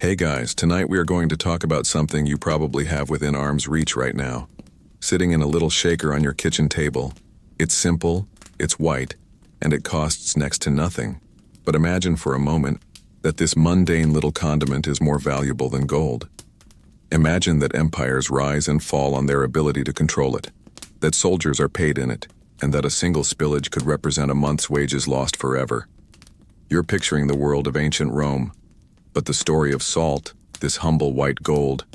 Hey guys, tonight we are going to talk about something you probably have within arm's reach right now. Sitting in a little shaker on your kitchen table. It's simple, it's white, and it costs next to nothing. But imagine for a moment that this mundane little condiment is more valuable than gold. Imagine that empires rise and fall on their ability to control it, that soldiers are paid in it, and that a single spillage could represent a month's wages lost forever. You're picturing the world of ancient Rome. But the story of salt, this humble white gold,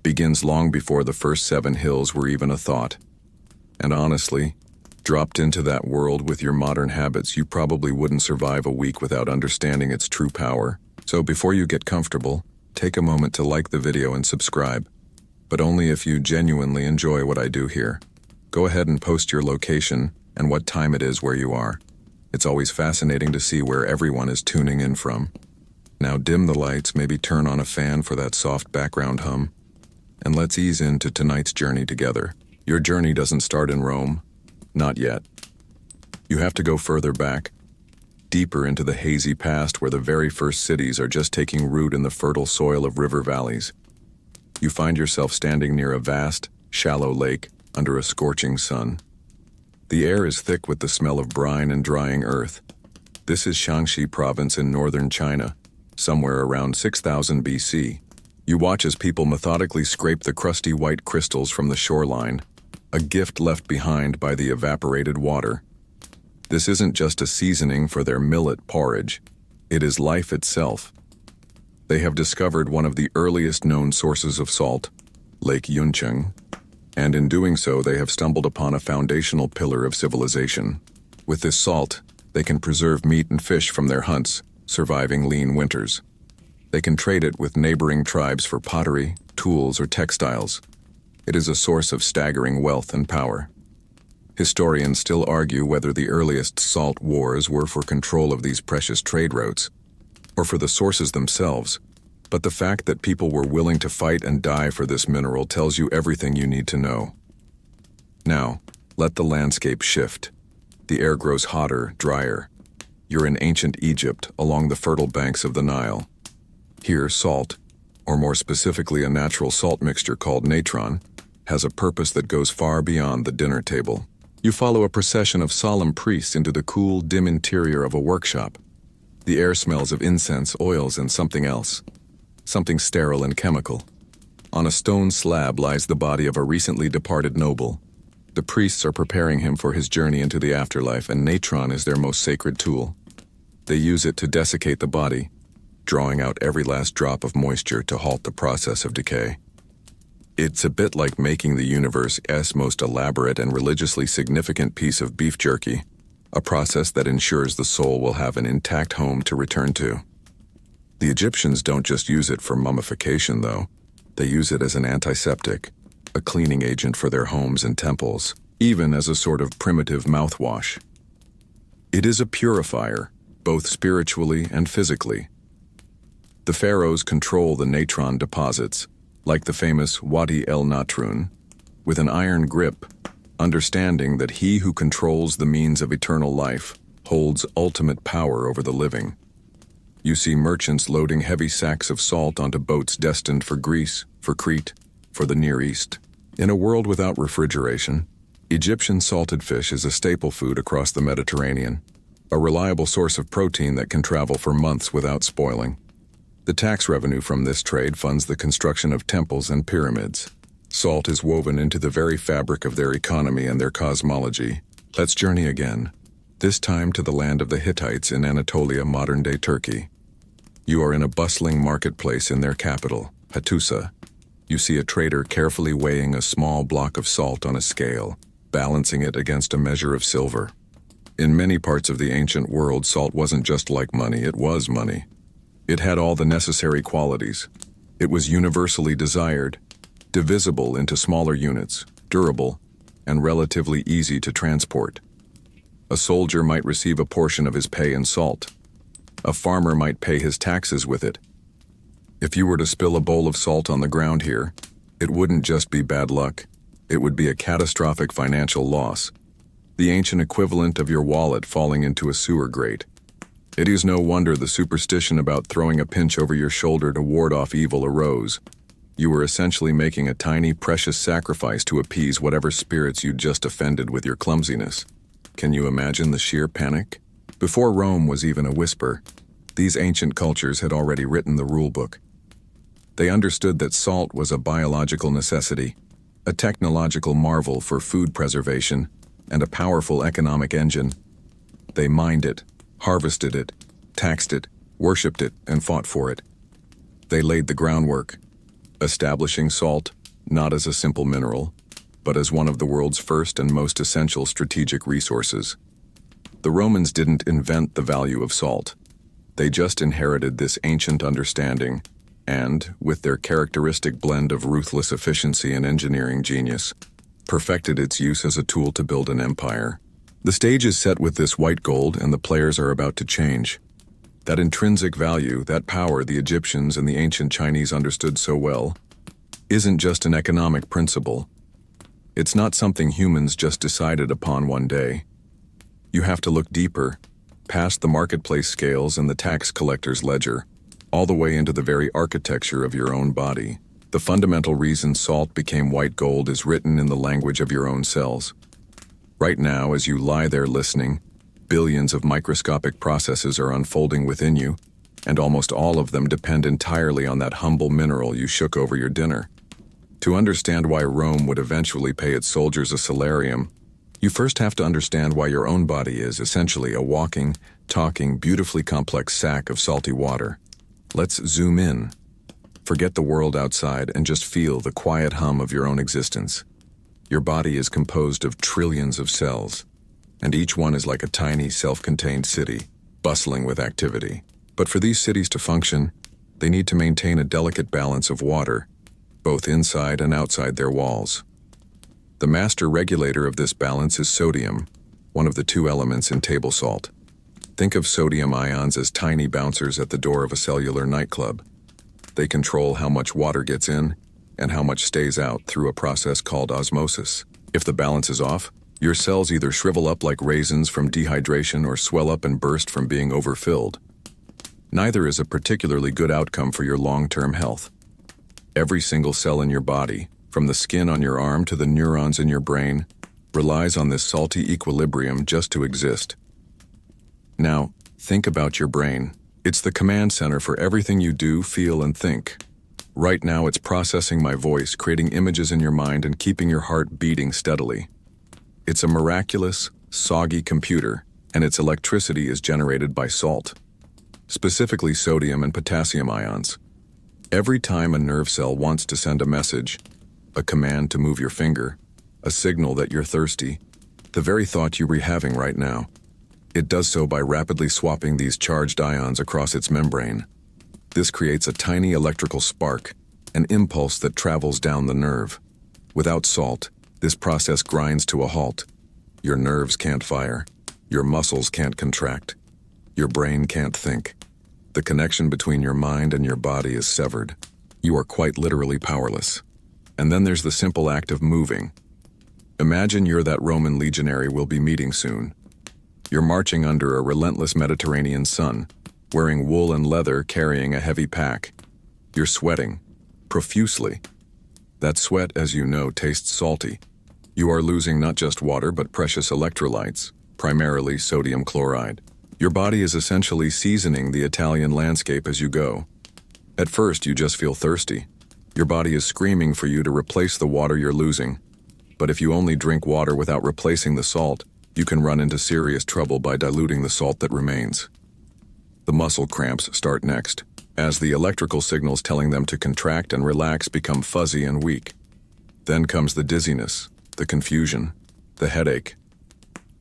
begins long before the first 7 hills were even a thought. And honestly, dropped into that world with your modern habits, you probably wouldn't survive a week without understanding its true power. So before you get comfortable, take a moment to like the video and subscribe. But only if you genuinely enjoy what I do here. Go ahead and post your location and what time it is where you are. It's always fascinating to see where everyone is tuning in from. Now dim the lights, maybe turn on a fan for that soft background hum, and let's ease into tonight's journey together. Your journey doesn't start in Rome. Not yet. You have to go further back, deeper into the hazy past where the very first cities are just taking root in the fertile soil of river valleys. You find yourself standing near a vast, shallow lake under a scorching sun. The air is thick with the smell of brine and drying earth. This is Shaanxi province in northern China. Somewhere around 6000 BC. You watch as people methodically scrape the crusty white crystals from the shoreline, a gift left behind by the evaporated water. This isn't just a seasoning for their millet porridge, it is life itself. They have discovered one of the earliest known sources of salt, Lake Yuncheng, and in doing so they have stumbled upon a foundational pillar of civilization. With this salt, they can preserve meat and fish from their hunts, surviving lean winters. They can trade it with neighboring tribes for pottery, tools, or textiles. It is a source of staggering wealth and power. Historians still argue whether the earliest salt wars were for control of these precious trade routes, or for the sources themselves, but the fact that people were willing to fight and die for this mineral tells you everything you need to know. Now, let the landscape shift. The air grows hotter, drier. You're in ancient Egypt, along the fertile banks of the Nile. Here, salt, or more specifically a natural salt mixture called natron, has a purpose that goes far beyond the dinner table. You follow a procession of solemn priests into the cool, dim interior of a workshop. The air smells of incense, oils, and something else. Something sterile and chemical. On a stone slab lies the body of a recently departed noble. The priests are preparing him for his journey into the afterlife, and natron is their most sacred tool. They use it to desiccate the body, drawing out every last drop of moisture to halt the process of decay. It's a bit like making the universe's most elaborate and religiously significant piece of beef jerky, a process that ensures the soul will have an intact home to return to. The Egyptians don't just use it for mummification, though. They use it as an antiseptic, a cleaning agent for their homes and temples, even as a sort of primitive mouthwash. It is a purifier, both spiritually and physically. The pharaohs control the natron deposits, like the famous Wadi el Natrun, with an iron grip, understanding that he who controls the means of eternal life holds ultimate power over the living. You see merchants loading heavy sacks of salt onto boats destined for Greece, for Crete, for the Near East. In a world without refrigeration, Egyptian salted fish is a staple food across the Mediterranean, a reliable source of protein that can travel for months without spoiling. The tax revenue from this trade funds the construction of temples and pyramids. Salt is woven into the very fabric of their economy and their cosmology. Let's journey again, this time to the land of the Hittites in Anatolia, modern-day Turkey. You are in a bustling marketplace in their capital, Hattusa. You see a trader carefully weighing a small block of salt on a scale, balancing it against a measure of silver. In many parts of the ancient world, salt wasn't just like money, it was money. It had all the necessary qualities. It was universally desired, divisible into smaller units, durable, and relatively easy to transport. A soldier might receive a portion of his pay in salt. A farmer might pay his taxes with it. If you were to spill a bowl of salt on the ground here, it wouldn't just be bad luck. It would be a catastrophic financial loss, the ancient equivalent of your wallet falling into a sewer grate. It is no wonder the superstition about throwing a pinch over your shoulder to ward off evil arose. You were essentially making a tiny, precious sacrifice to appease whatever spirits you'd just offended with your clumsiness. Can you imagine the sheer panic? Before Rome was even a whisper, these ancient cultures had already written the rulebook. They understood that salt was a biological necessity, a technological marvel for food preservation, and a powerful economic engine. They mined it, harvested it, taxed it, worshipped it, and fought for it. They laid the groundwork, establishing salt not as a simple mineral, but as one of the world's first and most essential strategic resources. The Romans didn't invent the value of salt. They just inherited this ancient understanding and, with their characteristic blend of ruthless efficiency and engineering genius, perfected its use as a tool to build an empire. The stage is set with this white gold, and the players are about to change. That intrinsic value, that power the Egyptians and the ancient Chinese understood so well, isn't just an economic principle. It's not something humans just decided upon one day. You have to look deeper, past the marketplace scales and the tax collector's ledger, all the way into the very architecture of your own body. The fundamental reason salt became white gold is written in the language of your own cells. Right now, as you lie there listening, billions of microscopic processes are unfolding within you, and almost all of them depend entirely on that humble mineral you shook over your dinner. To understand why Rome would eventually pay its soldiers a salarium, you first have to understand why your own body is essentially a walking, talking, beautifully complex sack of salty water. Let's zoom in. Forget the world outside and just feel the quiet hum of your own existence. Your body is composed of trillions of cells, and each one is like a tiny, self-contained city, bustling with activity. But for these cities to function, they need to maintain a delicate balance of water, both inside and outside their walls. The master regulator of this balance is sodium, one of the two elements in table salt. Think of sodium ions as tiny bouncers at the door of a cellular nightclub. They control how much water gets in and how much stays out through a process called osmosis. If the balance is off, your cells either shrivel up like raisins from dehydration or swell up and burst from being overfilled. Neither is a particularly good outcome for your long-term health. Every single cell in your body, from the skin on your arm to the neurons in your brain, relies on this salty equilibrium just to exist. Now, think about your brain. It's the command center for everything you do, feel, and think. Right now, it's processing my voice, creating images in your mind, and keeping your heart beating steadily. It's a miraculous, soggy computer, and its electricity is generated by salt, specifically sodium and potassium ions. Every time a nerve cell wants to send a message, a command to move your finger, a signal that you're thirsty, the very thought you're having right now, it does so by rapidly swapping these charged ions across its membrane. This creates a tiny electrical spark, an impulse that travels down the nerve. Without salt, this process grinds to a halt. Your nerves can't fire. Your muscles can't contract. Your brain can't think. The connection between your mind and your body is severed. You are quite literally powerless. And then there's the simple act of moving. Imagine you're that Roman legionary we'll be meeting soon. You're marching under a relentless Mediterranean sun, wearing wool and leather, carrying a heavy pack. You're sweating, profusely. That sweat, as you know, tastes salty. You are losing not just water but precious electrolytes, primarily sodium chloride. Your body is essentially seasoning the Italian landscape as you go. At first, you just feel thirsty. Your body is screaming for you to replace the water you're losing. But if you only drink water without replacing the salt, you can run into serious trouble by diluting the salt that remains. The muscle cramps start next, as the electrical signals telling them to contract and relax become fuzzy and weak. Then comes the dizziness, the confusion, the headache.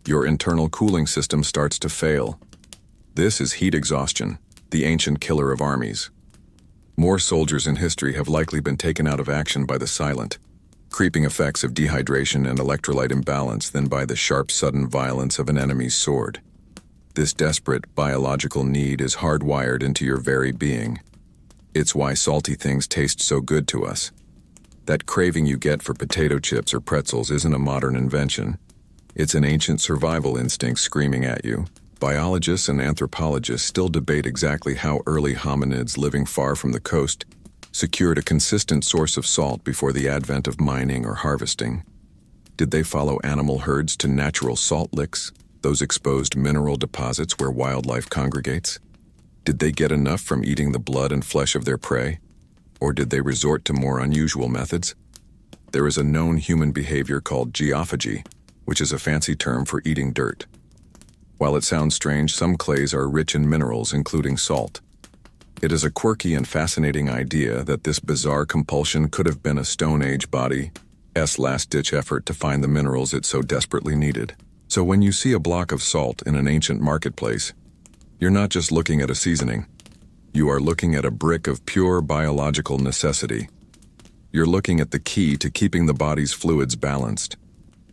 Your internal cooling system starts to fail. This is heat exhaustion, the ancient killer of armies. More soldiers in history have likely been taken out of action by the silent, creeping effects of dehydration and electrolyte imbalance than by the sharp, sudden violence of an enemy's sword. This desperate biological need is hardwired into your very being. It's why salty things taste so good to us. That craving you get for potato chips or pretzels isn't a modern invention. It's an ancient survival instinct screaming at you. Biologists and anthropologists still debate exactly how early hominids living far from the coast secured a consistent source of salt before the advent of mining or harvesting. Did they follow animal herds to natural salt licks, those exposed mineral deposits where wildlife congregates? Did they get enough from eating the blood and flesh of their prey? Or did they resort to more unusual methods? There is a known human behavior called geophagy, which is a fancy term for eating dirt. While it sounds strange, some clays are rich in minerals, including salt. It is a quirky and fascinating idea that this bizarre compulsion could have been a Stone Age body's last-ditch effort to find the minerals it so desperately needed. So when you see a block of salt in an ancient marketplace, you're not just looking at a seasoning. You are looking at a brick of pure biological necessity. You're looking at the key to keeping the body's fluids balanced.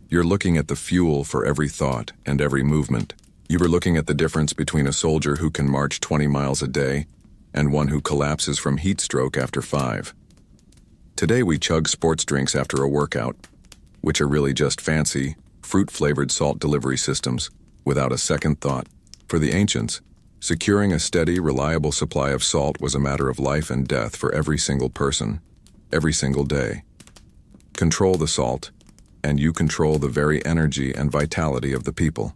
You're looking at the fuel for every thought and every movement. You are looking at the difference between a soldier who can march 20 miles a day and one who collapses from heat stroke after 5. Today we chug sports drinks after a workout, which are really just fancy, fruit-flavored salt delivery systems, without a second thought. For the ancients, securing a steady, reliable supply of salt was a matter of life and death for every single person, every single day. Control the salt, and you control the very energy and vitality of the people.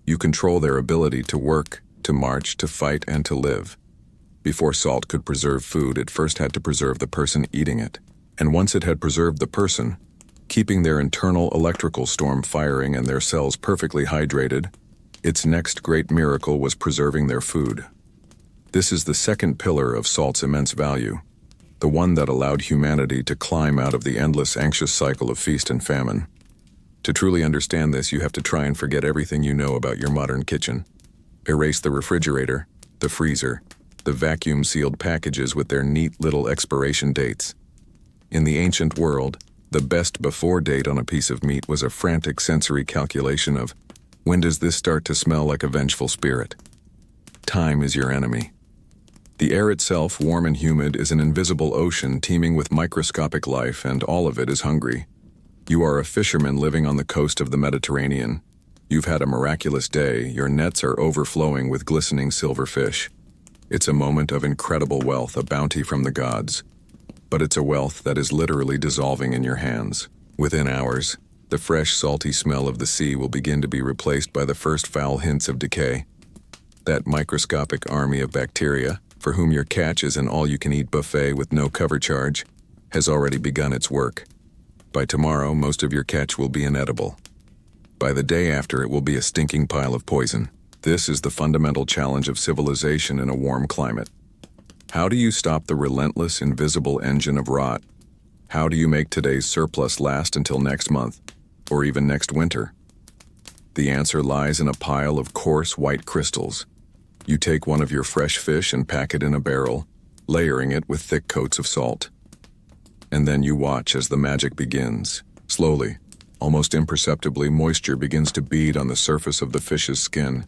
You control their ability to work, to march, to fight, and to live. Before salt could preserve food, it first had to preserve the person eating it. And once it had preserved the person, keeping their internal electrical storm firing and their cells perfectly hydrated, its next great miracle was preserving their food. This is the second pillar of salt's immense value, the one that allowed humanity to climb out of the endless anxious cycle of feast and famine. To truly understand this, you have to try and forget everything you know about your modern kitchen. Erase the refrigerator, the freezer, the vacuum-sealed packages with their neat little expiration dates. In the ancient world, the best before date on a piece of meat was a frantic sensory calculation of, when does this start to smell like a vengeful spirit? Time is your enemy. The air itself, warm and humid, is an invisible ocean teeming with microscopic life, and all of it is hungry. You are a fisherman living on the coast of the Mediterranean. You've had a miraculous day, your nets are overflowing with glistening silver fish. It's a moment of incredible wealth, a bounty from the gods. But it's a wealth that is literally dissolving in your hands. Within hours, the fresh, salty smell of the sea will begin to be replaced by the first foul hints of decay. That microscopic army of bacteria, for whom your catch is an all-you-can-eat buffet with no cover charge, has already begun its work. By tomorrow, most of your catch will be inedible. By the day after, it will be a stinking pile of poison. This is the fundamental challenge of civilization in a warm climate. How do you stop the relentless, invisible engine of rot? How do you make today's surplus last until next month, or even next winter? The answer lies in a pile of coarse white crystals. You take one of your fresh fish and pack it in a barrel, layering it with thick coats of salt. And then you watch as the magic begins. Slowly, almost imperceptibly, moisture begins to bead on the surface of the fish's skin.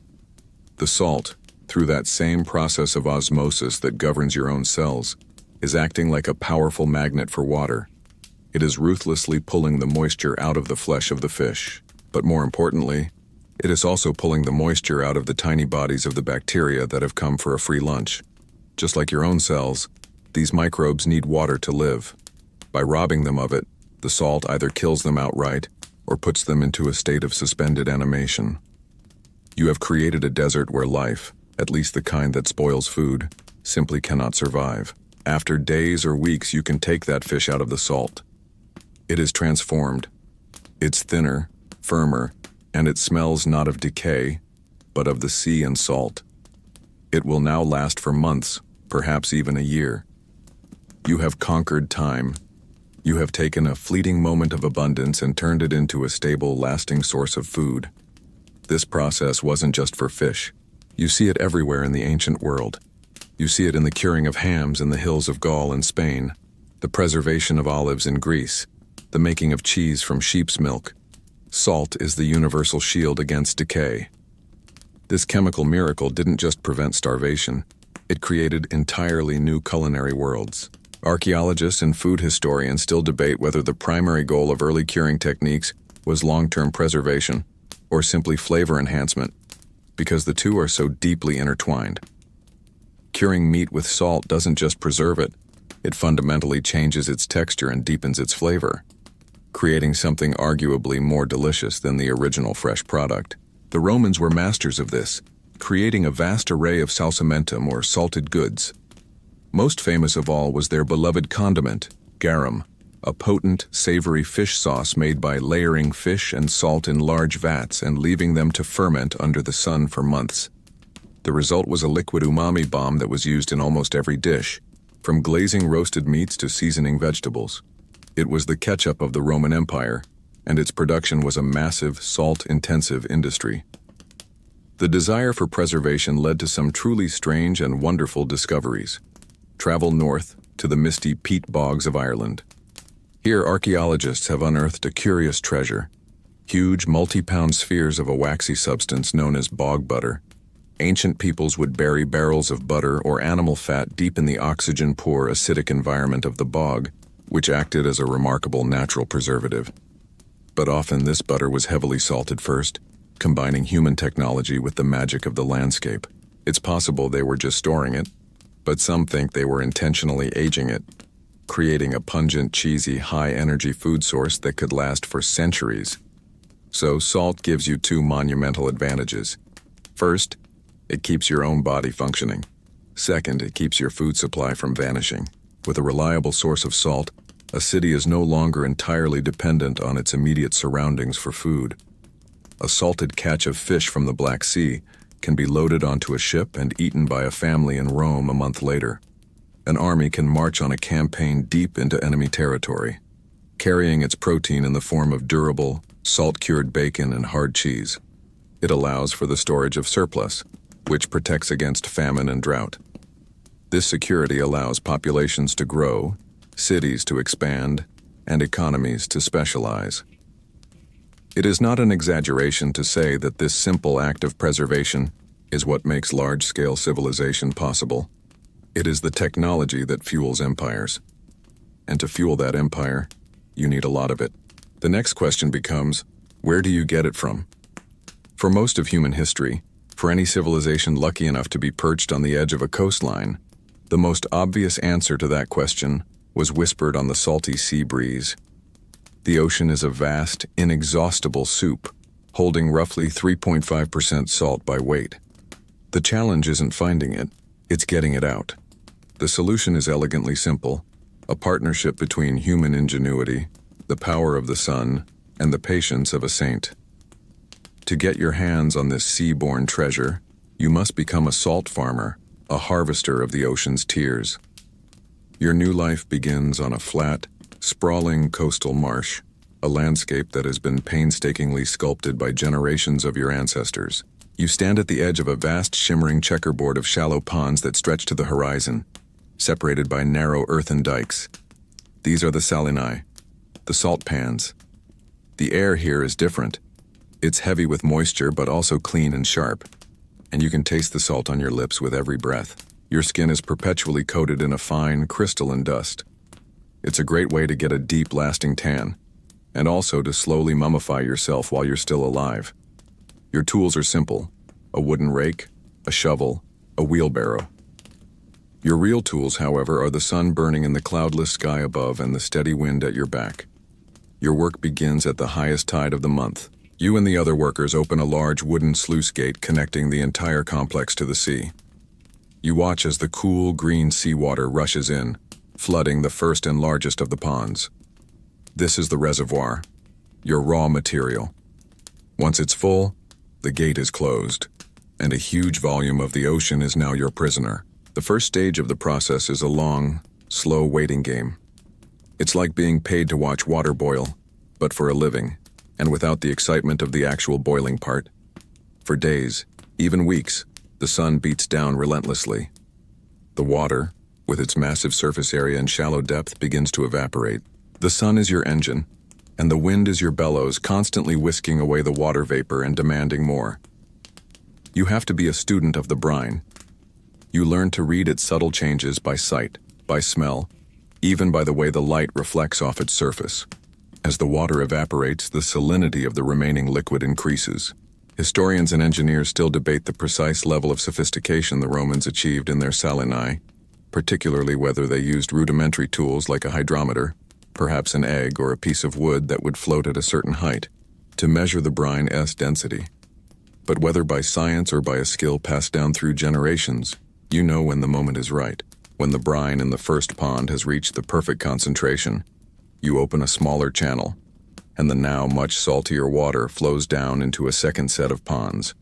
The salt, through that same process of osmosis that governs your own cells, is acting like a powerful magnet for water. It is ruthlessly pulling the moisture out of the flesh of the fish. But more importantly, it is also pulling the moisture out of the tiny bodies of the bacteria that have come for a free lunch. Just like your own cells, these microbes need water to live. By robbing them of it, the salt either kills them outright or puts them into a state of suspended animation. You have created a desert where life, at least the kind that spoils food, simply cannot survive. After days or weeks, you can take that fish out of the salt. It is transformed. It's thinner, firmer, and it smells not of decay, but of the sea and salt. It will now last for months, perhaps even a year. You have conquered time. You have taken a fleeting moment of abundance and turned it into a stable, lasting source of food. This process wasn't just for fish. You see it everywhere in the ancient world. You see it in the curing of hams in the hills of Gaul and Spain, the preservation of olives in Greece, the making of cheese from sheep's milk. Salt is the universal shield against decay. This chemical miracle didn't just prevent starvation, it created entirely new culinary worlds. Archaeologists and food historians still debate whether the primary goal of early curing techniques was long-term preservation or simply flavor enhancement. because the two are so deeply intertwined. Curing meat with salt doesn't just preserve it, it fundamentally changes its texture and deepens its flavor, creating something arguably more delicious than the original fresh product. The Romans were masters of this, creating a vast array of salsamentum or salted goods. Most famous of all was their beloved condiment, garum, a potent, savory fish sauce made by layering fish and salt in large vats and leaving them to ferment under the sun for months. The result was a liquid umami bomb that was used in almost every dish, from glazing roasted meats to seasoning vegetables. It was the ketchup of the Roman Empire, and its production was a massive, salt-intensive industry. The desire for preservation led to some truly strange and wonderful discoveries. Travel north to the misty peat bogs of Ireland. Here, archaeologists have unearthed a curious treasure: huge multi-pound spheres of a waxy substance known as bog butter. Ancient peoples would bury barrels of butter or animal fat deep in the oxygen-poor, acidic environment of the bog, which acted as a remarkable natural preservative. But often this butter was heavily salted first, combining human technology with the magic of the landscape. It's possible they were just storing it, but some think they were intentionally aging it, creating a pungent, cheesy, high-energy food source that could last for centuries. So salt gives you two monumental advantages. First, it keeps your own body functioning. Second, it keeps your food supply from vanishing. With a reliable source of salt, a city is no longer entirely dependent on its immediate surroundings for food. A salted catch of fish from the Black Sea can be loaded onto a ship and eaten by a family in Rome a month later. An army can march on a campaign deep into enemy territory, carrying its protein in the form of durable, salt-cured bacon and hard cheese. It allows for the storage of surplus, which protects against famine and drought. This security allows populations to grow, cities to expand, and economies to specialize. It is not an exaggeration to say that this simple act of preservation is what makes large-scale civilization possible. It is the technology that fuels empires. And to fuel that empire, you need a lot of it. The next question becomes, where do you get it from? For most of human history, for any civilization lucky enough to be perched on the edge of a coastline, the most obvious answer to that question was whispered on the salty sea breeze. The ocean is a vast, inexhaustible soup, holding roughly 3.5% salt by weight. The challenge isn't finding it, it's getting it out. The solution is elegantly simple: a partnership between human ingenuity, the power of the sun, and the patience of a saint. To get your hands on this sea-born treasure, you must become a salt farmer, a harvester of the ocean's tears. Your new life begins on a flat, sprawling coastal marsh, a landscape that has been painstakingly sculpted by generations of your ancestors. You stand at the edge of a vast, shimmering checkerboard of shallow ponds that stretch to the horizon, separated by narrow earthen dikes. These are the salinae, the salt pans. The air here is different. It's heavy with moisture, but also clean and sharp, and you can taste the salt on your lips with every breath. Your skin is perpetually coated in a fine, crystalline dust. It's a great way to get a deep, lasting tan, and also to slowly mummify yourself while you're still alive. Your tools are simple: a wooden rake, a shovel, a wheelbarrow. Your real tools, however, are the sun burning in the cloudless sky above and the steady wind at your back. Your work begins at the highest tide of the month. You and the other workers open a large wooden sluice gate connecting the entire complex to the sea. You watch as the cool, green seawater rushes in, flooding the first and largest of the ponds. This is the reservoir, your raw material. Once it's full, the gate is closed, and a huge volume of the ocean is now your prisoner. The first stage of the process is a long, slow waiting game. It's like being paid to watch water boil, but for a living, and without the excitement of the actual boiling part. For days, even weeks, the sun beats down relentlessly. The water, with its massive surface area and shallow depth, begins to evaporate. The sun is your engine, and the wind is your bellows, constantly whisking away the water vapor and demanding more. You have to be a student of the brine. You learn to read its subtle changes by sight, by smell, even by the way the light reflects off its surface. As the water evaporates, the salinity of the remaining liquid increases. Historians and engineers still debate the precise level of sophistication the Romans achieved in their salinae, particularly whether they used rudimentary tools like a hydrometer, perhaps an egg or a piece of wood that would float at a certain height, to measure the brine's density. But whether by science or by a skill passed down through generations, you know when the moment is right. When the brine in the first pond has reached the perfect concentration, you open a smaller channel, and the now much saltier water flows down into a second set of ponds.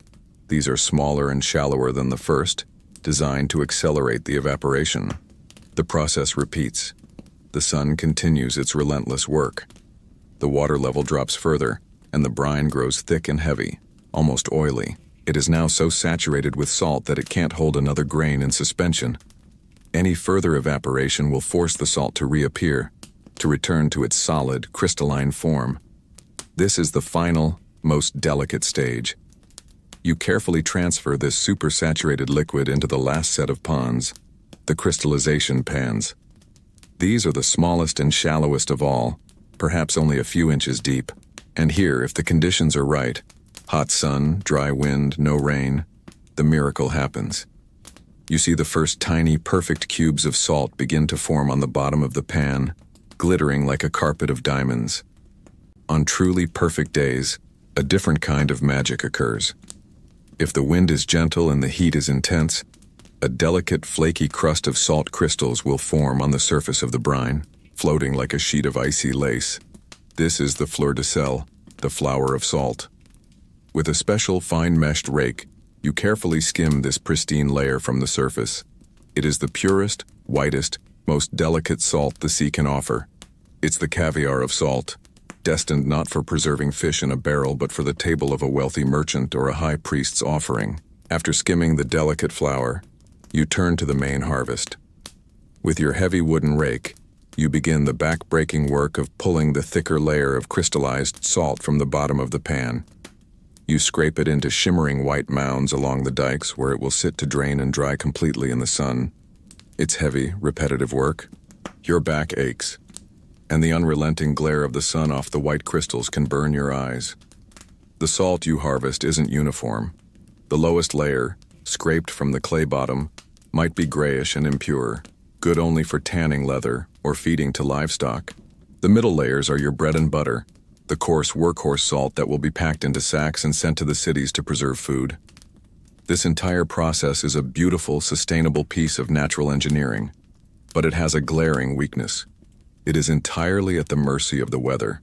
These are smaller and shallower than the first, designed to accelerate the evaporation. The process repeats. The sun continues its relentless work. The water level drops further, and the brine grows thick and heavy, almost oily. It is now so saturated with salt that it can't hold another grain in suspension. Any further evaporation will force the salt to reappear, to return to its solid, crystalline form. This is the final, most delicate stage. You carefully transfer this supersaturated liquid into the last set of ponds, the crystallization pans. These are the smallest and shallowest of all, perhaps only a few inches deep. And here, if the conditions are right, hot sun, dry wind, no rain, the miracle happens. You see the first tiny, perfect cubes of salt begin to form on the bottom of the pan, glittering like a carpet of diamonds. On truly perfect days, a different kind of magic occurs. If the wind is gentle and the heat is intense, a delicate, flaky crust of salt crystals will form on the surface of the brine, floating like a sheet of icy lace. This is the fleur de sel, the flower of salt. With a special fine-meshed rake, you carefully skim this pristine layer from the surface. It is the purest, whitest, most delicate salt the sea can offer. It's the caviar of salt, destined not for preserving fish in a barrel but for the table of a wealthy merchant or a high priest's offering. After skimming the delicate flour, you turn to the main harvest. With your heavy wooden rake, you begin the back-breaking work of pulling the thicker layer of crystallized salt from the bottom of the pan. You scrape it into shimmering white mounds along the dikes where it will sit to drain and dry completely in the sun. It's heavy, repetitive work. Your back aches, and the unrelenting glare of the sun off the white crystals can burn your eyes. The salt you harvest isn't uniform. The lowest layer, scraped from the clay bottom, might be grayish and impure, good only for tanning leather or feeding to livestock. The middle layers are your bread and butter, the coarse workhorse salt that will be packed into sacks and sent to the cities to preserve food. This entire process is a beautiful, sustainable piece of natural engineering, but it has a glaring weakness. It is entirely at the mercy of the weather.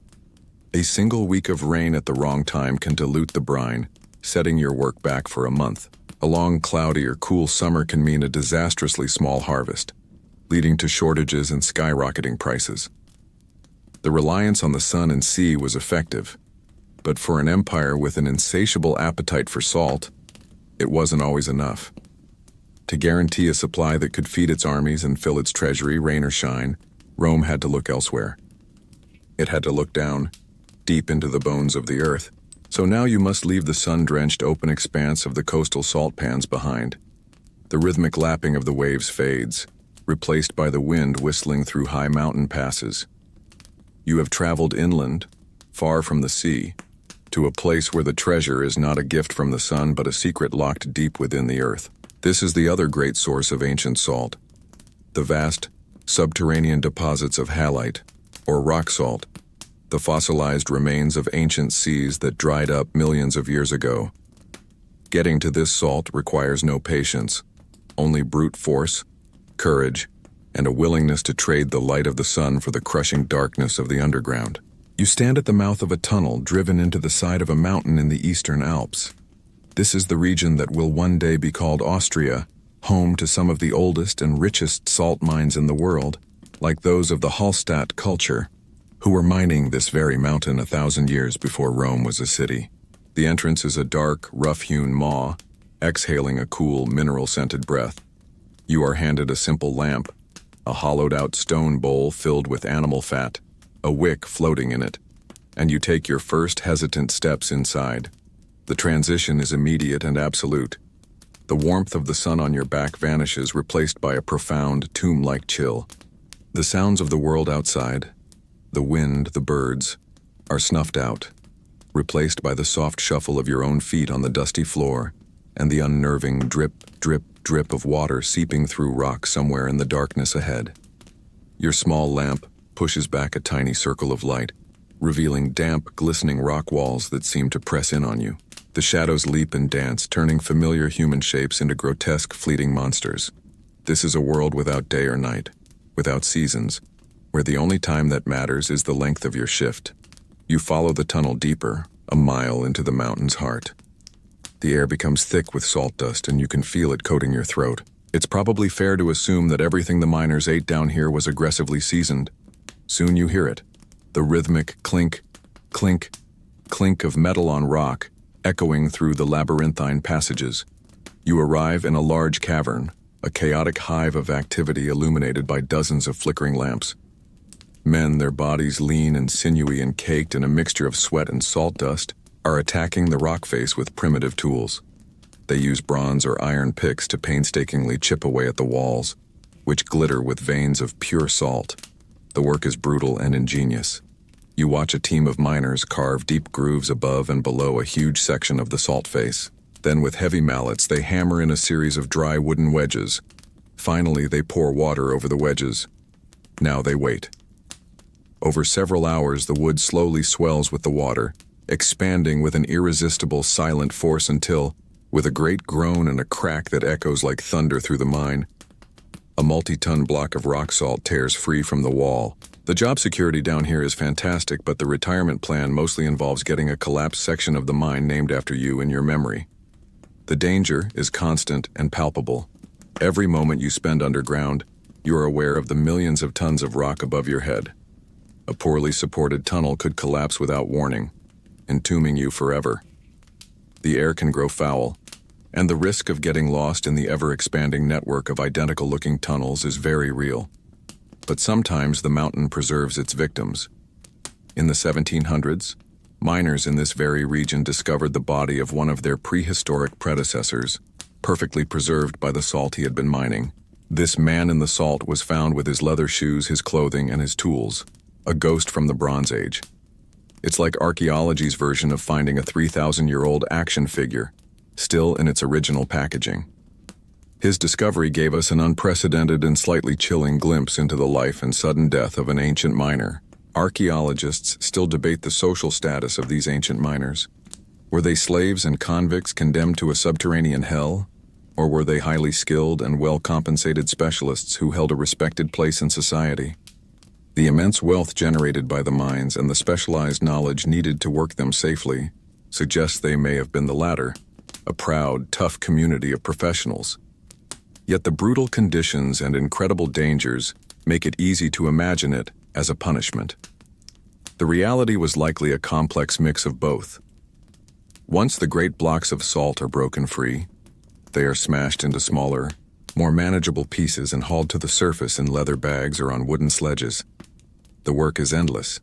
A single week of rain at the wrong time can dilute the brine, setting your work back for a month. A long, cloudy or cool summer can mean a disastrously small harvest, leading to shortages and skyrocketing prices. The reliance on the sun and sea was effective, but for an empire with an insatiable appetite for salt, it wasn't always enough. To guarantee a supply that could feed its armies and fill its treasury, rain or shine, Rome had to look elsewhere. It had to look down, deep into the bones of the earth. So now you must leave the sun-drenched open expanse of the coastal salt pans behind. The rhythmic lapping of the waves fades, replaced by the wind whistling through high mountain passes. You have traveled inland, far from the sea, to a place where the treasure is not a gift from the sun but a secret locked deep within the earth. This is the other great source of ancient salt, the vast, subterranean deposits of halite, or rock salt, the fossilized remains of ancient seas that dried up millions of years ago. Getting to this salt requires no patience, only brute force, courage, and a willingness to trade the light of the sun for the crushing darkness of the underground. You stand at the mouth of a tunnel driven into the side of a mountain in the eastern Alps. This is the region that will one day be called Austria, home to some of the oldest and richest salt mines in the world, like those of the Hallstatt culture, who were mining this very mountain 1,000 years before Rome was a city. The entrance is a dark, rough-hewn maw, exhaling a cool, mineral-scented breath. You are handed a simple lamp, a hollowed-out stone bowl filled with animal fat, a wick floating in it, and you take your first hesitant steps inside. The transition is immediate and absolute. The warmth of the sun on your back vanishes, replaced by a profound, tomb-like chill. The sounds of the world outside, the wind, the birds, are snuffed out. replaced by the soft shuffle of your own feet on the dusty floor and the unnerving drip, drip, drip of water seeping through rock somewhere in the darkness ahead. Your small lamp pushes back a tiny circle of light, revealing damp, glistening rock walls that seem to press in on you. The shadows leap and dance, turning familiar human shapes into grotesque, fleeting monsters. This is a world without day or night, without seasons, where the only time that matters is the length of your shift. You follow the tunnel deeper, a mile into the mountain's heart. The air becomes thick with salt dust, and you can feel it coating your throat. It's probably fair to assume that everything the miners ate down here was aggressively seasoned. Soon you hear it, the rhythmic clink, clink, clink of metal on rock, echoing through the labyrinthine passages. You arrive in a large cavern, a chaotic hive of activity illuminated by dozens of flickering lamps. Men, their bodies lean and sinewy and caked in a mixture of sweat and salt dust, are attacking the rock face with primitive tools. They use bronze or iron picks to painstakingly chip away at the walls, which glitter with veins of pure salt. The work is brutal and ingenious. You watch a team of miners carve deep grooves above and below a huge section of the salt face. Then with heavy mallets, they hammer in a series of dry wooden wedges. Finally, they pour water over the wedges. Now they wait. Over several hours, the wood slowly swells with the water, expanding with an irresistible, silent force until, with a great groan and a crack that echoes like thunder through the mine, a multi-ton block of rock salt tears free from the wall. The job security down here is fantastic, but the retirement plan mostly involves getting a collapsed section of the mine named after you in your memory. The danger is constant and palpable. Every moment you spend underground, you are aware of the millions of tons of rock above your head. A poorly supported tunnel could collapse without warning, entombing you forever. The air can grow foul, and the risk of getting lost in the ever-expanding network of identical-looking tunnels is very real. But sometimes the mountain preserves its victims. In the 1700s, miners in this very region discovered the body of one of their prehistoric predecessors, perfectly preserved by the salt he had been mining. This man in the salt was found with his leather shoes, his clothing, and his tools, a ghost from the Bronze Age. It's like archaeology's version of finding a 3,000-year-old action figure, still in its original packaging. His discovery gave us an unprecedented and slightly chilling glimpse into the life and sudden death of an ancient miner. Archaeologists still debate the social status of these ancient miners. Were they slaves and convicts condemned to a subterranean hell? Or were they highly skilled and well-compensated specialists who held a respected place in society? The immense wealth generated by the mines and the specialized knowledge needed to work them safely suggests they may have been the latter, a proud, tough community of professionals. Yet the brutal conditions and incredible dangers make it easy to imagine it as a punishment. The reality was likely a complex mix of both. Once the great blocks of salt are broken free, they are smashed into smaller, more manageable pieces and hauled to the surface in leather bags or on wooden sledges. The work is endless.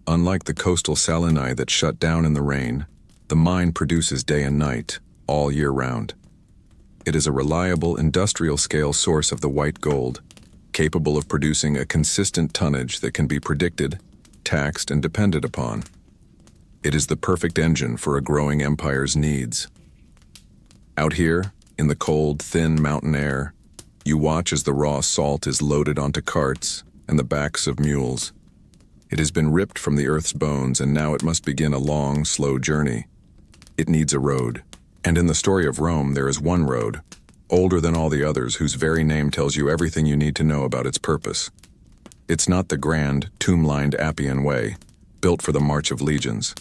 Unlike the coastal salinae that shut down in the rain, the mine produces day and night, all year round. It is a reliable industrial-scale source of the white gold, capable of producing a consistent tonnage that can be predicted, taxed, and depended upon. It is the perfect engine for a growing empire's needs. Out here, in the cold, thin mountain air, you watch as the raw salt is loaded onto carts and the backs of mules. It has been ripped from the earth's bones, and now it must begin a long, slow journey. It needs a road. And in the story of Rome, there is one road, older than all the others, whose very name tells you everything you need to know about its purpose. It's not the grand, tomb-lined Appian Way, built for the March of Legions.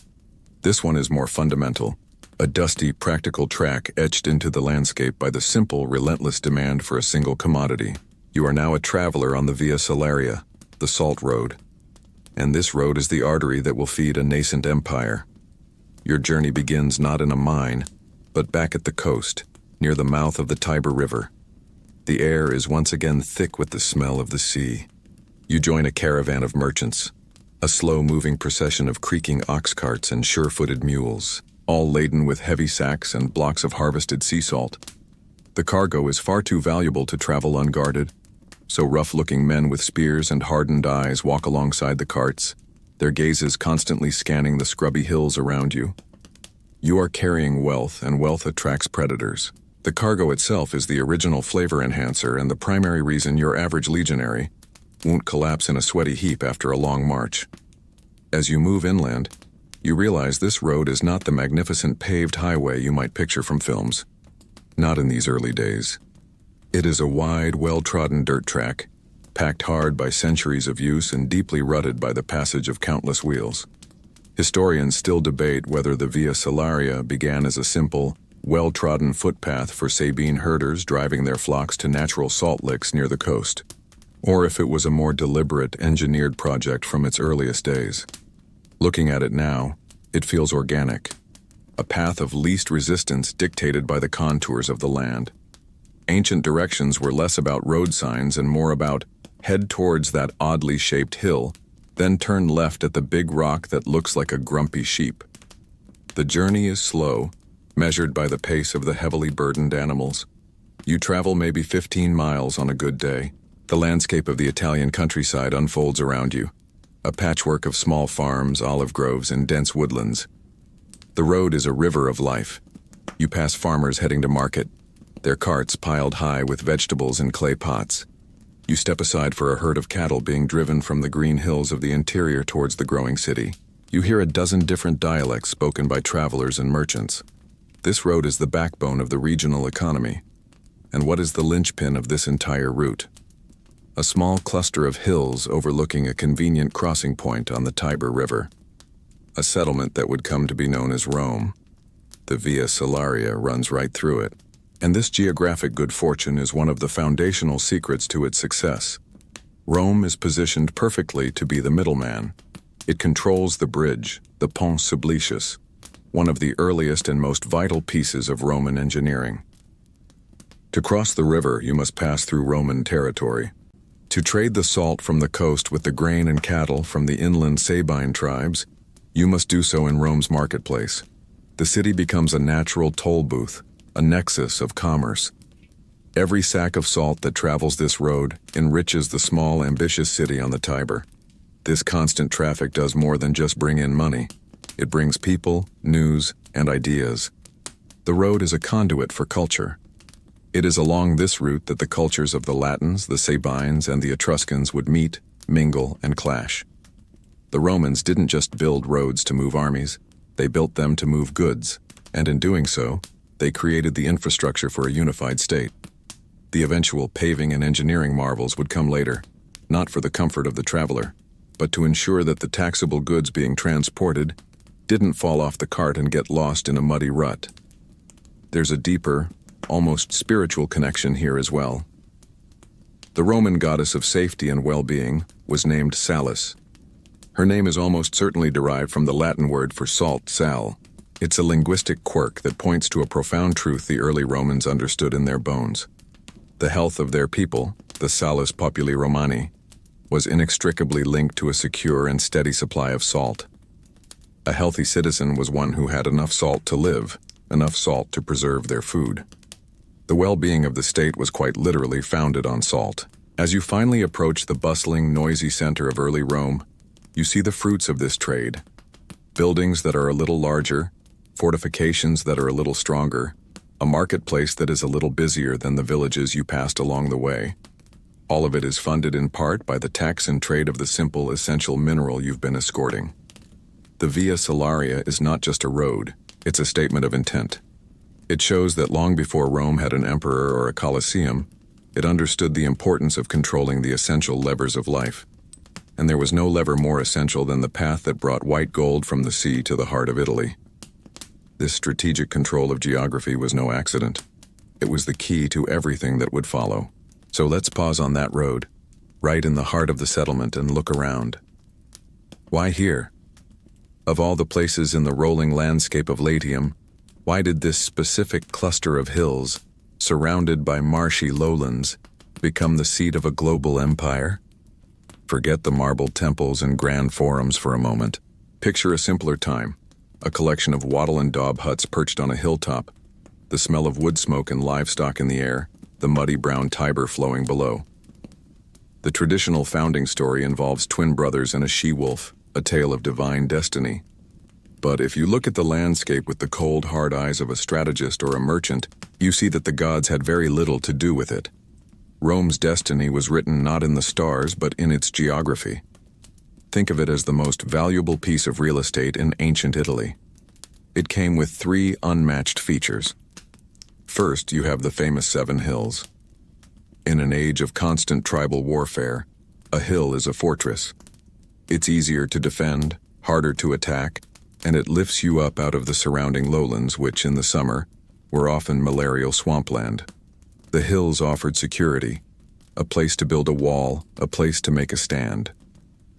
This one is more fundamental, a dusty, practical track etched into the landscape by the simple, relentless demand for a single commodity. You are now a traveler on the Via Salaria, the Salt Road. And this road is the artery that will feed a nascent empire. Your journey begins not in a mine, but back at the coast, near the mouth of the Tiber River. The air is once again thick with the smell of the sea. You join a caravan of merchants, a slow-moving procession of creaking ox carts and sure-footed mules, all laden with heavy sacks and blocks of harvested sea salt. The cargo is far too valuable to travel unguarded, so rough-looking men with spears and hardened eyes walk alongside the carts, their gazes constantly scanning the scrubby hills around you. You are carrying wealth, and wealth attracts predators. The cargo itself is the original flavor enhancer and the primary reason your average legionary won't collapse in a sweaty heap after a long march. As you move inland, you realize this road is not the magnificent paved highway you might picture from films. Not in these early days. It is a wide, well-trodden dirt track, packed hard by centuries of use and deeply rutted by the passage of countless wheels. Historians still debate whether the Via Salaria began as a simple, well-trodden footpath for Sabine herders driving their flocks to natural salt licks near the coast, or if it was a more deliberate, engineered project from its earliest days. Looking at it now, it feels organic, a path of least resistance dictated by the contours of the land. Ancient directions were less about road signs and more about head towards that oddly shaped hill, then turn left at the big rock that looks like a grumpy sheep. The journey is slow, measured by the pace of the heavily burdened animals. You travel maybe 15 miles on a good day. The landscape of the Italian countryside unfolds around you, a patchwork of small farms, olive groves, and dense woodlands. The road is a river of life. You pass farmers heading to market, their carts piled high with vegetables in clay pots. You step aside for a herd of cattle being driven from the green hills of the interior towards the growing city. You hear a dozen different dialects spoken by travelers and merchants. This road is the backbone of the regional economy. And what is the linchpin of this entire route? A small cluster of hills overlooking a convenient crossing point on the Tiber River. A settlement that would come to be known as Rome. The Via Salaria runs right through it. And this geographic good fortune is one of the foundational secrets to its success. Rome is positioned perfectly to be the middleman. It controls the bridge, the Pont Sublicius, one of the earliest and most vital pieces of Roman engineering. To cross the river, you must pass through Roman territory. To trade the salt from the coast with the grain and cattle from the inland Sabine tribes, you must do so in Rome's marketplace. The city becomes a natural toll booth, a nexus of commerce. Every sack of salt that travels this road enriches the small, ambitious city on the Tiber. This constant traffic does more than just bring in money. It brings people, news, and ideas. The road is a conduit for culture. It is along this route that the cultures of the Latins, the Sabines, and the Etruscans would meet, mingle, and clash. The Romans didn't just build roads to move armies, they built them to move goods, and in doing so, they created the infrastructure for a unified state. The eventual paving and engineering marvels would come later, not for the comfort of the traveler, but to ensure that the taxable goods being transported didn't fall off the cart and get lost in a muddy rut. There's a deeper, almost spiritual connection here as well. The Roman goddess of safety and well-being was named Salus. Her name is almost certainly derived from the Latin word for salt, sal. It's a linguistic quirk that points to a profound truth the early Romans understood in their bones. The health of their people, the Salus Populi Romani, was inextricably linked to a secure and steady supply of salt. A healthy citizen was one who had enough salt to live, enough salt to preserve their food. The well-being of the state was quite literally founded on salt. As you finally approach the bustling, noisy center of early Rome, you see the fruits of this trade. Buildings that are a little larger, fortifications that are a little stronger, a marketplace that is a little busier than the villages you passed along the way. All of it is funded in part by the tax and trade of the simple, essential mineral you've been escorting. The Via Salaria is not just a road, it's a statement of intent. It shows that long before Rome had an emperor or a Colosseum, it understood the importance of controlling the essential levers of life. And there was no lever more essential than the path that brought white gold from the sea to the heart of Italy. This strategic control of geography was no accident. It was the key to everything that would follow. So let's pause on that road, right in the heart of the settlement, and look around. Why here? Of all the places in the rolling landscape of Latium, why did this specific cluster of hills, surrounded by marshy lowlands, become the seat of a global empire? Forget the marble temples and grand forums for a moment. Picture a simpler time. A collection of wattle and daub huts perched on a hilltop, the smell of wood smoke and livestock in the air, the muddy brown Tiber flowing below. The traditional founding story involves twin brothers and a she-wolf, a tale of divine destiny. But if you look at the landscape with the cold, hard eyes of a strategist or a merchant, you see that the gods had very little to do with it. Rome's destiny was written not in the stars, but in its geography. Think of it as the most valuable piece of real estate in ancient Italy. It came with 3 unmatched features. First, you have the famous 7 hills. In an age of constant tribal warfare, a hill is a fortress. It's easier to defend, harder to attack, and it lifts you up out of the surrounding lowlands, which in the summer were often malarial swampland. The hills offered security, a place to build a wall, a place to make a stand.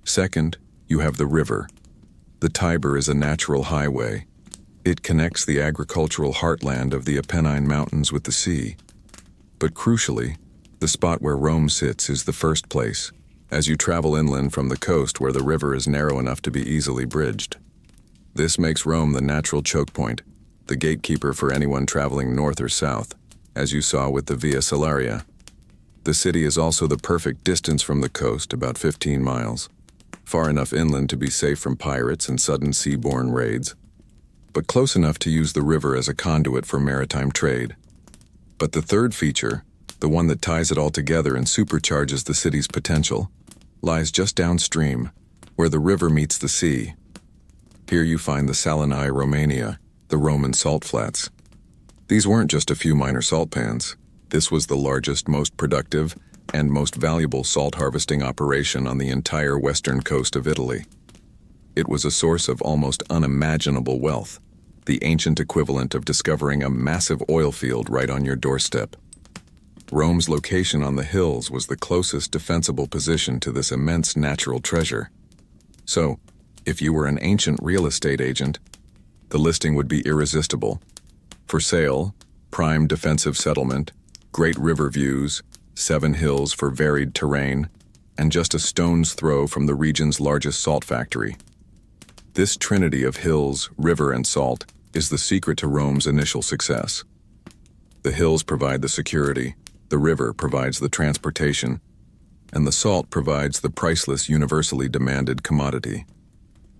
Second, you have the river. The Tiber is a natural highway. It connects the agricultural heartland of the Apennine Mountains with the sea. But crucially, the spot where Rome sits is the first place, as you travel inland from the coast where the river is narrow enough to be easily bridged. This makes Rome the natural choke point, the gatekeeper for anyone traveling north or south, as you saw with the Via Salaria. The city is also the perfect distance from the coast, about 15 miles, far enough inland to be safe from pirates and sudden seaborne raids, but close enough to use the river as a conduit for maritime trade. But the third feature, the one that ties it all together and supercharges the city's potential, lies just downstream, where the river meets the sea. Here you find the Salinae Romania, the Roman salt flats. These weren't just a few minor salt pans. This was the largest, most productive, and most valuable salt harvesting operation on the entire western coast of Italy. It was a source of almost unimaginable wealth, the ancient equivalent of discovering a massive oil field right on your doorstep. Rome's location on the hills was the closest defensible position to this immense natural treasure. So, if you were an ancient real estate agent, the listing would be irresistible. For sale, prime defensive settlement, great river views, 7 hills for varied terrain, and just a stone's throw from the region's largest salt factory. This trinity of hills, river, and salt is the secret to Rome's initial success. The hills provide the security, the river provides the transportation, and the salt provides the priceless, universally demanded commodity.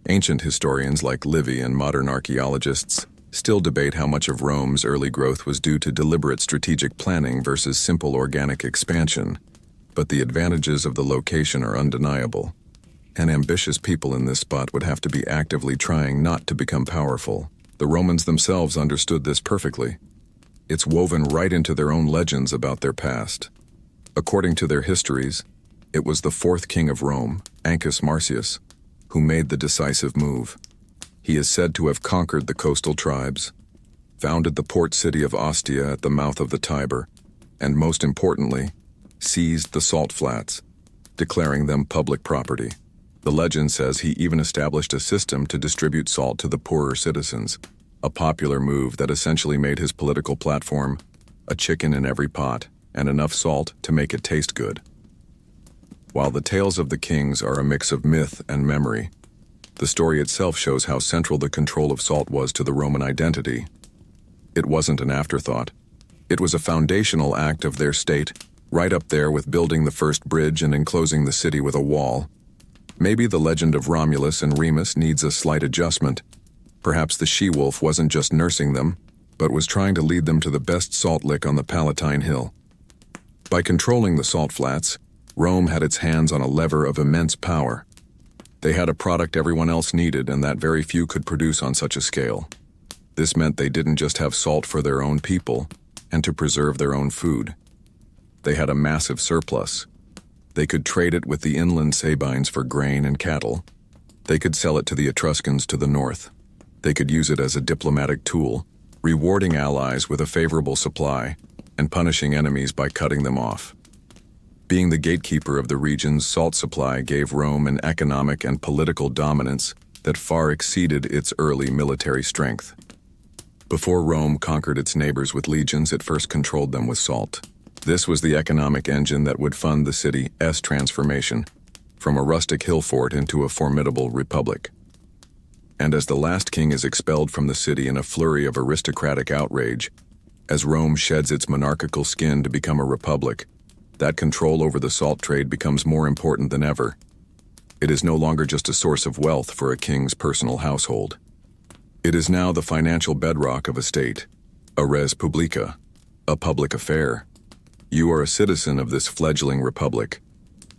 Ancient historians like Livy and modern archaeologists still debate how much of Rome's early growth was due to deliberate strategic planning versus simple organic expansion, but the advantages of the location are undeniable. And ambitious people in this spot would have to be actively trying not to become powerful. The Romans themselves understood this perfectly. It's woven right into their own legends about their past. According to their histories, it was the 4th king of Rome, Ancus Marcius, who made the decisive move. He is said to have conquered the coastal tribes, founded the port city of Ostia at the mouth of the Tiber, and most importantly, seized the salt flats, declaring them public property. The legend says he even established a system to distribute salt to the poorer citizens, a popular move that essentially made his political platform a chicken in every pot and enough salt to make it taste good. While the tales of the kings are a mix of myth and memory, the story itself shows how central the control of salt was to the Roman identity. It wasn't an afterthought. It was a foundational act of their state, right up there with building the first bridge and enclosing the city with a wall. Maybe the legend of Romulus and Remus needs a slight adjustment. Perhaps the she-wolf wasn't just nursing them, but was trying to lead them to the best salt lick on the Palatine Hill. By controlling the salt flats, Rome had its hands on a lever of immense power. They had a product everyone else needed and that very few could produce on such a scale. This meant they didn't just have salt for their own people and to preserve their own food. They had a massive surplus. They could trade it with the inland Sabines for grain and cattle. They could sell it to the Etruscans to the north. They could use it as a diplomatic tool, rewarding allies with a favorable supply and punishing enemies by cutting them off. Being the gatekeeper of the region's salt supply gave Rome an economic and political dominance that far exceeded its early military strength. Before Rome conquered its neighbors with legions, it first controlled them with salt. This was the economic engine that would fund the city's transformation from a rustic hill fort into a formidable republic. And as the last king is expelled from the city in a flurry of aristocratic outrage, as Rome sheds its monarchical skin to become a republic, that control over the salt trade becomes more important than ever. It is no longer just a source of wealth for a king's personal household. It is now the financial bedrock of a state, a res publica, a public affair. You are a citizen of this fledgling republic,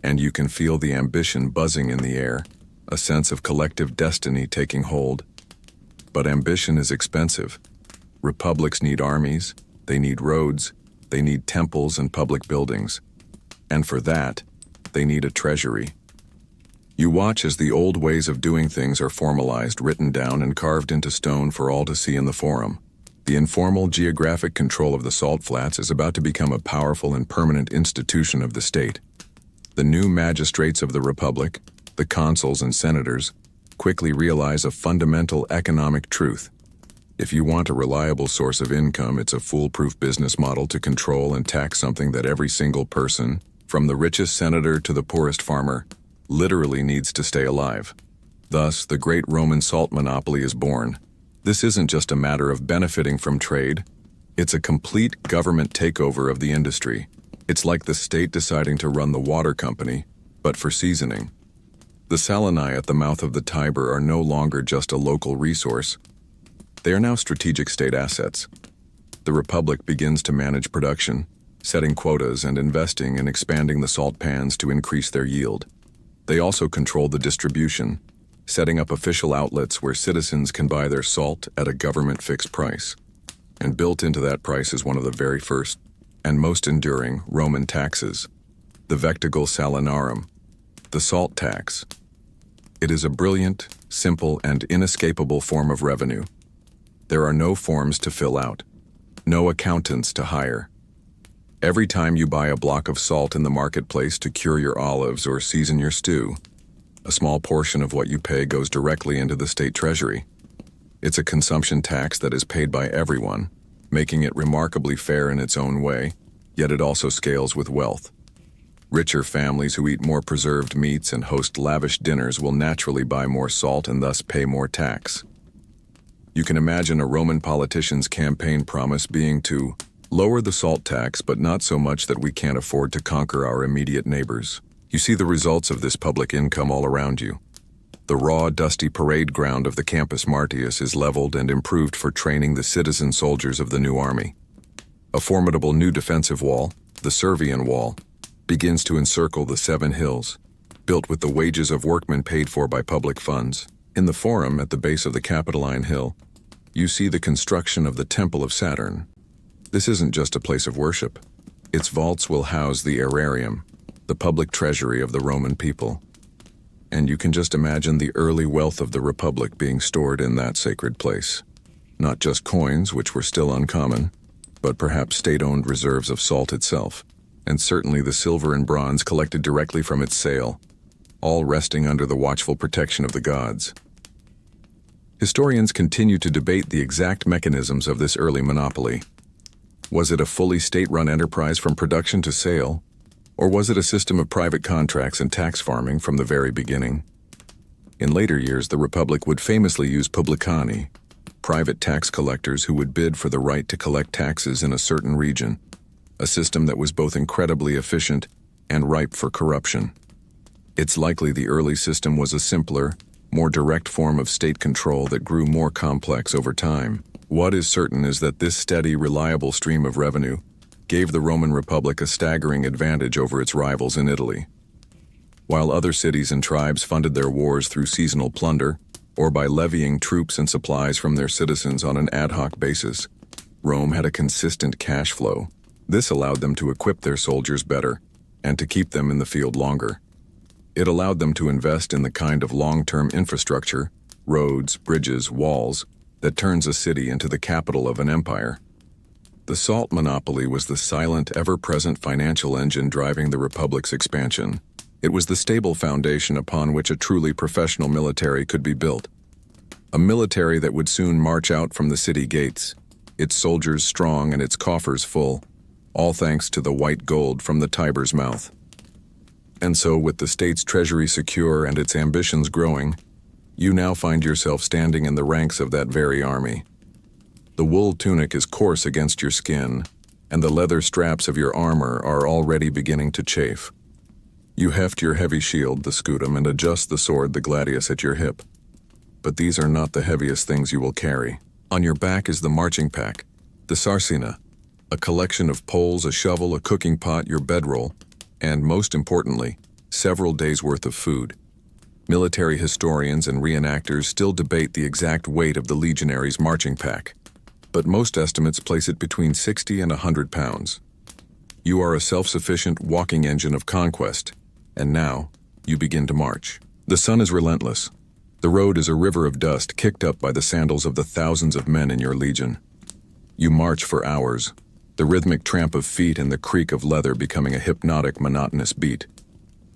and you can feel the ambition buzzing in the air, a sense of collective destiny taking hold. But ambition is expensive. Republics need armies, they need roads, they need temples and public buildings. And for that, they need a treasury. You watch as the old ways of doing things are formalized, written down, and carved into stone for all to see in the forum. The informal geographic control of the salt flats is about to become a powerful and permanent institution of the state. The new magistrates of the republic, the consuls and senators, quickly realize a fundamental economic truth. If you want a reliable source of income, it's a foolproof business model to control and tax something that every single person, from the richest senator to the poorest farmer, literally needs to stay alive. Thus, the great Roman salt monopoly is born. This isn't just a matter of benefiting from trade. It's a complete government takeover of the industry. It's like the state deciding to run the water company, but for seasoning. The salinae at the mouth of the Tiber are no longer just a local resource. They are now strategic state assets. The Republic begins to manage production, setting quotas and investing in expanding the salt pans to increase their yield. They also control the distribution, setting up official outlets where citizens can buy their salt at a government-fixed price. And built into that price is one of the very first and most enduring Roman taxes, the vectigul salinarum, the salt tax. It is a brilliant, simple, and inescapable form of revenue. There are no forms to fill out, no accountants to hire. Every time you buy a block of salt in the marketplace to cure your olives or season your stew, a small portion of what you pay goes directly into the state treasury. It's a consumption tax that is paid by everyone, making it remarkably fair in its own way, yet it also scales with wealth. Richer families who eat more preserved meats and host lavish dinners will naturally buy more salt and thus pay more tax. You can imagine a Roman politician's campaign promise being to lower the salt tax, but not so much that we can't afford to conquer our immediate neighbors. You see the results of this public income all around you. The raw, dusty parade ground of the Campus Martius is leveled and improved for training the citizen soldiers of the new army. A formidable new defensive wall, the Servian Wall, begins to encircle the 7 hills, built with the wages of workmen paid for by public funds. In the Forum at the base of the Capitoline Hill, you see the construction of the Temple of Saturn. This isn't just a place of worship. Its vaults will house the aerarium, the public treasury of the Roman people. And you can just imagine the early wealth of the Republic being stored in that sacred place. Not just coins, which were still uncommon, but perhaps state-owned reserves of salt itself, and certainly the silver and bronze collected directly from its sale, all resting under the watchful protection of the gods. Historians continue to debate the exact mechanisms of this early monopoly. Was it a fully state-run enterprise from production to sale, or was it a system of private contracts and tax farming from the very beginning? In later years, the Republic would famously use publicani, private tax collectors who would bid for the right to collect taxes in a certain region, a system that was both incredibly efficient and ripe for corruption. It's likely the early system was a simpler, more direct form of state control that grew more complex over time. What is certain is that this steady, reliable stream of revenue gave the Roman Republic a staggering advantage over its rivals in Italy. While other cities and tribes funded their wars through seasonal plunder or by levying troops and supplies from their citizens on an ad hoc basis, Rome had a consistent cash flow. This allowed them to equip their soldiers better and to keep them in the field longer. It allowed them to invest in the kind of long-term infrastructure, roads, bridges, walls, that turns a city into the capital of an empire. The salt monopoly was the silent, ever-present financial engine driving the Republic's expansion. It was the stable foundation upon which a truly professional military could be built. A military that would soon march out from the city gates, its soldiers strong and its coffers full, all thanks to the white gold from the Tiber's mouth. And so, with the state's treasury secure and its ambitions growing, you now find yourself standing in the ranks of that very army. The wool tunic is coarse against your skin, and the leather straps of your armor are already beginning to chafe. You heft your heavy shield, the scutum, and adjust the sword, the gladius, at your hip. But these are not the heaviest things you will carry. On your back is the marching pack, the sarcina, a collection of poles, a shovel, a cooking pot, your bedroll, and, most importantly, several days' worth of food. Military historians and reenactors still debate the exact weight of the legionary's marching pack, but most estimates place it between 60 and 100 pounds. You are a self-sufficient walking engine of conquest, and now you begin to march. The sun is relentless. The road is a river of dust kicked up by the sandals of the thousands of men in your legion. You march for hours, the rhythmic tramp of feet and the creak of leather becoming a hypnotic, monotonous beat.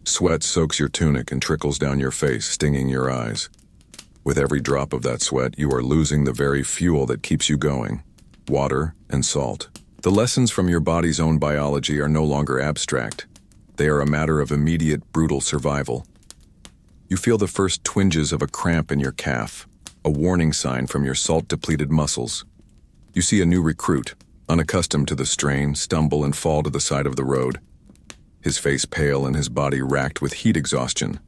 Sweat soaks your tunic and trickles down your face, stinging your eyes. With every drop of that sweat, you are losing the very fuel that keeps you going: water and salt. The lessons from your body's own biology are no longer abstract. They are a matter of immediate, brutal survival. You feel the first twinges of a cramp in your calf, a warning sign from your salt-depleted muscles. You see a new recruit, unaccustomed to the strain, stumble and fall to the side of the road, his face pale and his body racked with heat exhaustion.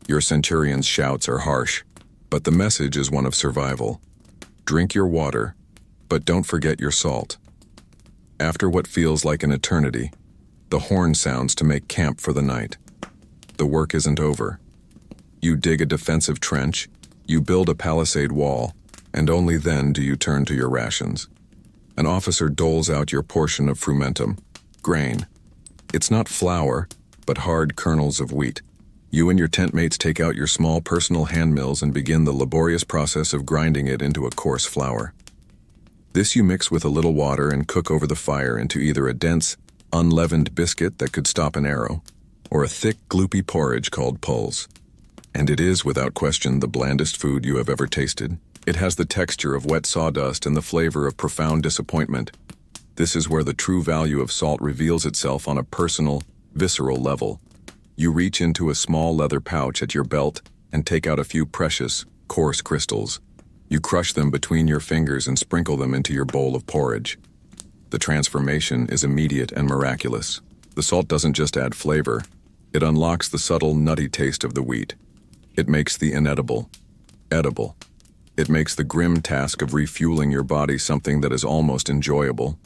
Your centurion's shouts are harsh, but the message is one of survival. Drink your water, but don't forget your salt. After what feels like an eternity, the horn sounds to make camp for the night. The work isn't over. You dig a defensive trench, you build a palisade wall, and only then do you turn to your rations. An officer doles out your portion of frumentum, grain. It's not flour, but hard kernels of wheat. You and your tent mates take out your small personal hand mills and begin the laborious process of grinding it into a coarse flour. This you mix with a little water and cook over the fire into either a dense, unleavened biscuit that could stop an arrow, or a thick, gloopy porridge called pulse. And it is, without question, the blandest food you have ever tasted. It has the texture of wet sawdust and the flavor of profound disappointment. This is where the true value of salt reveals itself on a personal, visceral level. You reach into a small leather pouch at your belt and take out a few precious, coarse crystals. You crush them between your fingers and sprinkle them into your bowl of porridge. The transformation is immediate and miraculous. The salt doesn't just add flavor, it unlocks the subtle, nutty taste of the wheat. It makes the inedible edible. It makes the grim task of refueling your body something that is almost enjoyable.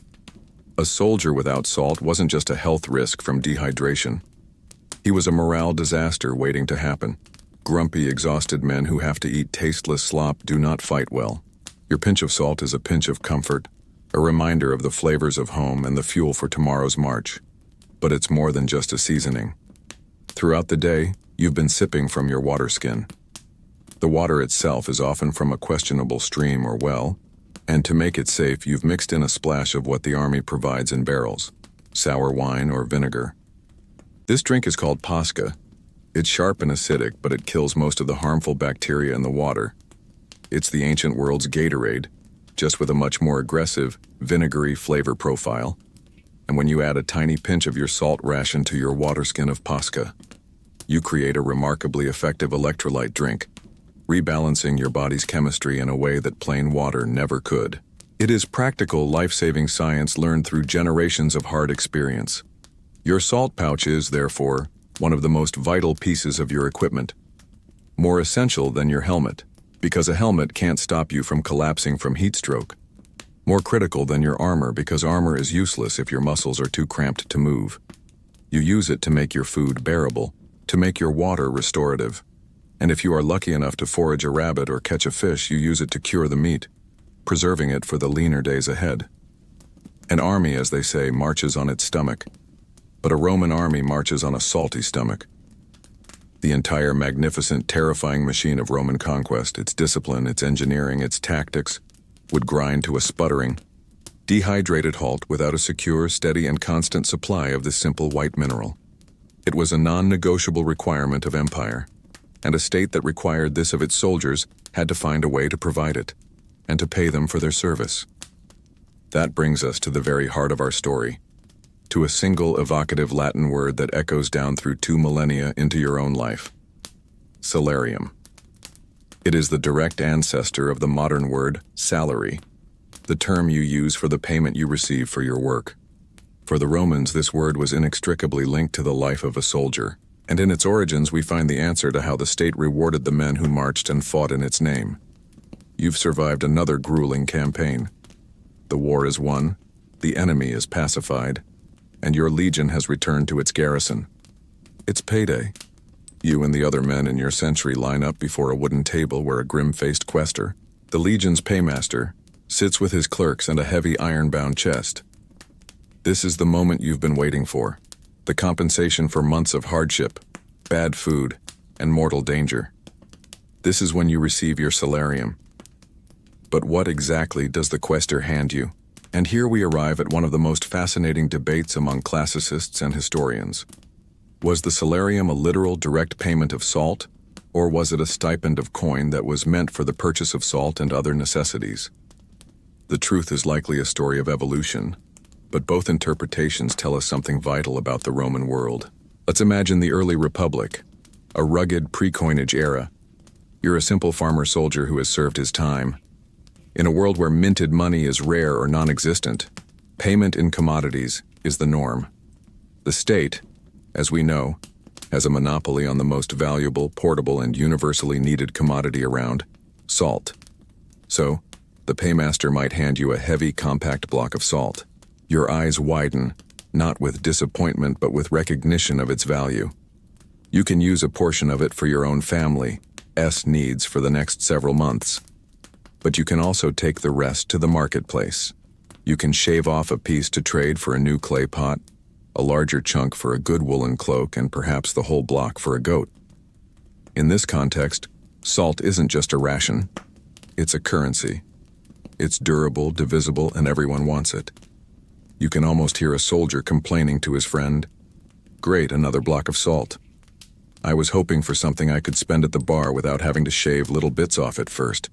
A soldier without salt wasn't just a health risk from dehydration. He was a morale disaster waiting to happen. Grumpy, exhausted men who have to eat tasteless slop do not fight well. Your pinch of salt is a pinch of comfort, a reminder of the flavors of home and the fuel for tomorrow's march. But it's more than just a seasoning. Throughout the day, you've been sipping from your water skin. The water itself is often from a questionable stream or well, and to make it safe, you've mixed in a splash of what the army provides in barrels, sour wine or vinegar. This drink is called pasca. It's sharp and acidic, but it kills most of the harmful bacteria in the water. It's the ancient world's Gatorade, just with a much more aggressive, vinegary flavor profile. And when you add a tiny pinch of your salt ration to your water skin of pasca, you create a remarkably effective electrolyte drink, rebalancing your body's chemistry in a way that plain water never could. It is practical, life-saving science learned through generations of hard experience. Your salt pouch is, therefore, one of the most vital pieces of your equipment. More essential than your helmet, because a helmet can't stop you from collapsing from heat stroke. More critical than your armor, because armor is useless if your muscles are too cramped to move. You use it to make your food bearable, to make your water restorative. And if you are lucky enough to forage a rabbit or catch a fish, you use it to cure the meat, preserving it for the leaner days ahead. An army, as they say, marches on its stomach, but a Roman army marches on a salty stomach. The entire magnificent, terrifying machine of Roman conquest, its discipline, its engineering, its tactics, would grind to a sputtering, dehydrated halt without a secure, steady, and constant supply of this simple white mineral. It was a non-negotiable requirement of empire, and a state that required this of its soldiers had to find a way to provide it, and to pay them for their service. That brings us to the very heart of our story, to a single evocative Latin word that echoes down through 2 millennia into your own life: salarium. It is the direct ancestor of the modern word salary, the term you use for the payment you receive for your work. For the Romans, this word was inextricably linked to the life of a soldier, and in its origins we find the answer to how the state rewarded the men who marched and fought in its name. You've survived another grueling campaign. The war is won, the enemy is pacified, and your legion has returned to its garrison. It's payday. You and the other men in your century line up before a wooden table where a grim-faced quester, the legion's paymaster, sits with his clerks and a heavy iron-bound chest. This is the moment you've been waiting for, the compensation for months of hardship, bad food, and mortal danger. This is when you receive your salarium. But what exactly does the quester hand you? And here we arrive at one of the most fascinating debates among classicists and historians. Was the salarium a literal direct payment of salt, or was it a stipend of coin that was meant for the purchase of salt and other necessities? The truth is likely a story of evolution, but both interpretations tell us something vital about the Roman world. Let's imagine the early Republic, a rugged pre-coinage era. You're a simple farmer soldier who has served his time. In a world where minted money is rare or non-existent, payment in commodities is the norm. The state, as we know, has a monopoly on the most valuable, portable, and universally needed commodity around, salt. So, the paymaster might hand you a heavy, compact block of salt. Your eyes widen, not with disappointment but with recognition of its value. You can use a portion of it for your own family's needs for the next several months. But you can also take the rest to the marketplace. You can shave off a piece to trade for a new clay pot, a larger chunk for a good woolen cloak, and perhaps the whole block for a goat. In this context, salt isn't just a ration, it's a currency. It's durable, divisible, and everyone wants it. You can almost hear a soldier complaining to his friend, "Great, another block of salt. I was hoping for something I could spend at the bar without having to shave little bits off it first."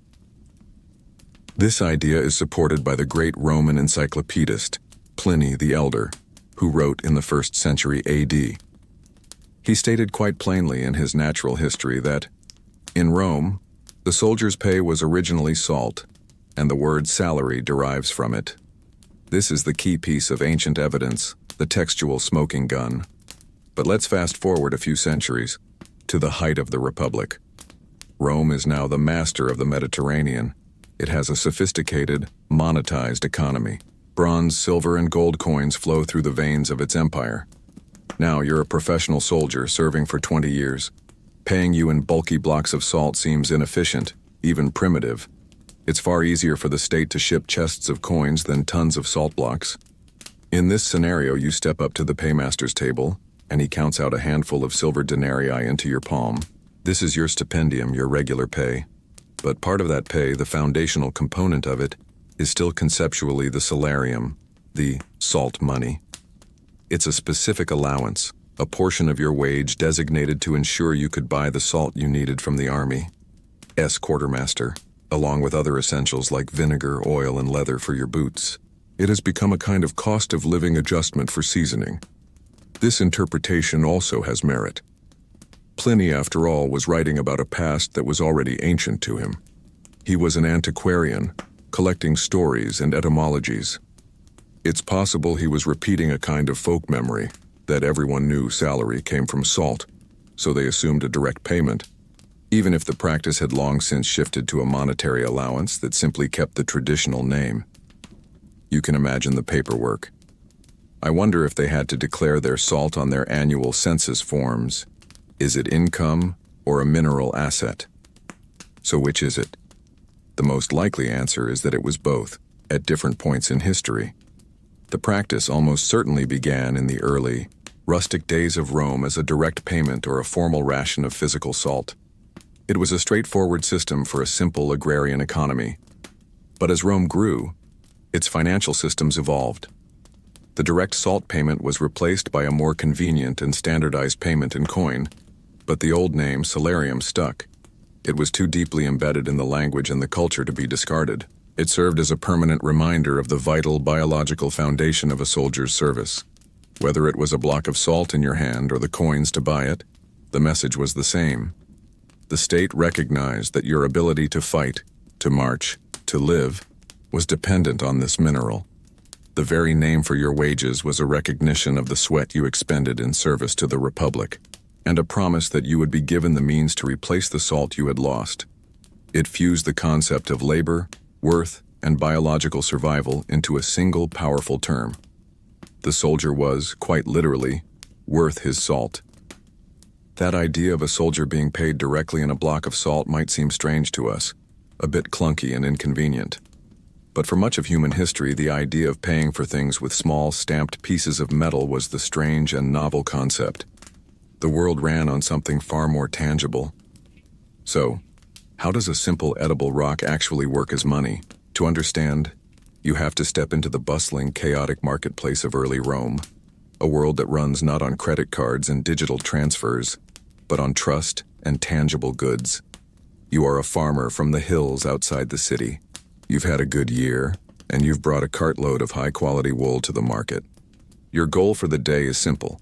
This idea is supported by the great Roman encyclopedist, Pliny the Elder, who wrote in the 1st century AD. He stated quite plainly in his Natural History that, in Rome, the soldier's pay was originally salt, and the word salary derives from it. This is the key piece of ancient evidence, the textual smoking gun. But let's fast forward a few centuries, to the height of the Republic. Rome is now the master of the Mediterranean. It has a sophisticated, monetized economy. Bronze, silver, and gold coins flow through the veins of its empire. Now you're a professional soldier serving for 20 years. Paying you in bulky blocks of salt seems inefficient, even primitive. It's far easier for the state to ship chests of coins than tons of salt blocks. In this scenario, you step up to the paymaster's table, and he counts out a handful of silver denarii into your palm. This is your stipendium, your regular pay. But part of that pay, the foundational component of it, is still conceptually the salarium, the salt money. It's a specific allowance, a portion of your wage designated to ensure you could buy the salt you needed from the army's quartermaster, along with other essentials like vinegar, oil, and leather for your boots. It has become a kind of cost of living adjustment for seasoning. This interpretation also has merit. Pliny, after all, was writing about a past that was already ancient to him. He was an antiquarian, collecting stories and etymologies. It's possible he was repeating a kind of folk memory, that everyone knew salary came from salt, so they assumed a direct payment, even if the practice had long since shifted to a monetary allowance that simply kept the traditional name. You can imagine the paperwork. I wonder if they had to declare their salt on their annual census forms. Is it income or a mineral asset? So which is it? The most likely answer is that it was both, at different points in history. The practice almost certainly began in the early, rustic days of Rome as a direct payment or a formal ration of physical salt. It was a straightforward system for a simple agrarian economy. But as Rome grew, its financial systems evolved. The direct salt payment was replaced by a more convenient and standardized payment in coin, but the old name, salarium, stuck. It was too deeply embedded in the language and the culture to be discarded. It served as a permanent reminder of the vital biological foundation of a soldier's service. Whether it was a block of salt in your hand or the coins to buy it, the message was the same. The state recognized that your ability to fight, to march, to live, was dependent on this mineral. The very name for your wages was a recognition of the sweat you expended in service to the Republic, and a promise that you would be given the means to replace the salt you had lost. It fused the concept of labor, worth, and biological survival into a single powerful term. The soldier was, quite literally, worth his salt. That idea of a soldier being paid directly in a block of salt might seem strange to us, a bit clunky and inconvenient. But for much of human history, the idea of paying for things with small, stamped pieces of metal was the strange and novel concept. The world ran on something far more tangible. So, how does a simple edible rock actually work as money? To understand, you have to step into the bustling, chaotic marketplace of early Rome, a world that runs not on credit cards and digital transfers, but on trust and tangible goods. You are a farmer from the hills outside the city. You've had a good year, and you've brought a cartload of high-quality wool to the market. Your goal for the day is simple.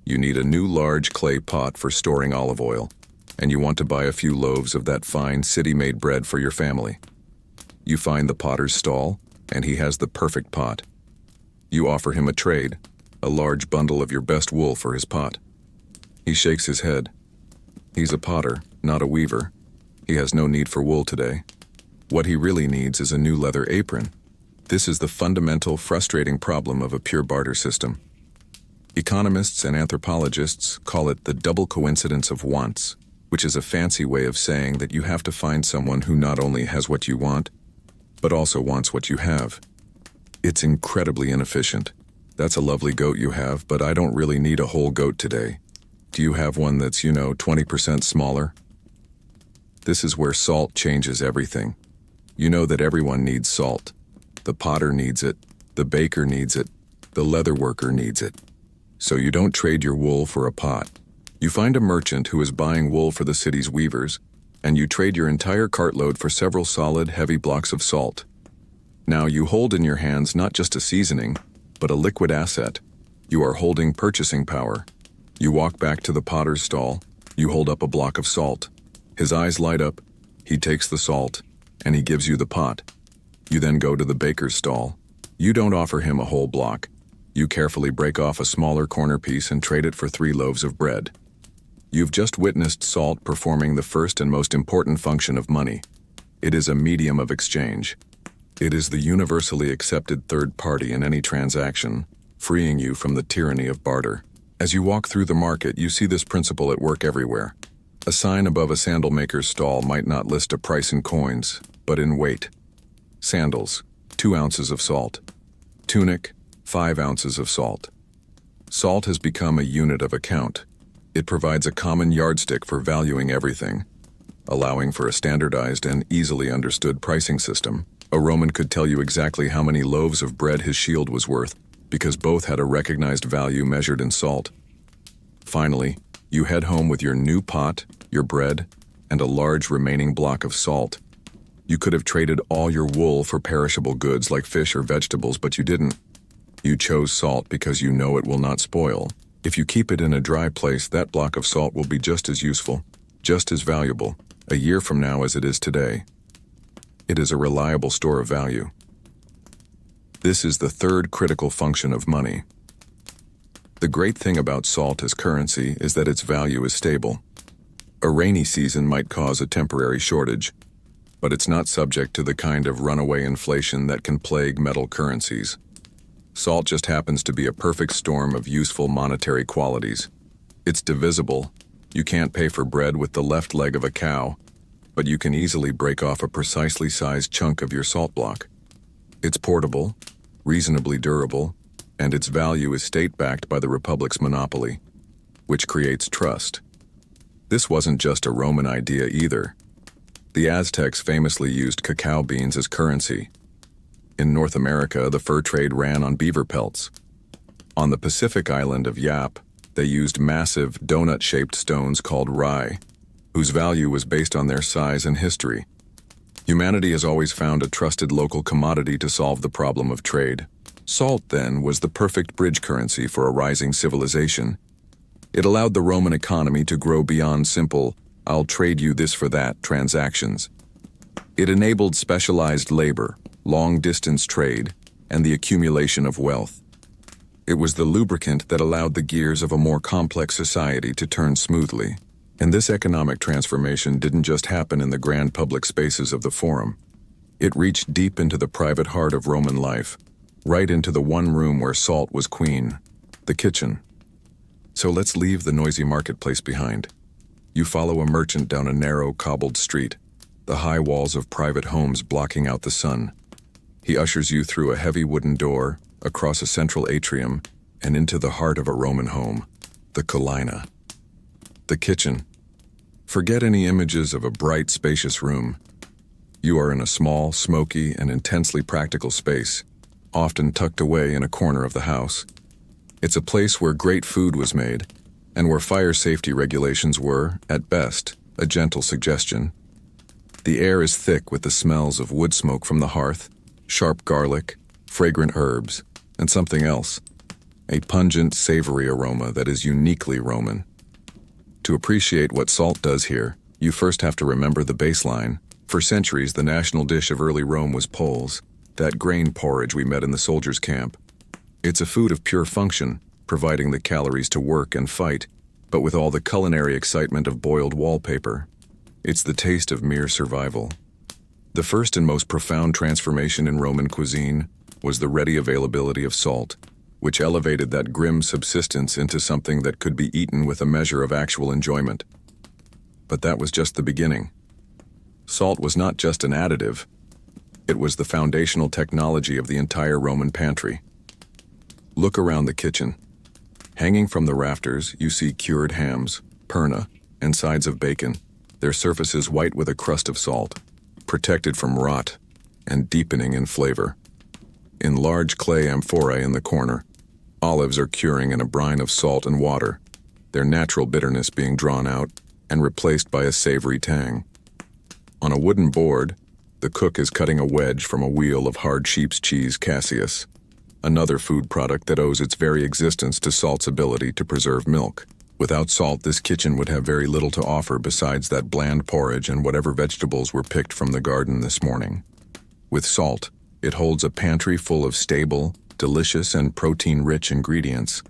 You need a new large clay pot for storing olive oil, and you want to buy a few loaves of that fine city-made bread for your family. You find the potter's stall, and he has the perfect pot. You offer him a trade, a large bundle of your best wool for his pot. He shakes his head. He's a potter, not a weaver. He has no need for wool today. What he really needs is a new leather apron. This is the fundamental, frustrating problem of a pure barter system. Economists and anthropologists call it the double coincidence of wants, which is a fancy way of saying that you have to find someone who not only has what you want, but also wants what you have. It's incredibly inefficient. That's a lovely goat you have, but I don't really need a whole goat today. Do you have one that's, 20% smaller? This is where salt changes everything. You know that everyone needs salt. The potter needs it, the baker needs it, the leather worker needs it. So you don't trade your wool for a pot. You find a merchant who is buying wool for the city's weavers, and you trade your entire cartload for several solid, heavy blocks of salt. Now you hold in your hands not just a seasoning, but a liquid asset. You are holding purchasing power. You walk back to the potter's stall. You hold up a block of salt. His eyes light up. He takes the salt, and he gives you the pot. You then go to the baker's stall. You don't offer him a whole block. You carefully break off a smaller corner piece and trade it for 3 loaves of bread. You've just witnessed salt performing the first and most important function of money. It is a medium of exchange. It is the universally accepted third party in any transaction, freeing you from the tyranny of barter. As you walk through the market, you see this principle at work everywhere. A sign above a sandal maker's stall might not list a price in coins, but in weight. Sandals, 2 ounces of salt. Tunic, 5 ounces of salt. Salt has become a unit of account. It provides a common yardstick for valuing everything, allowing for a standardized and easily understood pricing system. A Roman could tell you exactly how many loaves of bread his shield was worth, because both had a recognized value measured in salt. Finally, you head home with your new pot, your bread, and a large remaining block of salt. You could have traded all your wool for perishable goods like fish or vegetables, but you didn't. You chose salt because you know it will not spoil. If you keep it in a dry place, that block of salt will be just as useful, just as valuable, a year from now as it is today. It is a reliable store of value. This is the third critical function of money. The great thing about salt as currency is that its value is stable. A rainy season might cause a temporary shortage, but it's not subject to the kind of runaway inflation that can plague metal currencies. Salt just happens to be a perfect storm of useful monetary qualities. It's divisible. You can't pay for bread with the left leg of a cow, but you can easily break off a precisely sized chunk of your salt block. It's portable, reasonably durable, and its value is state-backed by the Republic's monopoly, which creates trust. This wasn't just a Roman idea either. The Aztecs famously used cacao beans as currency. In North America, the fur trade ran on beaver pelts. On the Pacific island of Yap, they used massive, donut-shaped stones called rye, whose value was based on their size and history. Humanity has always found a trusted local commodity to solve the problem of trade. Salt, then, was the perfect bridge currency for a rising civilization. It allowed the Roman economy to grow beyond simple, "I'll trade you this for that" transactions. It enabled specialized labor, long-distance trade, and the accumulation of wealth. It was the lubricant that allowed the gears of a more complex society to turn smoothly. And this economic transformation didn't just happen in the grand public spaces of the Forum. It reached deep into the private heart of Roman life, right into the one room where salt was queen, the kitchen. So let's leave the noisy marketplace behind. You follow a merchant down a narrow, cobbled street, the high walls of private homes blocking out the sun. He ushers you through a heavy wooden door, across a central atrium, and into the heart of a Roman home, the Colina. The kitchen. Forget any images of a bright, spacious room. You are in a small, smoky, and intensely practical space, often tucked away in a corner of the house. It's a place where great food was made, and where fire safety regulations were, at best, a gentle suggestion. The air is thick with the smells of wood smoke from the hearth, sharp garlic, fragrant herbs, and something else, a pungent, savory aroma that is uniquely Roman. To appreciate what salt does here, you first have to remember the baseline. For centuries, the national dish of early Rome was poles, that grain porridge we met in the soldiers' camp. It's a food of pure function, providing the calories to work and fight, but with all the culinary excitement of boiled wallpaper. It's the taste of mere survival. The first and most profound transformation in Roman cuisine was the ready availability of salt, which elevated that grim subsistence into something that could be eaten with a measure of actual enjoyment. But that was just the beginning. Salt was not just an additive, it was the foundational technology of the entire Roman pantry. Look around the kitchen. Hanging from the rafters, you see cured hams, perna, and sides of bacon, their surfaces white with a crust of salt, protected from rot, and deepening in flavor. In large clay amphorae in the corner, olives are curing in a brine of salt and water, their natural bitterness being drawn out and replaced by a savory tang. On a wooden board, the cook is cutting a wedge from a wheel of hard sheep's cheese Cassius, another food product that owes its very existence to salt's ability to preserve milk. Without salt, this kitchen would have very little to offer besides that bland porridge and whatever vegetables were picked from the garden this morning. With salt, it holds a pantry full of stable, delicious, and protein-rich ingredients.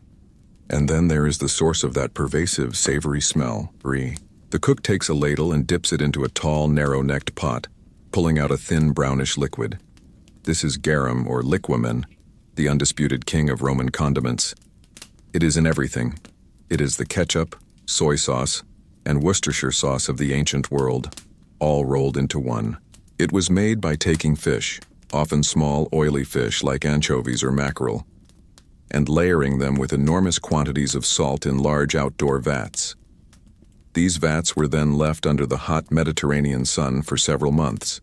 And then there is the source of that pervasive, savory smell, brie. The cook takes a ladle and dips it into a tall, narrow-necked pot, pulling out a thin, brownish liquid. This is garum, or liquamen, the undisputed king of Roman condiments. It is in everything. It is the ketchup, soy sauce, and Worcestershire sauce of the ancient world, all rolled into one. It was made by taking fish, often small, oily fish like anchovies or mackerel, and layering them with enormous quantities of salt in large outdoor vats. These vats were then left under the hot Mediterranean sun for several months.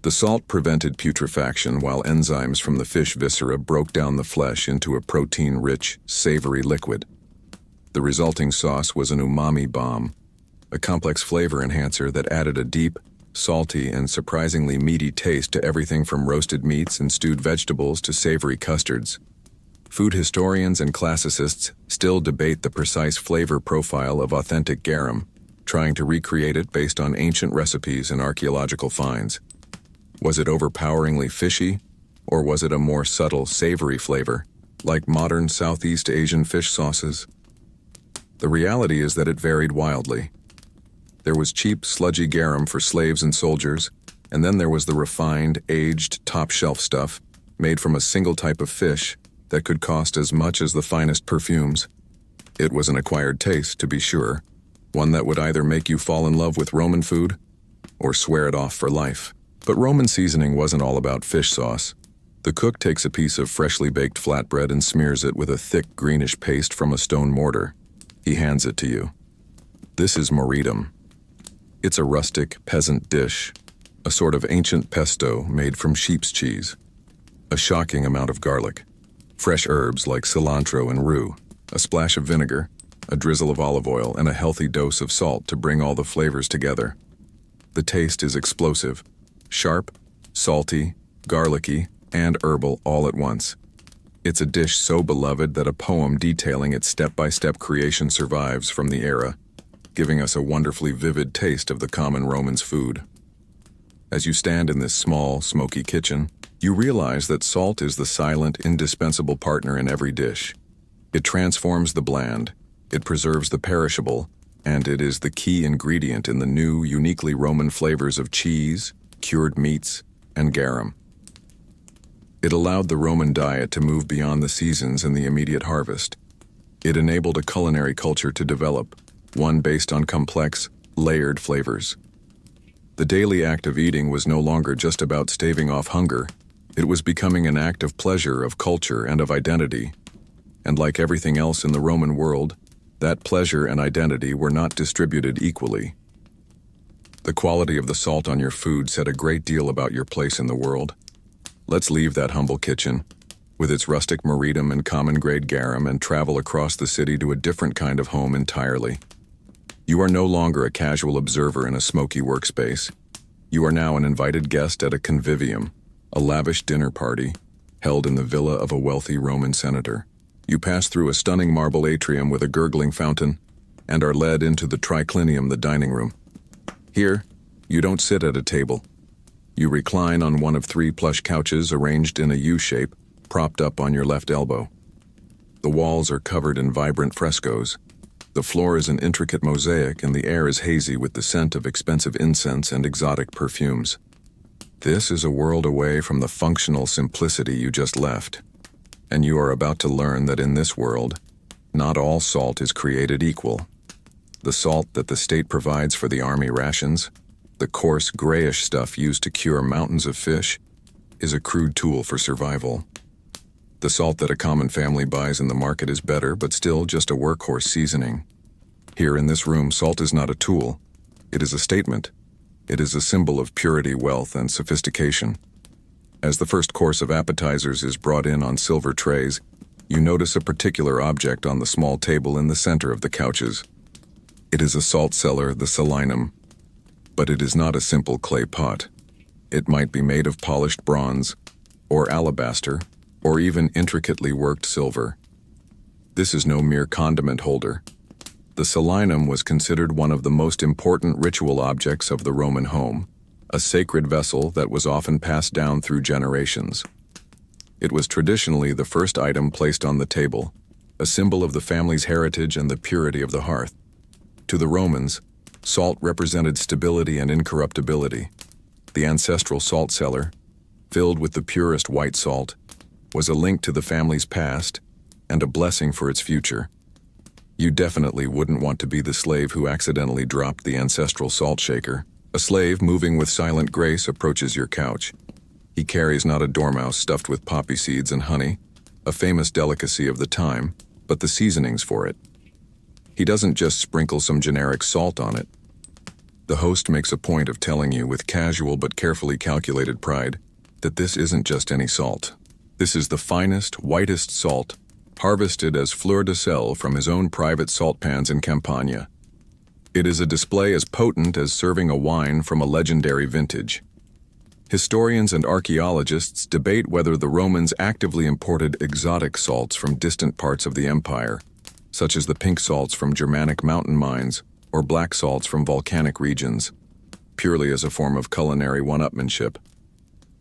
The salt prevented putrefaction while enzymes from the fish viscera broke down the flesh into a protein-rich, savory liquid. The resulting sauce was an umami bomb, a complex flavor enhancer that added a deep, salty, and surprisingly meaty taste to everything from roasted meats and stewed vegetables to savory custards. Food historians and classicists still debate the precise flavor profile of authentic garum, trying to recreate it based on ancient recipes and archaeological finds. Was it overpoweringly fishy, or was it a more subtle, savory flavor, like modern Southeast Asian fish sauces? The reality is that it varied wildly. There was cheap, sludgy garum for slaves and soldiers, and then there was the refined, aged, top-shelf stuff made from a single type of fish that could cost as much as the finest perfumes. It was an acquired taste, to be sure, one that would either make you fall in love with Roman food or swear it off for life. But Roman seasoning wasn't all about fish sauce. The cook takes a piece of freshly baked flatbread and smears it with a thick greenish paste from a stone mortar. He hands it to you. This is moridum. It's a rustic, peasant dish, a sort of ancient pesto made from sheep's cheese. A shocking amount of garlic, fresh herbs like cilantro and rue, a splash of vinegar, a drizzle of olive oil, and a healthy dose of salt to bring all the flavors together. The taste is explosive, sharp, salty, garlicky, and herbal all at once. It's a dish so beloved that a poem detailing its step-by-step creation survives from the era, giving us a wonderfully vivid taste of the common Roman's food. As you stand in this small, smoky kitchen, you realize that salt is the silent, indispensable partner in every dish. It transforms the bland, it preserves the perishable, and it is the key ingredient in the new, uniquely Roman flavors of cheese, cured meats, and garum. It allowed the Roman diet to move beyond the seasons and the immediate harvest. It enabled a culinary culture to develop, one based on complex, layered flavors. The daily act of eating was no longer just about staving off hunger. It was becoming an act of pleasure, of culture, and of identity. And like everything else in the Roman world, that pleasure and identity were not distributed equally. The quality of the salt on your food said a great deal about your place in the world. Let's leave that humble kitchen, with its rustic meritum and common-grade garum, and travel across the city to a different kind of home entirely. You are no longer a casual observer in a smoky workspace. You are now an invited guest at a convivium, a lavish dinner party, held in the villa of a wealthy Roman senator. You pass through a stunning marble atrium with a gurgling fountain, and are led into the triclinium, the dining room. Here, you don't sit at a table. You recline on one of 3 plush couches arranged in a U-shape, propped up on your left elbow. The walls are covered in vibrant frescoes. The floor is an intricate mosaic, and the air is hazy with the scent of expensive incense and exotic perfumes. This is a world away from the functional simplicity you just left. And you are about to learn that in this world, not all salt is created equal. The salt that the state provides for the army rations, the coarse, grayish stuff used to cure mountains of fish, is a crude tool for survival. The salt that a common family buys in the market is better, but still just a workhorse seasoning. Here in this room, salt is not a tool. It is a statement. It is a symbol of purity, wealth, and sophistication. As the first course of appetizers is brought in on silver trays, you notice a particular object on the small table in the center of the couches. It is a salt cellar, the salinum. But it is not a simple clay pot. It might be made of polished bronze, or alabaster, or even intricately worked silver. This is no mere condiment holder. The salinum was considered one of the most important ritual objects of the Roman home, a sacred vessel that was often passed down through generations. It was traditionally the first item placed on the table, a symbol of the family's heritage and the purity of the hearth. To the Romans, salt represented stability and incorruptibility. The ancestral salt cellar, filled with the purest white salt, was a link to the family's past and a blessing for its future. You definitely wouldn't want to be the slave who accidentally dropped the ancestral salt shaker. A slave moving with silent grace approaches your couch. He carries not a dormouse stuffed with poppy seeds and honey, a famous delicacy of the time, but the seasonings for it. He doesn't just sprinkle some generic salt on it. The host makes a point of telling you with casual but carefully calculated pride that this isn't just any salt. This is the finest, whitest salt, harvested as fleur de sel from his own private salt pans in Campania. It is a display as potent as serving a wine from a legendary vintage. Historians and archaeologists debate whether the Romans actively imported exotic salts from distant parts of the empire, such as the pink salts from Germanic mountain mines or black salts from volcanic regions, purely as a form of culinary one-upmanship.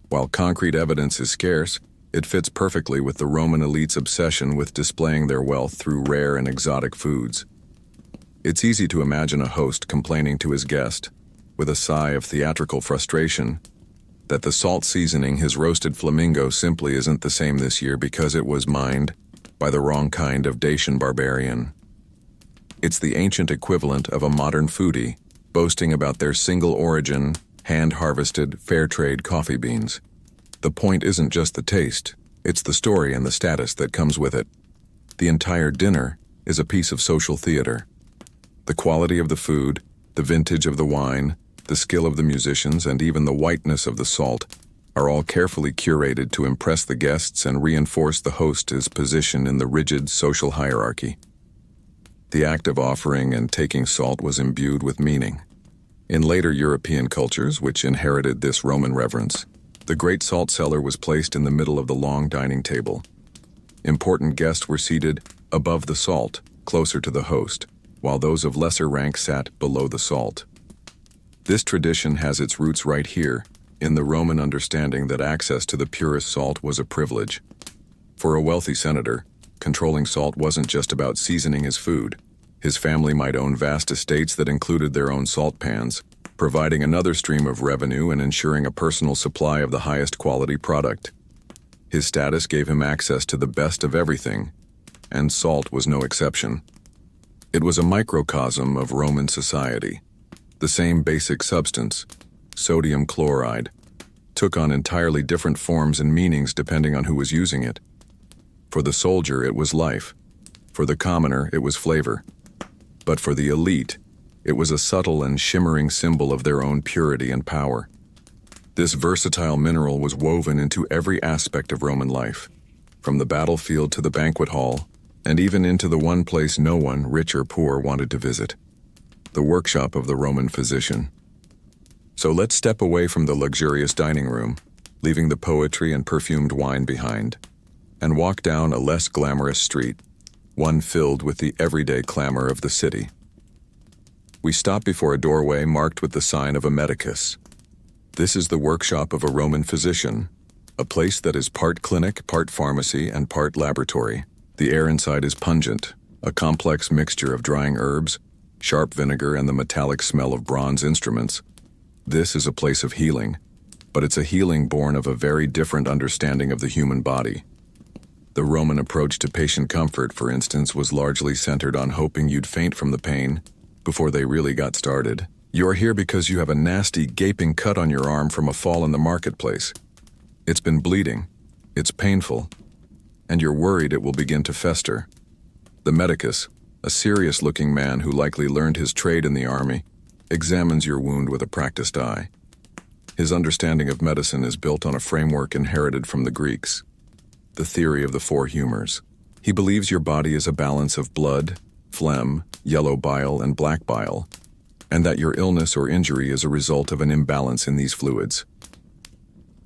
While concrete evidence is scarce, it fits perfectly with the Roman elite's obsession with displaying their wealth through rare and exotic foods. It's easy to imagine a host complaining to his guest, with a sigh of theatrical frustration, that the salt seasoning his roasted flamingo simply isn't the same this year because it was mined by the wrong kind of Dacian barbarian. It's the ancient equivalent of a modern foodie boasting about their single-origin, hand-harvested, fair-trade coffee beans. The point isn't just the taste, it's the story and the status that comes with it. The entire dinner is a piece of social theater. The quality of the food, the vintage of the wine, the skill of the musicians, and even the whiteness of the salt are all carefully curated to impress the guests and reinforce the host's position in the rigid social hierarchy. The act of offering and taking salt was imbued with meaning. In later European cultures, which inherited this Roman reverence, the great salt cellar was placed in the middle of the long dining table. Important guests were seated above the salt, closer to the host, while those of lesser rank sat below the salt. This tradition has its roots right here, In the Roman understanding that access to the purest salt was a privilege. For a wealthy senator, controlling salt wasn't just about seasoning his food. His family might own vast estates that included their own salt pans, providing another stream of revenue and ensuring a personal supply of the highest quality product. His status gave him access to the best of everything, and salt was no exception. It was a microcosm of Roman society. The same basic substance, sodium chloride, took on entirely different forms and meanings depending on who was using it. For the soldier, it was life. For the commoner, it was flavor. But for the elite, it was a subtle and shimmering symbol of their own purity and power. This versatile mineral was woven into every aspect of Roman life, from the battlefield to the banquet hall, and even into the one place no one, rich or poor, wanted to visit: the workshop of the Roman physician. So let's step away from the luxurious dining room, leaving the poetry and perfumed wine behind, and walk down a less glamorous street, one filled with the everyday clamor of the city. We stop before a doorway marked with the sign of a medicus. This is the workshop of a Roman physician, a place that is part clinic, part pharmacy, and part laboratory. The air inside is pungent, a complex mixture of drying herbs, sharp vinegar, and the metallic smell of bronze instruments. This is a place of healing, but it's a healing born of a very different understanding of the human body. The Roman approach to patient comfort, for instance, was largely centered on hoping you'd faint from the pain before they really got started. You're here because you have a nasty, gaping cut on your arm from a fall in the marketplace. It's been bleeding, it's painful, and you're worried it will begin to fester. The medicus, a serious-looking man who likely learned his trade in the army, examines your wound with a practiced eye. His understanding of medicine is built on a framework inherited from the Greeks, the theory of the four humors. He believes your body is a balance of blood, phlegm, yellow bile, and black bile, and that your illness or injury is a result of an imbalance in these fluids.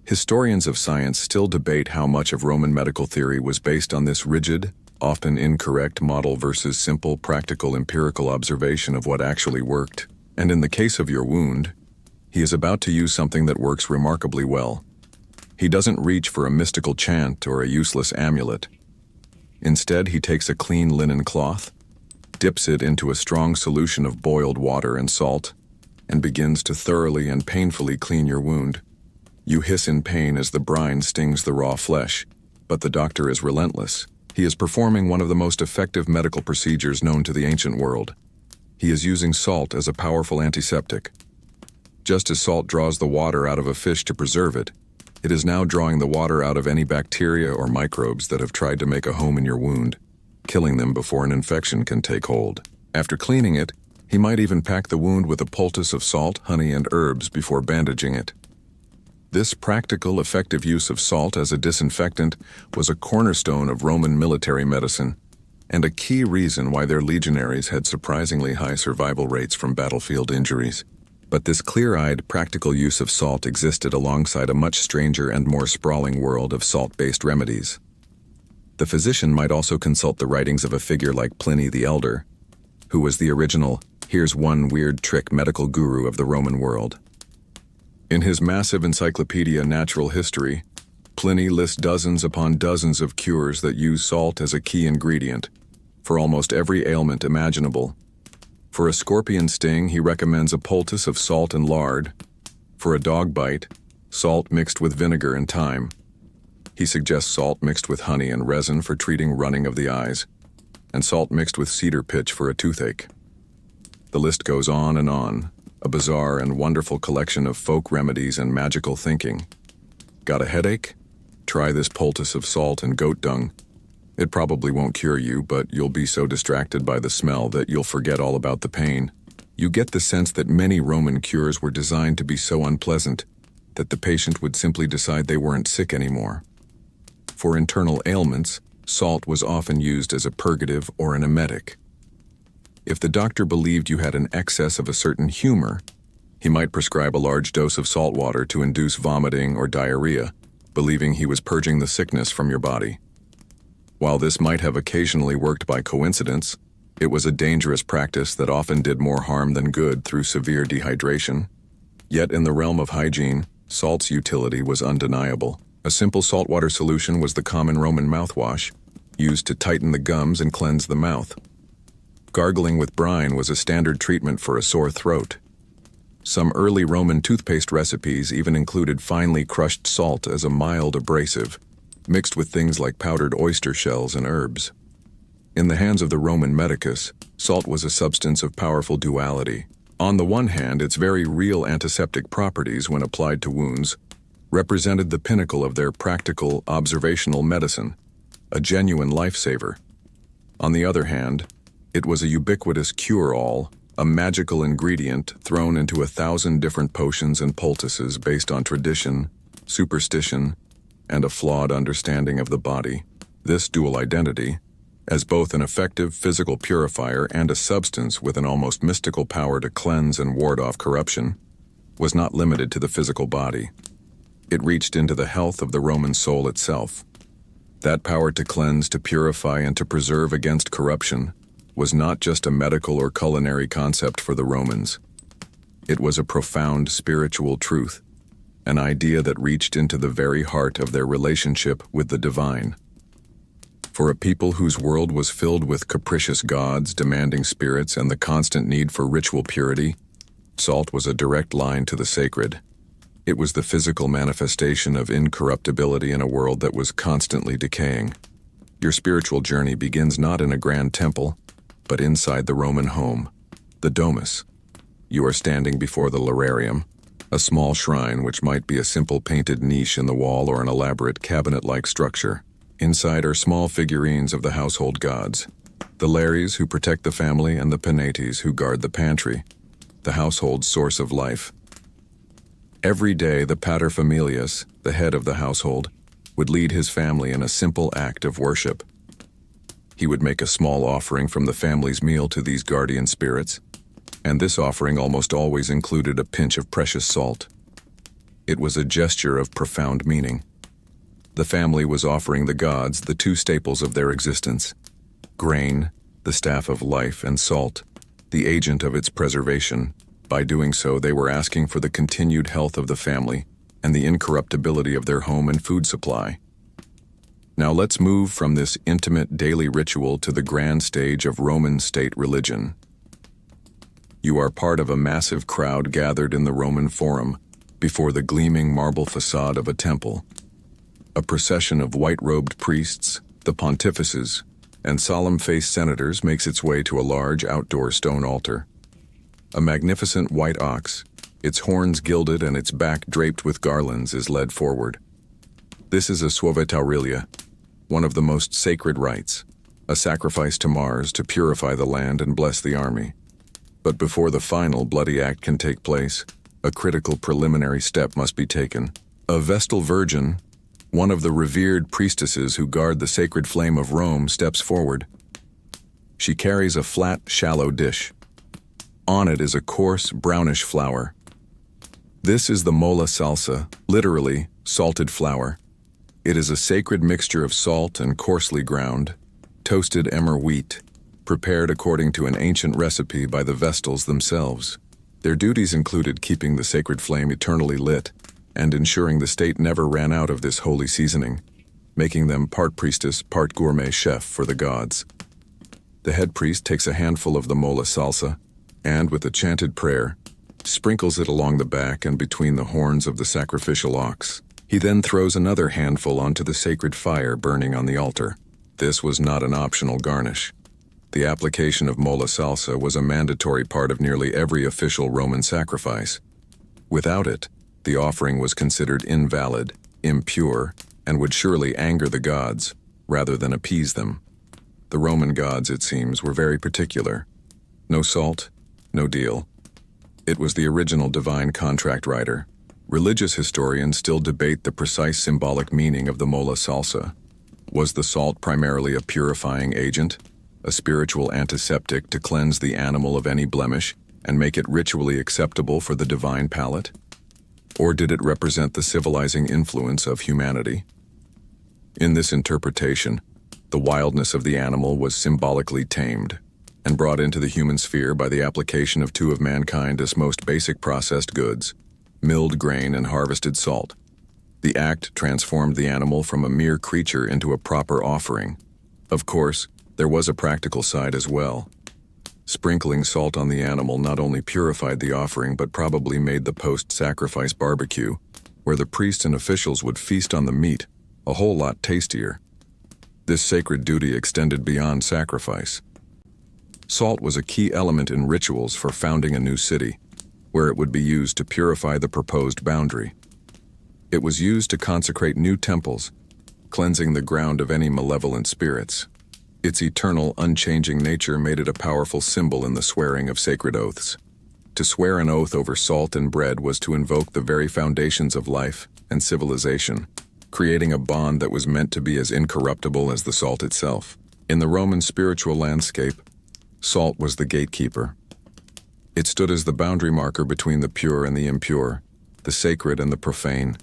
Historians of science still debate how much of Roman medical theory was based on this rigid, often incorrect model versus simple, practical, empirical observation of what actually worked. And in the case of your wound, he is about to use something that works remarkably well. He doesn't reach for a mystical chant or a useless amulet. Instead, he takes a clean linen cloth, dips it into a strong solution of boiled water and salt, and begins to thoroughly and painfully clean your wound. You hiss in pain as the brine stings the raw flesh, but the doctor is relentless. He is performing one of the most effective medical procedures known to the ancient world. He is using salt as a powerful antiseptic. Just as salt draws the water out of a fish to preserve it, it is now drawing the water out of any bacteria or microbes that have tried to make a home in your wound, killing them before an infection can take hold. After cleaning it, he might even pack the wound with a poultice of salt, honey, and herbs before bandaging it. This practical, effective use of salt as a disinfectant was a cornerstone of Roman military medicine, and a key reason why their legionaries had surprisingly high survival rates from battlefield injuries. But this clear-eyed, practical use of salt existed alongside a much stranger and more sprawling world of salt-based remedies. The physician might also consult the writings of a figure like Pliny the Elder, who was the original, here's one weird trick medical guru of the Roman world. In his massive encyclopedia Natural History, Pliny lists dozens upon dozens of cures that use salt as a key ingredient for almost every ailment imaginable. For a scorpion sting, he recommends a poultice of salt and lard. For a dog bite, salt mixed with vinegar and thyme. He suggests salt mixed with honey and resin for treating running of the eyes, and salt mixed with cedar pitch for a toothache. The list goes on, a bizarre and wonderful collection of folk remedies and magical thinking. Got a headache? Try this poultice of salt and goat dung. It probably won't cure you, but you'll be so distracted by the smell that you'll forget all about the pain. You get the sense that many Roman cures were designed to be so unpleasant that the patient would simply decide they weren't sick anymore. For internal ailments, salt was often used as a purgative or an emetic. If the doctor believed you had an excess of a certain humor, he might prescribe a large dose of salt water to induce vomiting or diarrhea, believing he was purging the sickness from your body. While this might have occasionally worked by coincidence, it was a dangerous practice that often did more harm than good through severe dehydration. Yet in the realm of hygiene, Salt's utility was undeniable. A simple saltwater solution was the common Roman mouthwash, used to tighten the gums and cleanse the mouth. Gargling with brine was a standard treatment for a sore throat. Some early Roman toothpaste recipes even included finely crushed salt as a mild abrasive, mixed with things like powdered oyster shells and herbs. In the hands of the Roman medicus, salt was a substance of powerful duality. On the one hand, its very real antiseptic properties when applied to wounds represented the pinnacle of their practical, observational medicine, a genuine lifesaver. On the other hand, it was a ubiquitous cure-all, a magical ingredient thrown into 1,000 different potions and poultices based on tradition, superstition, and a flawed understanding of the body. This dual identity, as both an effective physical purifier and a substance with an almost mystical power to cleanse and ward off corruption, was not limited to the physical body. It reached into the health of the Roman soul itself. That power to cleanse, to purify, and to preserve against corruption was not just a medical or culinary concept for the Romans. It was a profound spiritual truth, an idea that reached into the very heart of their relationship with the divine. For a people whose world was filled with capricious gods, demanding spirits, and the constant need for ritual purity, salt was a direct line to the sacred. It was the physical manifestation of incorruptibility in a world that was constantly decaying. Your spiritual journey begins not in a grand temple, but inside the Roman home, the domus. You are standing before the Narration, a small shrine which might be a simple painted niche in the wall or an elaborate cabinet-like structure. Inside are small figurines of the household gods, the Lares who protect the family and the Penates who guard the pantry, the household's source of life. Every day the paterfamilias, the head of the household, would lead his family in a simple act of worship. He would make a small offering from the family's meal to these guardian spirits, and this offering almost always included a pinch of precious salt. It was a gesture of profound meaning. The family was offering the gods the two staples of their existence: grain, the staff of life, and salt, the agent of its preservation. By doing so, they were asking for the continued health of the family and the incorruptibility of their home and food supply. Now let's move from this intimate daily ritual to the grand stage of Roman state religion. You are part of a massive crowd gathered in the Roman Forum before the gleaming marble facade of a temple. A procession of white-robed priests, the pontifices, and solemn-faced senators makes its way to a large outdoor stone altar. A magnificent white ox, its horns gilded and its back draped with garlands, is led forward. This is a suavetaurilia, one of the most sacred rites, a sacrifice to Mars to purify the land and bless the army. But before the final bloody act can take place, a critical preliminary step must be taken. A Vestal Virgin, one of the revered priestesses who guard the sacred flame of Rome, steps forward. She carries a flat, shallow dish. On it is a coarse, brownish flour. This is the mola salsa, literally, salted flour. It is a sacred mixture of salt and coarsely ground, toasted emmer wheat, prepared according to an ancient recipe by the Vestals themselves. Their duties included keeping the sacred flame eternally lit and ensuring the state never ran out of this holy seasoning, making them part priestess, part gourmet chef for the gods. The head priest takes a handful of the mola salsa and, with a chanted prayer, sprinkles it along the back and between the horns of the sacrificial ox. He then throws another handful onto the sacred fire burning on the altar. This was not an optional garnish. The application of mola salsa was a mandatory part of nearly every official Roman sacrifice. Without it, the offering was considered invalid, impure, and would surely anger the gods, rather than appease them. The Roman gods, it seems, were very particular. No salt, no deal. It was the original divine contract writer. Religious historians still debate the precise symbolic meaning of the mola salsa. Was the salt primarily a purifying agent, a spiritual antiseptic to cleanse the animal of any blemish and make it ritually acceptable for the divine palate? Or did it represent the civilizing influence of humanity? In this interpretation, the wildness of the animal was symbolically tamed and brought into the human sphere by the application of two of mankind's most basic processed goods: milled grain and harvested salt. The act transformed the animal from a mere creature into a proper offering. Of course, there was a practical side as well. Sprinkling salt on the animal not only purified the offering but probably made the post-sacrifice barbecue, where the priests and officials would feast on the meat, a whole lot tastier. This sacred duty extended beyond sacrifice. Salt was a key element in rituals for founding a new city, where it would be used to purify the proposed boundary. It was used to consecrate new temples, cleansing the ground of any malevolent spirits. Its eternal, unchanging nature made it a powerful symbol in the swearing of sacred oaths. To swear an oath over salt and bread was to invoke the very foundations of life and civilization, creating a bond that was meant to be as incorruptible as the salt itself. In the Roman spiritual landscape, salt was the gatekeeper. It stood as the boundary marker between the pure and the impure, the sacred and the profane.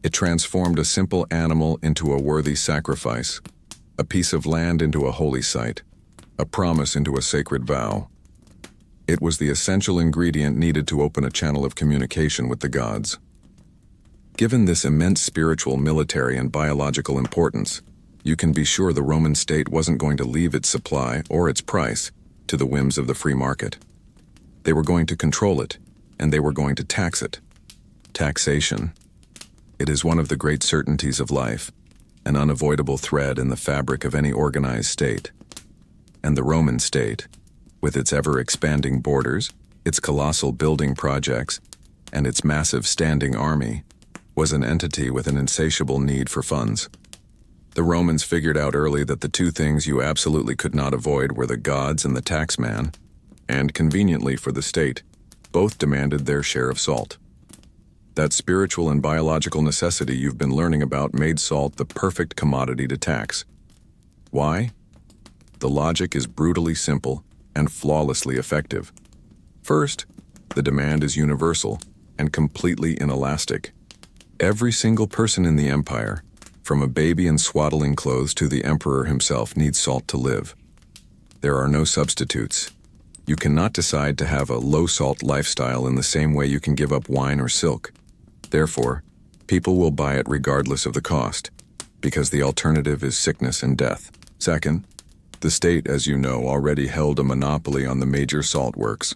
It transformed a simple animal into a worthy sacrifice, a piece of land into a holy site, a promise into a sacred vow. It was the essential ingredient needed to open a channel of communication with the gods. Given this immense spiritual, military, and biological importance, you can be sure the Roman state wasn't going to leave its supply or its price to the whims of the free market. They were going to control it, and they were going to tax it. Taxation. It is one of the great certainties of life, an unavoidable thread in the fabric of any organized state. And the Roman state, with its ever-expanding borders, its colossal building projects, and its massive standing army, was an entity with an insatiable need for funds. The Romans figured out early that the two things you absolutely could not avoid were the gods and the taxman, and conveniently for the state, both demanded their share of salt. That spiritual and biological necessity you've been learning about made salt the perfect commodity to tax. Why? The logic is brutally simple and flawlessly effective. First, the demand is universal and completely inelastic. Every single person in the empire, from a baby in swaddling clothes to the emperor himself, needs salt to live. There are no substitutes. You cannot decide to have a low-salt lifestyle in the same way you can give up wine or silk. Therefore, people will buy it regardless of the cost, because the alternative is sickness and death. Second, the state, as you know, already held a monopoly on the major salt works.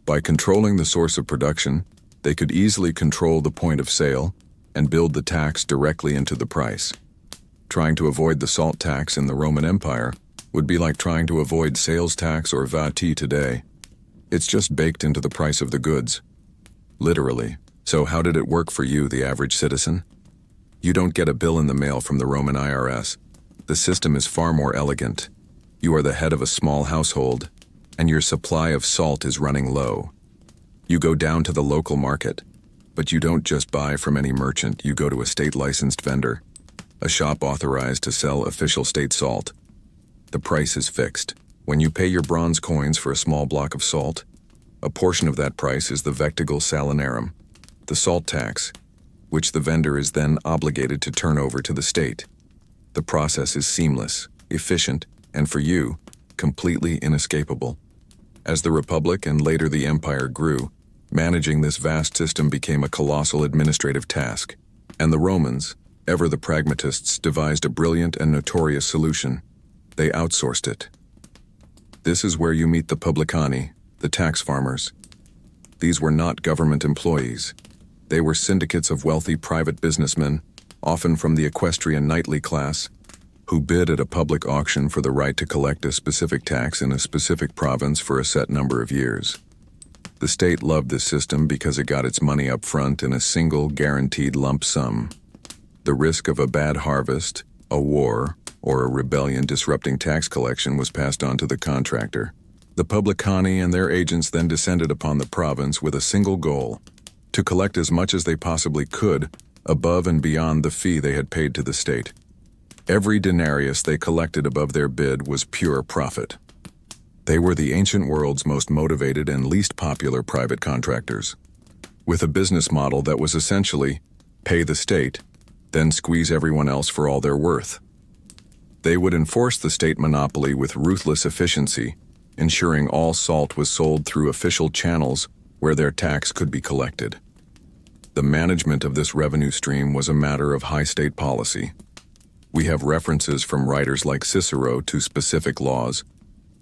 By controlling the source of production, they could easily control the point of sale and build the tax directly into the price. Trying to avoid the salt tax in the Roman Empire would be like trying to avoid sales tax or VAT today. It's just baked into the price of the goods. Literally. So how did it work for you, the average citizen? You don't get a bill in the mail from the Roman IRS. The system is far more elegant. You are the head of a small household, and your supply of salt is running low. You go down to the local market, but you don't just buy from any merchant. You go to a state-licensed vendor, a shop authorized to sell official state salt. The price is fixed. When you pay your bronze coins for a small block of salt, a portion of that price is the vectigul salinarum, the salt tax, which the vendor is then obligated to turn over to the state. The process is seamless, efficient, and for you, completely inescapable. As the Republic and later the Empire grew, managing this vast system became a colossal administrative task, and the Romans, ever the pragmatists, devised a brilliant and notorious solution. They outsourced it. This is where you meet the publicani, the tax farmers. These were not government employees. They were syndicates of wealthy private businessmen, often from the equestrian knightly class, who bid at a public auction for the right to collect a specific tax in a specific province for a set number of years. The state loved this system because it got its money up front in a single guaranteed lump sum. The risk of a bad harvest, a war, or a rebellion disrupting tax collection was passed on to the contractor. The publicani and their agents then descended upon the province with a single goal: to collect as much as they possibly could above and beyond the fee they had paid to the state. Every denarius they collected above their bid was pure profit. They were the ancient world's most motivated and least popular private contractors, with a business model that was essentially pay the state, then squeeze everyone else for all they're worth. They would enforce the state monopoly with ruthless efficiency, ensuring all salt was sold through official channels where their tax could be collected. The management of this revenue stream was a matter of high state policy. We have references from writers like Cicero to specific laws,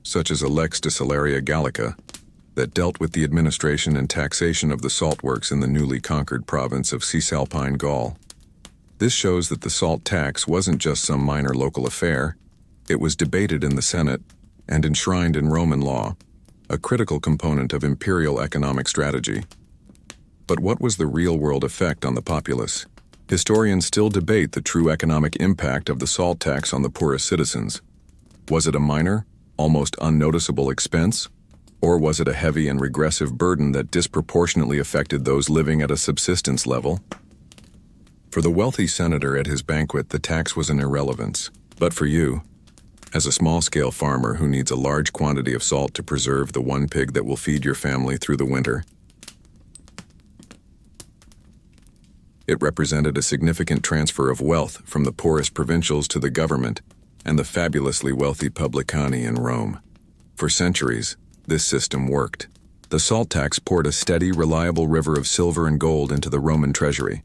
such as a Lex de Salaria Gallica, that dealt with the administration and taxation of the salt works in the newly conquered province of Cisalpine Gaul. This shows that the salt tax wasn't just some minor local affair. It was debated in the Senate and enshrined in Roman law, a critical component of imperial economic strategy. But what was the real-world effect on the populace? Historians still debate the true economic impact of the salt tax on the poorest citizens. Was it a minor, almost unnoticeable expense? Or was it a heavy and regressive burden that disproportionately affected those living at a subsistence level? For the wealthy senator at his banquet, the tax was an irrelevance. But for you, as a small-scale farmer who needs a large quantity of salt to preserve the one pig that will feed your family through the winter, it represented a significant transfer of wealth from the poorest provincials to the government and the fabulously wealthy publicani in Rome. For centuries, this system worked. The salt tax poured a steady, reliable river of silver and gold into the Roman treasury.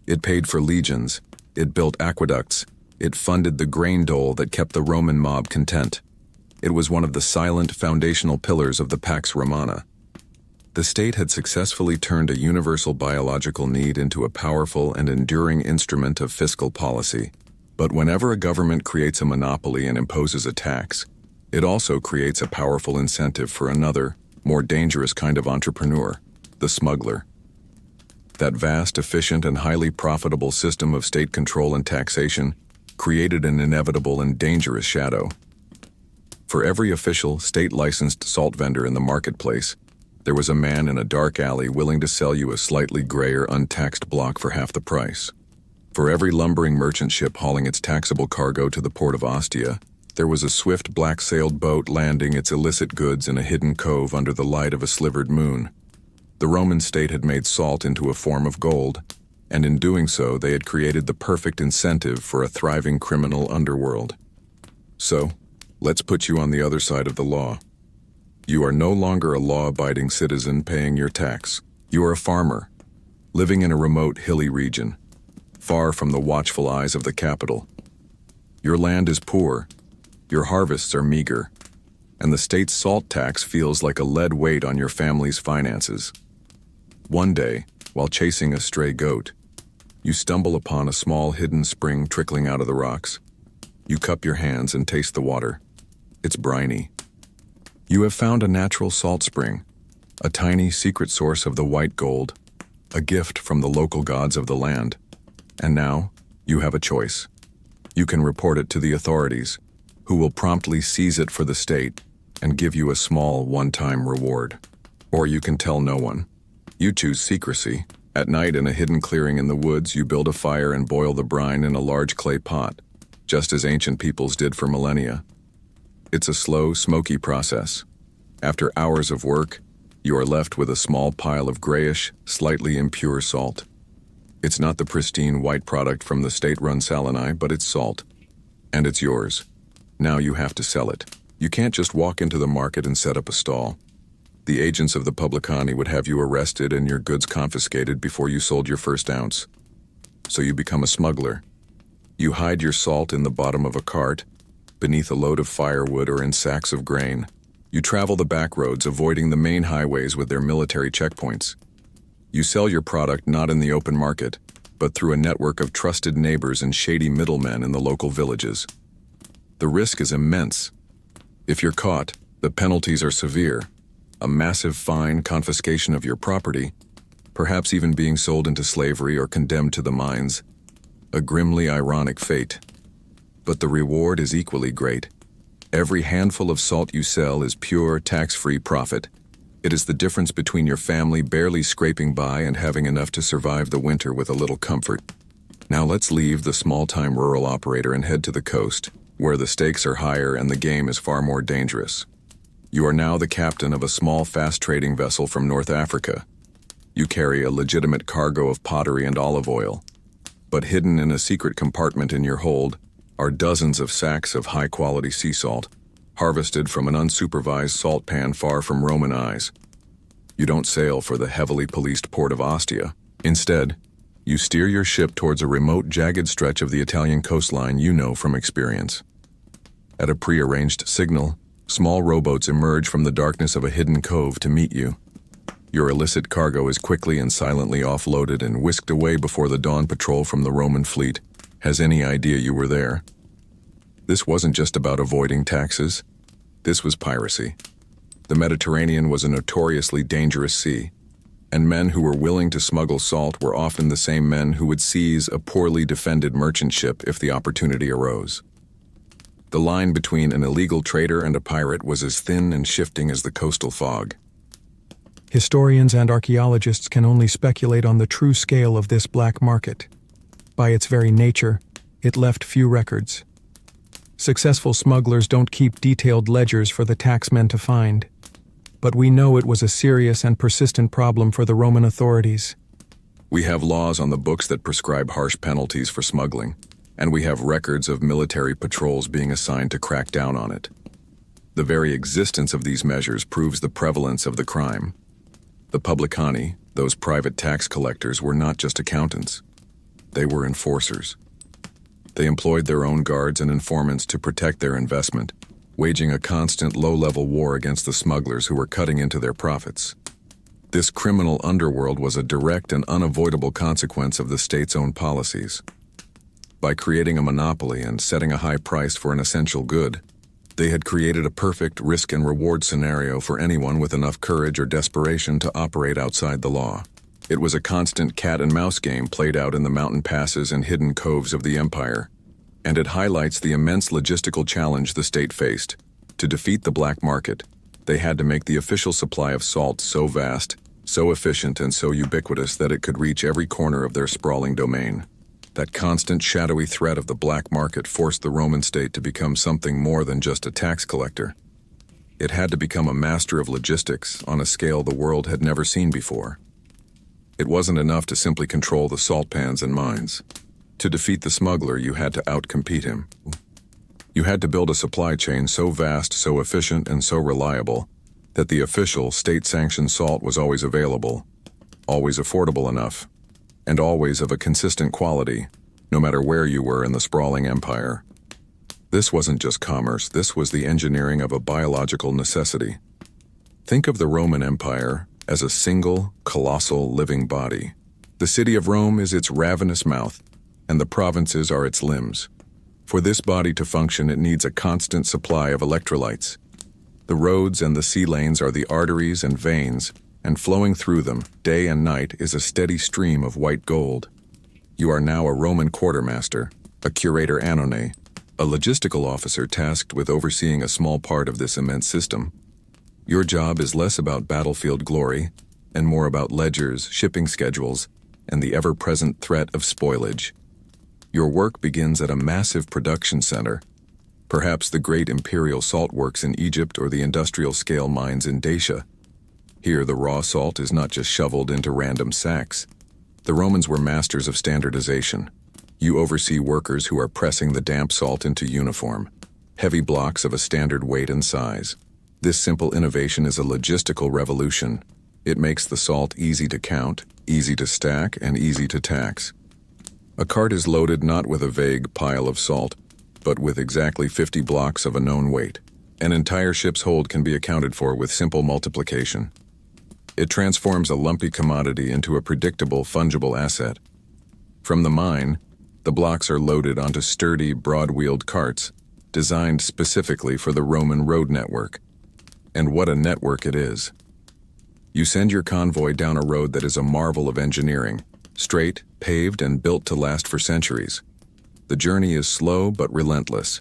It paid for legions, it built aqueducts, it funded the grain dole that kept the Roman mob content. It was one of the silent, foundational pillars of the Pax Romana. The state had successfully turned a universal biological need into a powerful and enduring instrument of fiscal policy. But whenever a government creates a monopoly and imposes a tax, it also creates a powerful incentive for another, more dangerous kind of entrepreneur, the smuggler. That vast, efficient, and highly profitable system of state control and taxation created an inevitable and dangerous shadow. For every official, state-licensed salt vendor in the marketplace, there was a man in a dark alley willing to sell you a slightly grayer, untaxed block for half the price. For every lumbering merchant ship hauling its taxable cargo to the port of Ostia, there was a swift black-sailed boat landing its illicit goods in a hidden cove under the light of a slivered moon. The Roman state had made salt into a form of gold, and in doing so they had created the perfect incentive for a thriving criminal underworld. So, let's put you on the other side of the law. You are no longer a law-abiding citizen paying your tax. You are a farmer, living in a remote hilly region, far from the watchful eyes of the capital. Your land is poor, your harvests are meager, and the state's salt tax feels like a lead weight on your family's finances. One day, while chasing a stray goat, you stumble upon a small hidden spring trickling out of the rocks. You cup your hands and taste the water. It's briny. You have found a natural salt spring, a tiny secret source of the white gold, a gift from the local gods of the land. And now, you have a choice. You can report it to the authorities, who will promptly seize it for the state and give you a small one-time reward. Or you can tell no one. You choose secrecy. At night in a hidden clearing in the woods, you build a fire and boil the brine in a large clay pot, just as ancient peoples did for millennia. It's a slow, smoky process. After hours of work, you are left with a small pile of grayish, slightly impure salt. It's not the pristine white product from the state-run salinae, but it's salt. And it's yours. Now you have to sell it. You can't just walk into the market and set up a stall. The agents of the publicani would have you arrested and your goods confiscated before you sold your first ounce. So you become a smuggler. You hide your salt in the bottom of a cart, beneath a load of firewood or in sacks of grain. You travel the back roads, avoiding the main highways with their military checkpoints. You sell your product not in the open market, but through a network of trusted neighbors and shady middlemen in the local villages. The risk is immense. If you're caught, the penalties are severe. A massive fine, confiscation of your property, perhaps even being sold into slavery or condemned to the mines. A grimly ironic fate. But the reward is equally great. Every handful of salt you sell is pure, tax-free profit. It is the difference between your family barely scraping by and having enough to survive the winter with a little comfort. Now let's leave the small-time rural operator and head to the coast, where the stakes are higher and the game is far more dangerous. You are now the captain of a small, fast-trading vessel from North Africa. You carry a legitimate cargo of pottery and olive oil. But hidden in a secret compartment in your hold are dozens of sacks of high-quality sea salt, harvested from an unsupervised salt pan far from Roman eyes. You don't sail for the heavily policed port of Ostia. Instead, you steer your ship towards a remote, jagged stretch of the Italian coastline you know from experience. At a prearranged signal, small rowboats emerge from the darkness of a hidden cove to meet you. Your illicit cargo is quickly and silently offloaded and whisked away before the dawn patrol from the Roman fleet has any idea you were there. This wasn't just about avoiding taxes. This was piracy. The Mediterranean was a notoriously dangerous sea, and men who were willing to smuggle salt were often the same men who would seize a poorly defended merchant ship if the opportunity arose. The line between an illegal trader and a pirate was as thin and shifting as the coastal fog. Historians and archaeologists can only speculate on the true scale of this black market. By its very nature, it left few records. Successful smugglers don't keep detailed ledgers for the taxmen to find. But we know it was a serious and persistent problem for the Roman authorities. We have laws on the books that prescribe harsh penalties for smuggling, and we have records of military patrols being assigned to crack down on it. The very existence of these measures proves the prevalence of the crime. The publicani, those private tax collectors, were not just accountants. They were enforcers. They employed their own guards and informants to protect their investment, waging a constant low-level war against the smugglers who were cutting into their profits. This criminal underworld was a direct and unavoidable consequence of the state's own policies. By creating a monopoly and setting a high price for an essential good, they had created a perfect risk and reward scenario for anyone with enough courage or desperation to operate outside the law. It was a constant cat-and-mouse game played out in the mountain passes and hidden coves of the empire, and it highlights the immense logistical challenge the state faced. To defeat the black market, they had to make the official supply of salt so vast, so efficient, and so ubiquitous that it could reach every corner of their sprawling domain. That constant shadowy threat of the black market forced the Roman state to become something more than just a tax collector. It had to become a master of logistics on a scale the world had never seen before. It wasn't enough to simply control the salt pans and mines. To defeat the smuggler, you had to outcompete him. You had to build a supply chain so vast, so efficient, and so reliable that the official, state-sanctioned salt was always available, always affordable enough, and always of a consistent quality, no matter where you were in the sprawling empire. This wasn't just commerce, this was the engineering of a biological necessity. Think of the Roman Empire as a single, colossal, living body. The city of Rome is its ravenous mouth, and the provinces are its limbs. For this body to function, it needs a constant supply of electrolytes. The roads and the sea lanes are the arteries and veins, and flowing through them, day and night, is a steady stream of white gold. You are now a Roman quartermaster, a curator annone, a logistical officer tasked with overseeing a small part of this immense system. Your job is less about battlefield glory and more about ledgers, shipping schedules, and the ever-present threat of spoilage. Your work begins at a massive production center, perhaps the great imperial salt works in Egypt or the industrial-scale mines in Dacia. Here, the raw salt is not just shoveled into random sacks. The Romans were masters of standardization. You oversee workers who are pressing the damp salt into uniform, heavy blocks of a standard weight and size. This simple innovation is a logistical revolution. It makes the salt easy to count, easy to stack, and easy to tax. A cart is loaded not with a vague pile of salt, but with exactly 50 blocks of a known weight. An entire ship's hold can be accounted for with simple multiplication. It transforms a lumpy commodity into a predictable, fungible asset. From the mine, the blocks are loaded onto sturdy, broad-wheeled carts, designed specifically for the Roman road network. And what a network it is. You send your convoy down a road that is a marvel of engineering, straight, paved, and built to last for centuries. The journey is slow but relentless.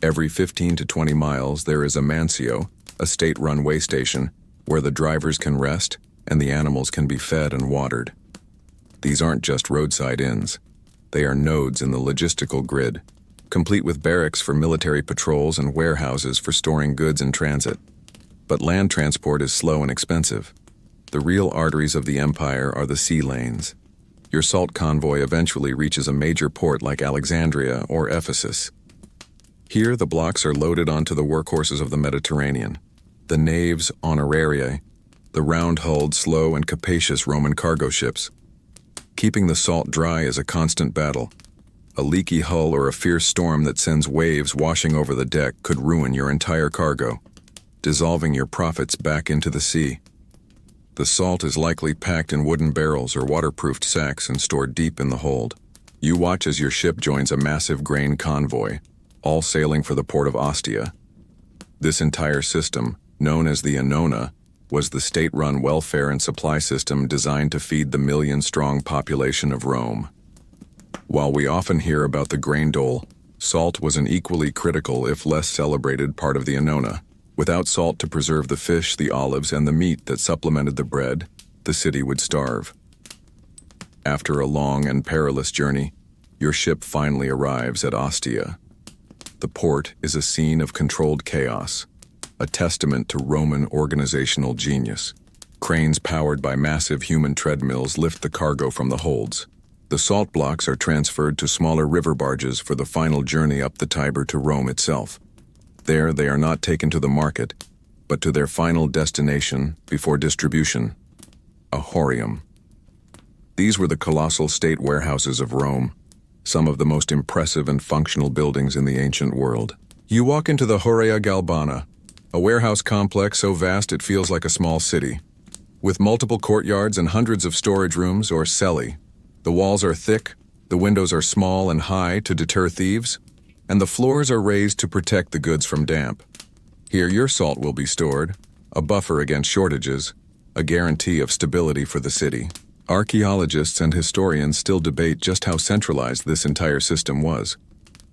Every 15 to 20 miles there is a mansio, a state-run way station, where the drivers can rest and the animals can be fed and watered. These aren't just roadside inns. They are nodes in the logistical grid, complete with barracks for military patrols and warehouses for storing goods in transit. But land transport is slow and expensive. The real arteries of the empire are the sea lanes. Your salt convoy eventually reaches a major port like Alexandria or Ephesus. Here, the blocks are loaded onto the workhorses of the Mediterranean, the naves honorariae, the round-hulled, slow, and capacious Roman cargo ships. Keeping the salt dry is a constant battle. A leaky hull or a fierce storm that sends waves washing over the deck could ruin your entire cargo, dissolving your profits back into the sea. The salt is likely packed in wooden barrels or waterproofed sacks and stored deep in the hold. You watch as your ship joins a massive grain convoy, all sailing for the port of Ostia. This entire system, known as the Annona, was the state-run welfare and supply system designed to feed the million-strong population of Rome. While we often hear about the grain dole, salt was an equally critical, if less celebrated, part of the Annona. Without salt to preserve the fish, the olives, and the meat that supplemented the bread, the city would starve. After a long and perilous journey, your ship finally arrives at Ostia. The port is a scene of controlled chaos, a testament to Roman organizational genius. Cranes powered by massive human treadmills lift the cargo from the holds. The salt blocks are transferred to smaller river barges for the final journey up the Tiber to Rome itself. There, they are not taken to the market, but to their final destination before distribution, a horium. These were the colossal state warehouses of Rome, some of the most impressive and functional buildings in the ancient world. You walk into the Horea Galbana, a warehouse complex so vast it feels like a small city. With multiple courtyards and hundreds of storage rooms, or celli. The walls are thick, the windows are small and high to deter thieves, and the floors are raised to protect the goods from damp. Here your salt will be stored, a buffer against shortages, a guarantee of stability for the city. Archaeologists and historians still debate just how centralized this entire system was.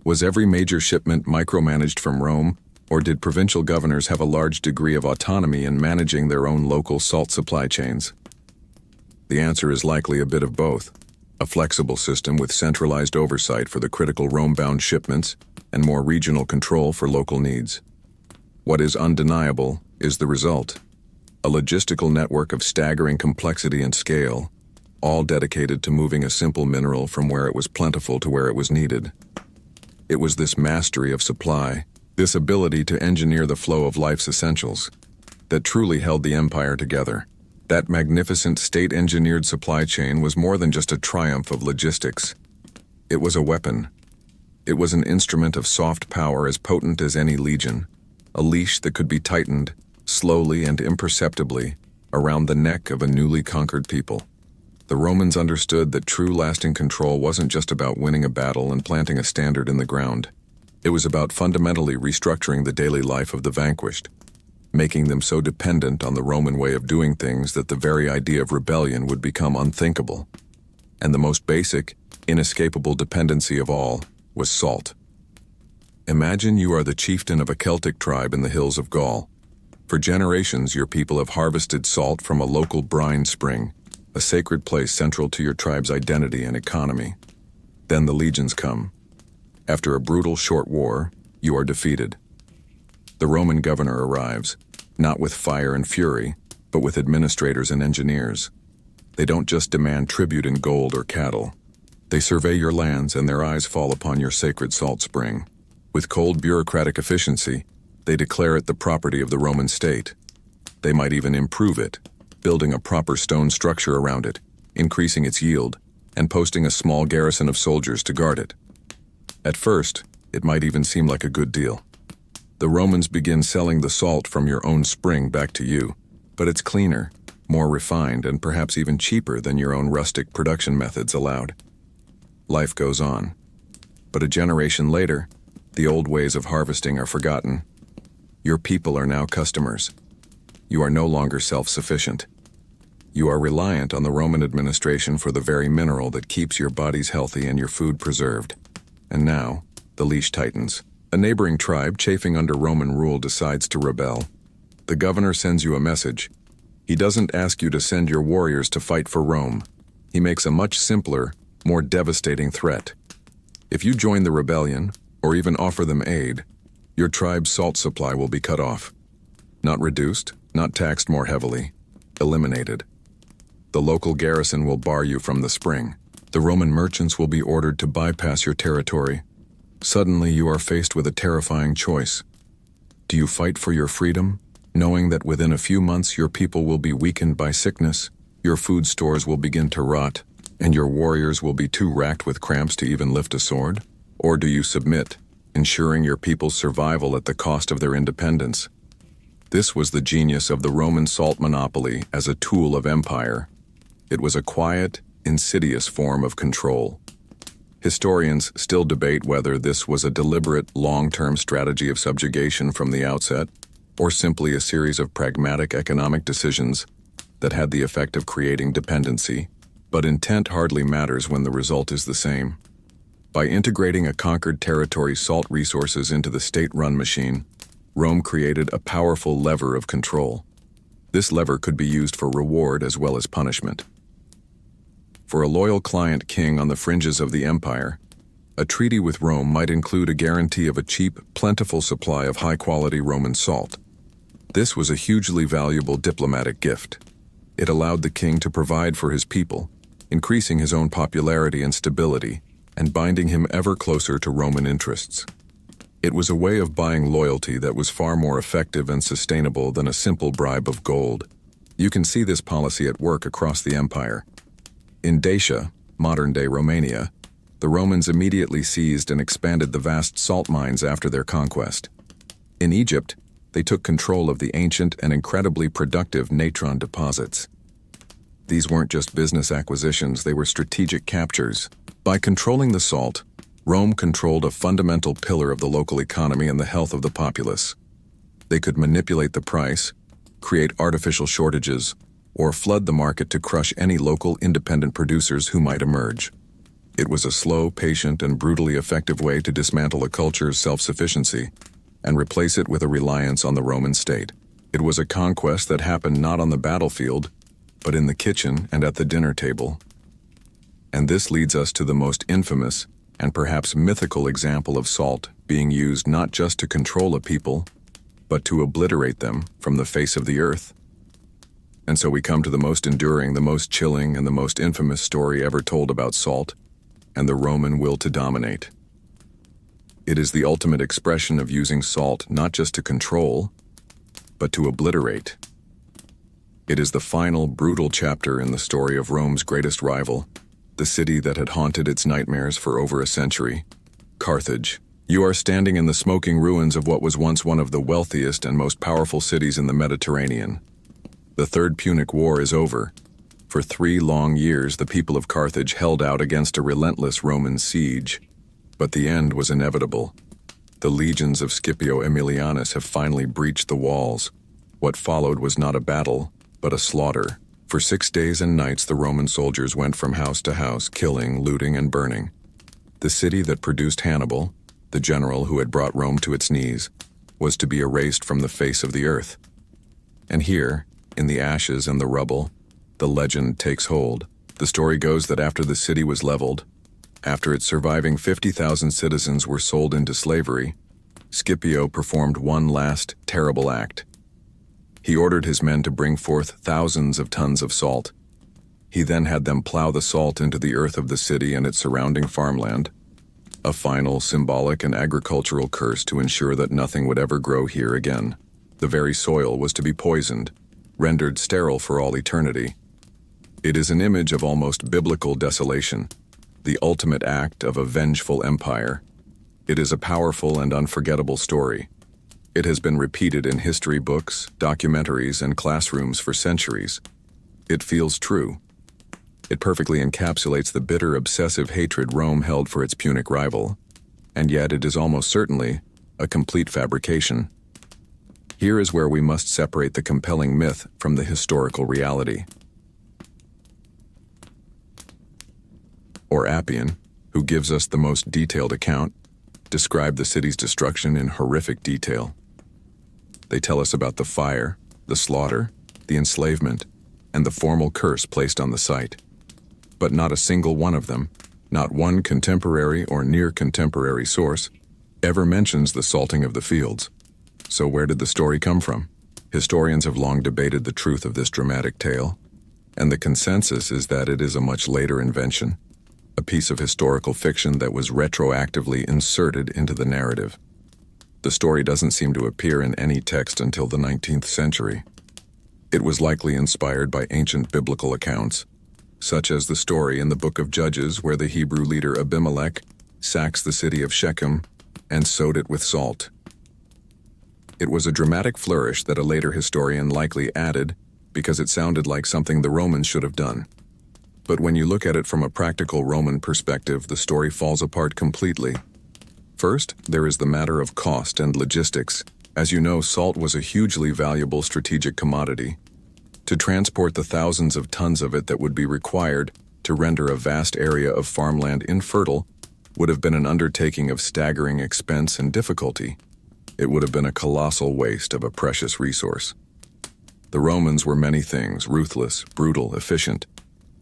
Was every major shipment micromanaged from Rome, or did provincial governors have a large degree of autonomy in managing their own local salt supply chains? The answer is likely a bit of both. A flexible system with centralized oversight for the critical Rome-bound shipments and more regional control for local needs. What is undeniable is the result. A logistical network of staggering complexity and scale, all dedicated to moving a simple mineral from where it was plentiful to where it was needed. It was this mastery of supply, this ability to engineer the flow of life's essentials, that truly held the empire together. That magnificent state-engineered supply chain was more than just a triumph of logistics. It was a weapon. It was an instrument of soft power as potent as any legion, a leash that could be tightened, slowly and imperceptibly, around the neck of a newly conquered people. The Romans understood that true lasting control wasn't just about winning a battle and planting a standard in the ground. It was about fundamentally restructuring the daily life of the vanquished, making them so dependent on the Roman way of doing things that the very idea of rebellion would become unthinkable. And the most basic, inescapable dependency of all was salt. Imagine you are the chieftain of a Celtic tribe in the hills of Gaul. For generations, your people have harvested salt from a local brine spring, a sacred place central to your tribe's identity and economy. Then the legions come. After a brutal short war, you are defeated. The Roman governor arrives, not with fire and fury, but with administrators and engineers. They don't just demand tribute in gold or cattle. They survey your lands and their eyes fall upon your sacred salt spring. With cold bureaucratic efficiency, they declare it the property of the Roman state. They might even improve it, building a proper stone structure around it, increasing its yield, and posting a small garrison of soldiers to guard it. At first, it might even seem like a good deal. The Romans begin selling the salt from your own spring back to you, but it's cleaner, more refined, and perhaps even cheaper than your own rustic production methods allowed. Life goes on. But a generation later, the old ways of harvesting are forgotten. Your people are now customers. You are no longer self-sufficient. You are reliant on the Roman administration for the very mineral that keeps your bodies healthy and your food preserved. And now, the leash tightens. A neighboring tribe chafing under Roman rule decides to rebel. The governor sends you a message. He doesn't ask you to send your warriors to fight for Rome. He makes a much simpler, more devastating threat. If you join the rebellion, or even offer them aid, your tribe's salt supply will be cut off. Not reduced, not taxed more heavily. Eliminated. The local garrison will bar you from the spring. The Roman merchants will be ordered to bypass your territory. Suddenly you are faced with a terrifying choice. Do you fight for your freedom, knowing that within a few months your people will be weakened by sickness, your food stores will begin to rot, and your warriors will be too racked with cramps to even lift a sword? Or do you submit, ensuring your people's survival at the cost of their independence? This was the genius of the Roman salt monopoly as a tool of empire. It was a quiet, insidious form of control. Historians still debate whether this was a deliberate, long-term strategy of subjugation from the outset, or simply a series of pragmatic economic decisions that had the effect of creating dependency, but intent hardly matters when the result is the same. By integrating a conquered territory's salt resources into the state-run machine, Rome created a powerful lever of control. This lever could be used for reward as well as punishment. For a loyal client king on the fringes of the empire, a treaty with Rome might include a guarantee of a cheap, plentiful supply of high-quality Roman salt. This was a hugely valuable diplomatic gift. It allowed the king to provide for his people, increasing his own popularity and stability, and binding him ever closer to Roman interests. It was a way of buying loyalty that was far more effective and sustainable than a simple bribe of gold. You can see this policy at work across the empire. In Dacia, modern-day Romania, the Romans immediately seized and expanded the vast salt mines after their conquest. In Egypt, they took control of the ancient and incredibly productive natron deposits. These weren't just business acquisitions, they were strategic captures. By controlling the salt, Rome controlled a fundamental pillar of the local economy and the health of the populace. They could manipulate the price, create artificial shortages, or flood the market to crush any local independent producers who might emerge. It was a slow, patient, and brutally effective way to dismantle a culture's self-sufficiency and replace it with a reliance on the Roman state. It was a conquest that happened not on the battlefield, but in the kitchen and at the dinner table. And this leads us to the most infamous and perhaps mythical example of salt being used not just to control a people, but to obliterate them from the face of the earth. And so we come to the most enduring, the most chilling, and the most infamous story ever told about salt and the Roman will to dominate. It is the ultimate expression of using salt not just to control, but to obliterate. It is the final, brutal chapter in the story of Rome's greatest rival, the city that had haunted its nightmares for over a century, Carthage. You are standing in the smoking ruins of what was once one of the wealthiest and most powerful cities in the Mediterranean. The Third Punic War is over. For 3 long years, the people of Carthage held out against a relentless Roman siege. But the end was inevitable. The legions of Scipio Aemilianus have finally breached the walls. What followed was not a battle, but a slaughter. For 6 days and nights, the Roman soldiers went from house to house, killing, looting, and burning. The city that produced Hannibal, the general who had brought Rome to its knees, was to be erased from the face of the earth. And here, in the ashes and the rubble, the legend takes hold. The story goes that after the city was leveled, after its surviving 50,000 citizens were sold into slavery, Scipio performed one last terrible act. He ordered his men to bring forth thousands of tons of salt. He then had them plow the salt into the earth of the city and its surrounding farmland, a final symbolic and agricultural curse to ensure that nothing would ever grow here again. The very soil was to be poisoned, rendered sterile for all eternity. It is an image of almost biblical desolation, the ultimate act of a vengeful empire. It is a powerful and unforgettable story. It has been repeated in history books, documentaries, and classrooms for centuries. It feels true. It perfectly encapsulates the bitter, obsessive hatred Rome held for its Punic rival, and yet it is almost certainly a complete fabrication. Here is where we must separate the compelling myth from the historical reality. Or Appian, who gives us the most detailed account, described the city's destruction in horrific detail. They tell us about the fire, the slaughter, the enslavement, and the formal curse placed on the site. But not a single one of them, not one contemporary or near-contemporary source, ever mentions the salting of the fields. So where did the story come from? Historians have long debated the truth of this dramatic tale, and the consensus is that it is a much later invention, a piece of historical fiction that was retroactively inserted into the narrative. The story doesn't seem to appear in any text until the 19th century. It was likely inspired by ancient biblical accounts, such as the story in the book of Judges where the Hebrew leader Abimelech sacks the city of Shechem and sowed it with salt. It was a dramatic flourish that a later historian likely added because it sounded like something the Romans should have done. But when you look at it from a practical Roman perspective, the story falls apart completely. First, there is the matter of cost and logistics. As you know, salt was a hugely valuable strategic commodity. To transport the thousands of tons of it that would be required to render a vast area of farmland infertile would have been an undertaking of staggering expense and difficulty. It would have been a colossal waste of a precious resource. The Romans were many things: ruthless, brutal, efficient,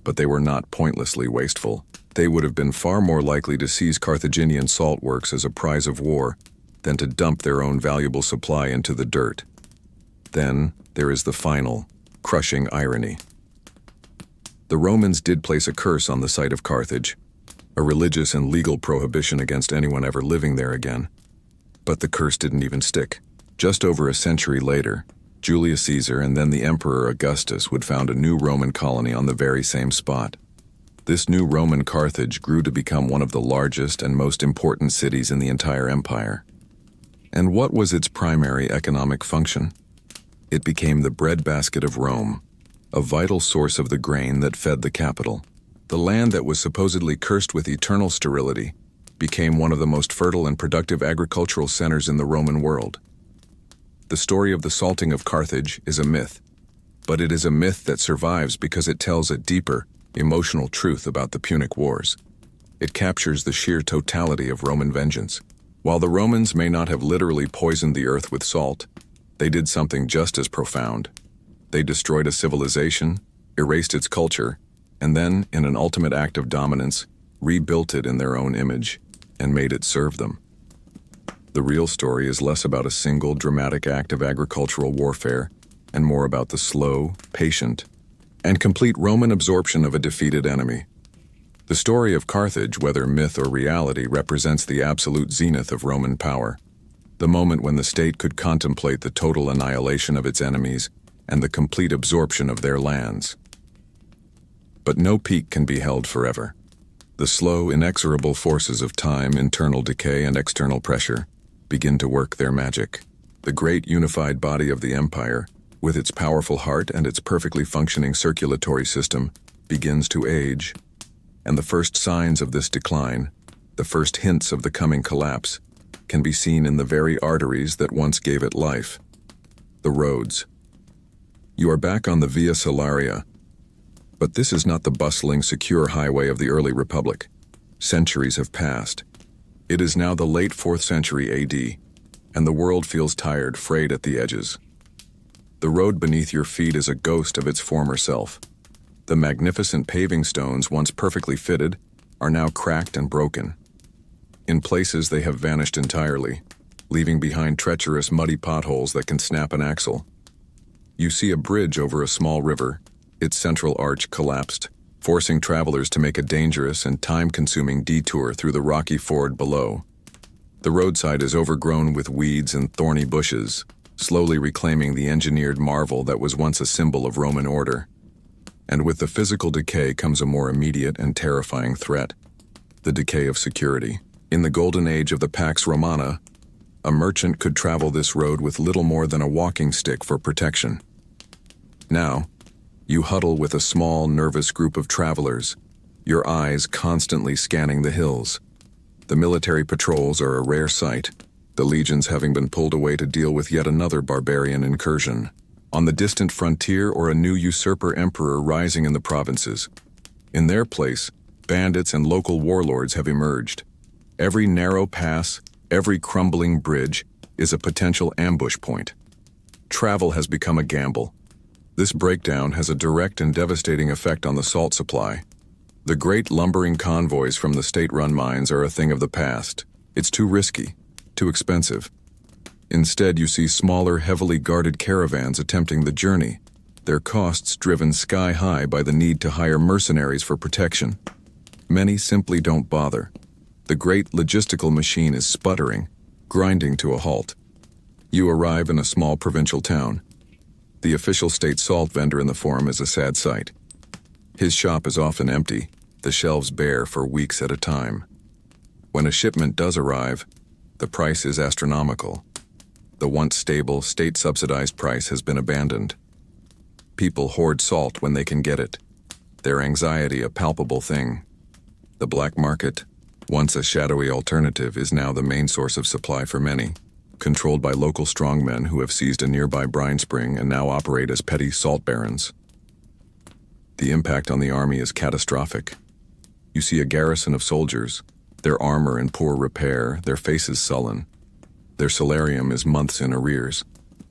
but they were not pointlessly wasteful. They would have been far more likely to seize Carthaginian salt works as a prize of war than to dump their own valuable supply into the dirt. Then there is the final, crushing irony. The Romans did place a curse on the site of Carthage, a religious and legal prohibition against anyone ever living there again. But the curse didn't even stick. Just over a century later, Julius Caesar and then the Emperor Augustus would found a new Roman colony on the very same spot. This new Roman Carthage grew to become one of the largest and most important cities in the entire empire. And what was its primary economic function? It became the breadbasket of Rome, a vital source of the grain that fed the capital. The land that was supposedly cursed with eternal sterility became one of the most fertile and productive agricultural centers in the Roman world. The story of the salting of Carthage is a myth, but it is a myth that survives because it tells a deeper, emotional truth about the Punic Wars. It captures the sheer totality of Roman vengeance. While the Romans may not have literally poisoned the earth with salt, they did something just as profound. They destroyed a civilization, erased its culture, and then, in an ultimate act of dominance, rebuilt it in their own image and made it serve them. The real story is less about a single dramatic act of agricultural warfare and more about the slow, patient, and complete Roman absorption of a defeated enemy. The story of Carthage, whether myth or reality, represents the absolute zenith of Roman power, the moment when the state could contemplate the total annihilation of its enemies and the complete absorption of their lands. But no peak can be held forever. The slow, inexorable forces of time, internal decay, and external pressure begin to work their magic. The great unified body of the empire, with its powerful heart and its perfectly functioning circulatory system, begins to age. And the first signs of this decline, the first hints of the coming collapse, can be seen in the very arteries that once gave it life: the roads. You are back on the Via Salaria, but this is not the bustling, secure highway of the early Republic. Centuries have passed. It is now the late 4th century AD, and the world feels tired, frayed at the edges. The road beneath your feet is a ghost of its former self. The magnificent paving stones, once perfectly fitted, are now cracked and broken. In places they have vanished entirely, leaving behind treacherous, muddy potholes that can snap an axle. You see a bridge over a small river, its central arch collapsed, forcing travelers to make a dangerous and time-consuming detour through the rocky ford below. The roadside is overgrown with weeds and thorny bushes, slowly reclaiming the engineered marvel that was once a symbol of Roman order. And with the physical decay comes a more immediate and terrifying threat: the decay of security. In the golden age of the Pax Romana, a merchant could travel this road with little more than a walking stick for protection. Now, you huddle with a small, nervous group of travelers, your eyes constantly scanning the hills. The military patrols are a rare sight, the legions having been pulled away to deal with yet another barbarian incursion on the distant frontier, or a new usurper emperor rising in the provinces. In their place, bandits and local warlords have emerged. Every narrow pass, every crumbling bridge is a potential ambush point. Travel has become a gamble. This breakdown has a direct and devastating effect on the salt supply. The great lumbering convoys from the state-run mines are a thing of the past. It's too risky, too expensive. Instead, you see smaller, heavily guarded caravans attempting the journey, their costs driven sky-high by the need to hire mercenaries for protection. Many simply don't bother. The great logistical machine is sputtering, grinding to a halt. You arrive in a small provincial town. The official state salt vendor in the forum is a sad sight. His shop is often empty, the shelves bare for weeks at a time. When a shipment does arrive, the price is astronomical. The once stable, state-subsidized price has been abandoned. People hoard salt when they can get it, their anxiety a palpable thing. The black market, once a shadowy alternative, is now the main source of supply for many, controlled by local strongmen who have seized a nearby brine spring and now operate as petty salt barons. The impact on the army is catastrophic. You see a garrison of soldiers, their armor in poor repair, their faces sullen. Their salarium is months in arrears.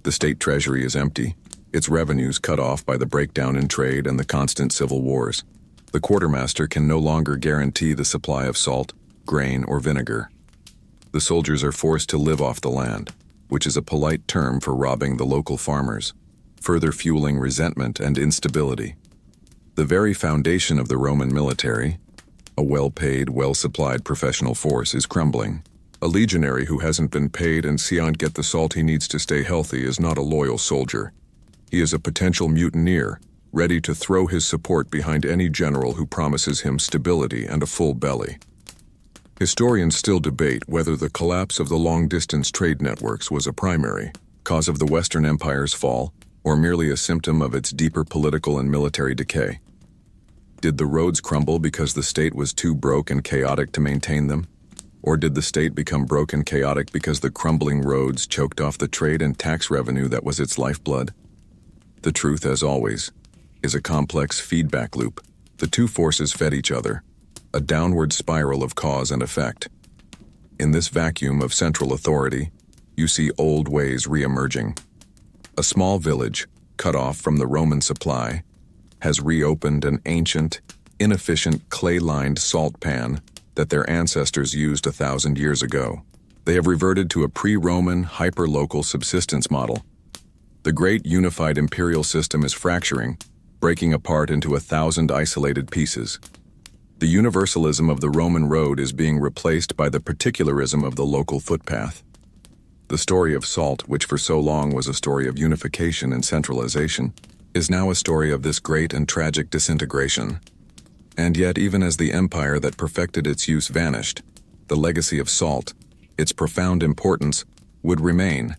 The state treasury is empty, its revenues cut off by the breakdown in trade and the constant civil wars. The quartermaster can no longer guarantee the supply of salt, grain, or vinegar. The soldiers are forced to live off the land, which is a polite term for robbing the local farmers, further fueling resentment and instability. The very foundation of the Roman military, a well-paid, well-supplied professional force, is crumbling. A legionary who hasn't been paid and can't get the salt he needs to stay healthy is not a loyal soldier. He is a potential mutineer, ready to throw his support behind any general who promises him stability and a full belly. Historians still debate whether the collapse of the long-distance trade networks was a primary cause of the Western Empire's fall, or merely a symptom of its deeper political and military decay. Did the roads crumble because the state was too broke and chaotic to maintain them? Or did the state become broke and chaotic because the crumbling roads choked off the trade and tax revenue that was its lifeblood? The truth, as always, is a complex feedback loop. The two forces fed each other, a downward spiral of cause and effect. In this vacuum of central authority, you see old ways re-emerging. A small village, cut off from the Roman supply, has reopened an ancient, inefficient clay-lined salt pan that their ancestors used 1,000 years ago. They have reverted to a pre-Roman, hyper-local subsistence model. The great unified imperial system is fracturing, breaking apart into 1,000 isolated pieces. The universalism of the Roman road is being replaced by the particularism of the local footpath. The story of salt, which for so long was a story of unification and centralization, is now a story of this great and tragic disintegration. And yet, even as the empire that perfected its use vanished, the legacy of salt, its profound importance, would remain,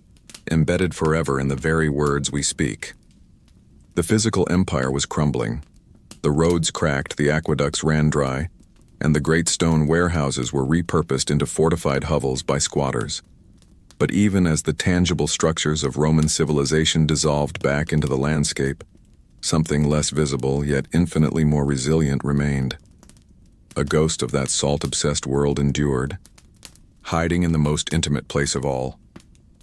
embedded forever in the very words we speak. The physical empire was crumbling. The roads cracked, the aqueducts ran dry, and the great stone warehouses were repurposed into fortified hovels by squatters. But even as the tangible structures of Roman civilization dissolved back into the landscape, something less visible yet infinitely more resilient remained. A ghost of that salt-obsessed world endured, hiding in the most intimate place of all,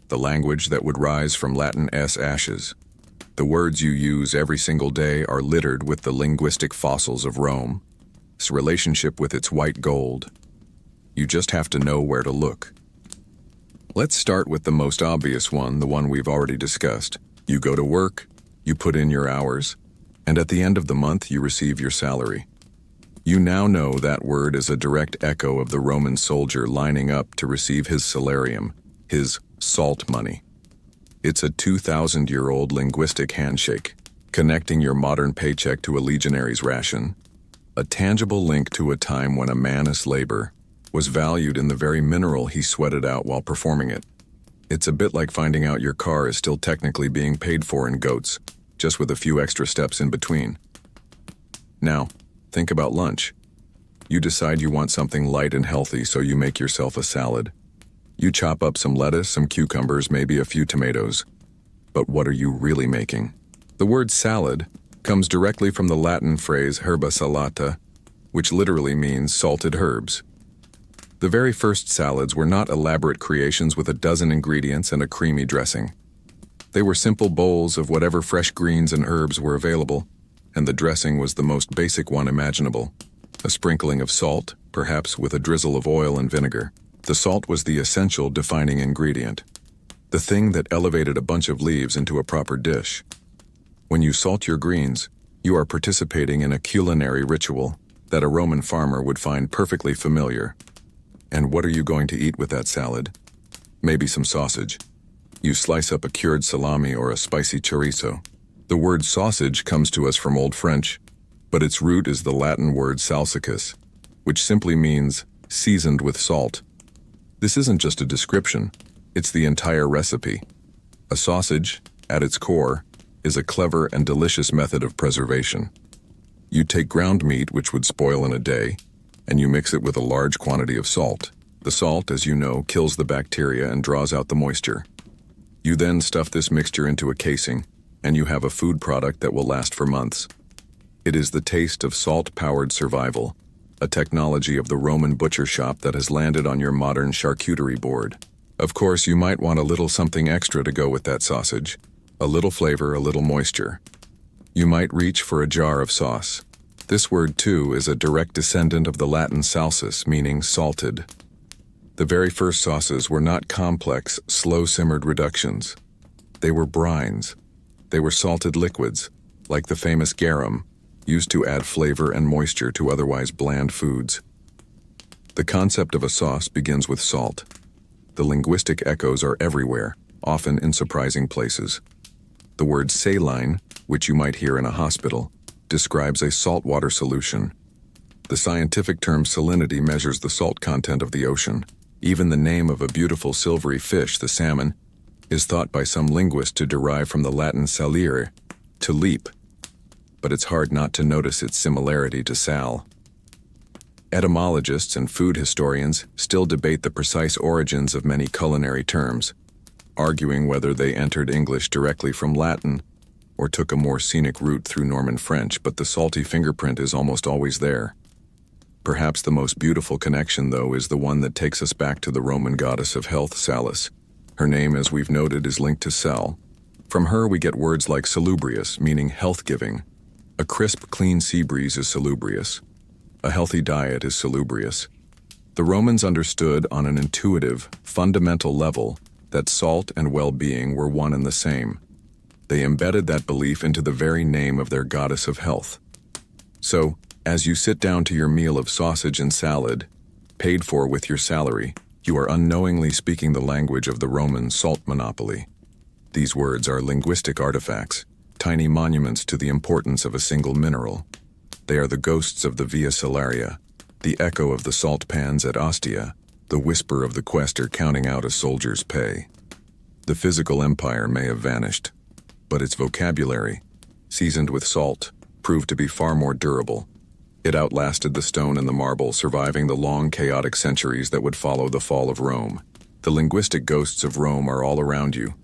the language that would rise from Latin ashes. The words you use every single day are littered with the linguistic fossils of Rome, its relationship with its white gold. You just have to know where to look. Let's start with the most obvious one, the one we've already discussed. You go to work, you put in your hours, and at the end of the month you receive your salary. You now know that word is a direct echo of the Roman soldier lining up to receive his salarium, his salt money. It's a 2,000-year-old linguistic handshake, connecting your modern paycheck to a legionary's ration, a tangible link to a time when a man's labor was valued in the very mineral he sweated out while performing it. It's a bit like finding out your car is still technically being paid for in goats, just with a few extra steps in between. Now, think about lunch. You decide you want something light and healthy, so you make yourself a salad. You chop up some lettuce, some cucumbers, maybe a few tomatoes. But what are you really making? The word salad comes directly from the Latin phrase herba salata, which literally means salted herbs. The very first salads were not elaborate creations with a dozen ingredients and a creamy dressing. They were simple bowls of whatever fresh greens and herbs were available, and the dressing was the most basic one imaginable. A sprinkling of salt, perhaps with a drizzle of oil and vinegar. The salt was the essential defining ingredient, the thing that elevated a bunch of leaves into a proper dish. When you salt your greens, you are participating in a culinary ritual that a Roman farmer would find perfectly familiar. And what are you going to eat with that salad? Maybe some sausage. You slice up a cured salami or a spicy chorizo. The word sausage comes to us from Old French, but its root is the Latin word salsicus, which simply means seasoned with salt. This isn't just a description, it's the entire recipe. A sausage, at its core, is a clever and delicious method of preservation. You take ground meat, which would spoil in a day, and you mix it with a large quantity of salt. The salt, as you know, kills the bacteria and draws out the moisture. You then stuff this mixture into a casing, and you have a food product that will last for months. It is the taste of salt-powered survival, a technology of the Roman butcher shop that has landed on your modern charcuterie board. Of course, you might want a little something extra to go with that sausage. A little flavor, a little moisture. You might reach for a jar of sauce. This word, too, is a direct descendant of the Latin salsus, meaning salted. The very first sauces were not complex, slow-simmered reductions. They were brines. They were salted liquids, like the famous garum, used to add flavor and moisture to otherwise bland foods. The concept of a sauce begins with salt. The linguistic echoes are everywhere, often in surprising places. The word saline, which you might hear in a hospital, describes a saltwater solution. The scientific term salinity measures the salt content of the ocean. Even the name of a beautiful silvery fish, the salmon, is thought by some linguists to derive from the Latin salire, to leap. But it's hard not to notice its similarity to sal. Etymologists and food historians still debate the precise origins of many culinary terms, arguing whether they entered English directly from Latin or took a more scenic route through Norman French, but the salty fingerprint is almost always there. Perhaps the most beautiful connection, though, is the one that takes us back to the Roman goddess of health, Salus. Her name, as we've noted, is linked to sal. From her we get words like salubrious, meaning health-giving. A crisp, clean sea breeze is salubrious. A healthy diet is salubrious. The Romans understood on an intuitive, fundamental level that salt and well-being were one and the same. They embedded that belief into the very name of their goddess of health. So, as you sit down to your meal of sausage and salad, paid for with your salary, you are unknowingly speaking the language of the Roman salt monopoly. These words are linguistic artifacts, tiny monuments to the importance of a single mineral. They are the ghosts of the Via Salaria, the echo of the salt pans at Ostia, the whisper of the quester counting out a soldier's pay. The physical empire may have vanished, but its vocabulary, seasoned with salt, proved to be far more durable. It outlasted the stone and the marble, surviving the long, chaotic centuries that would follow the fall of Rome. The linguistic ghosts of Rome are all around you,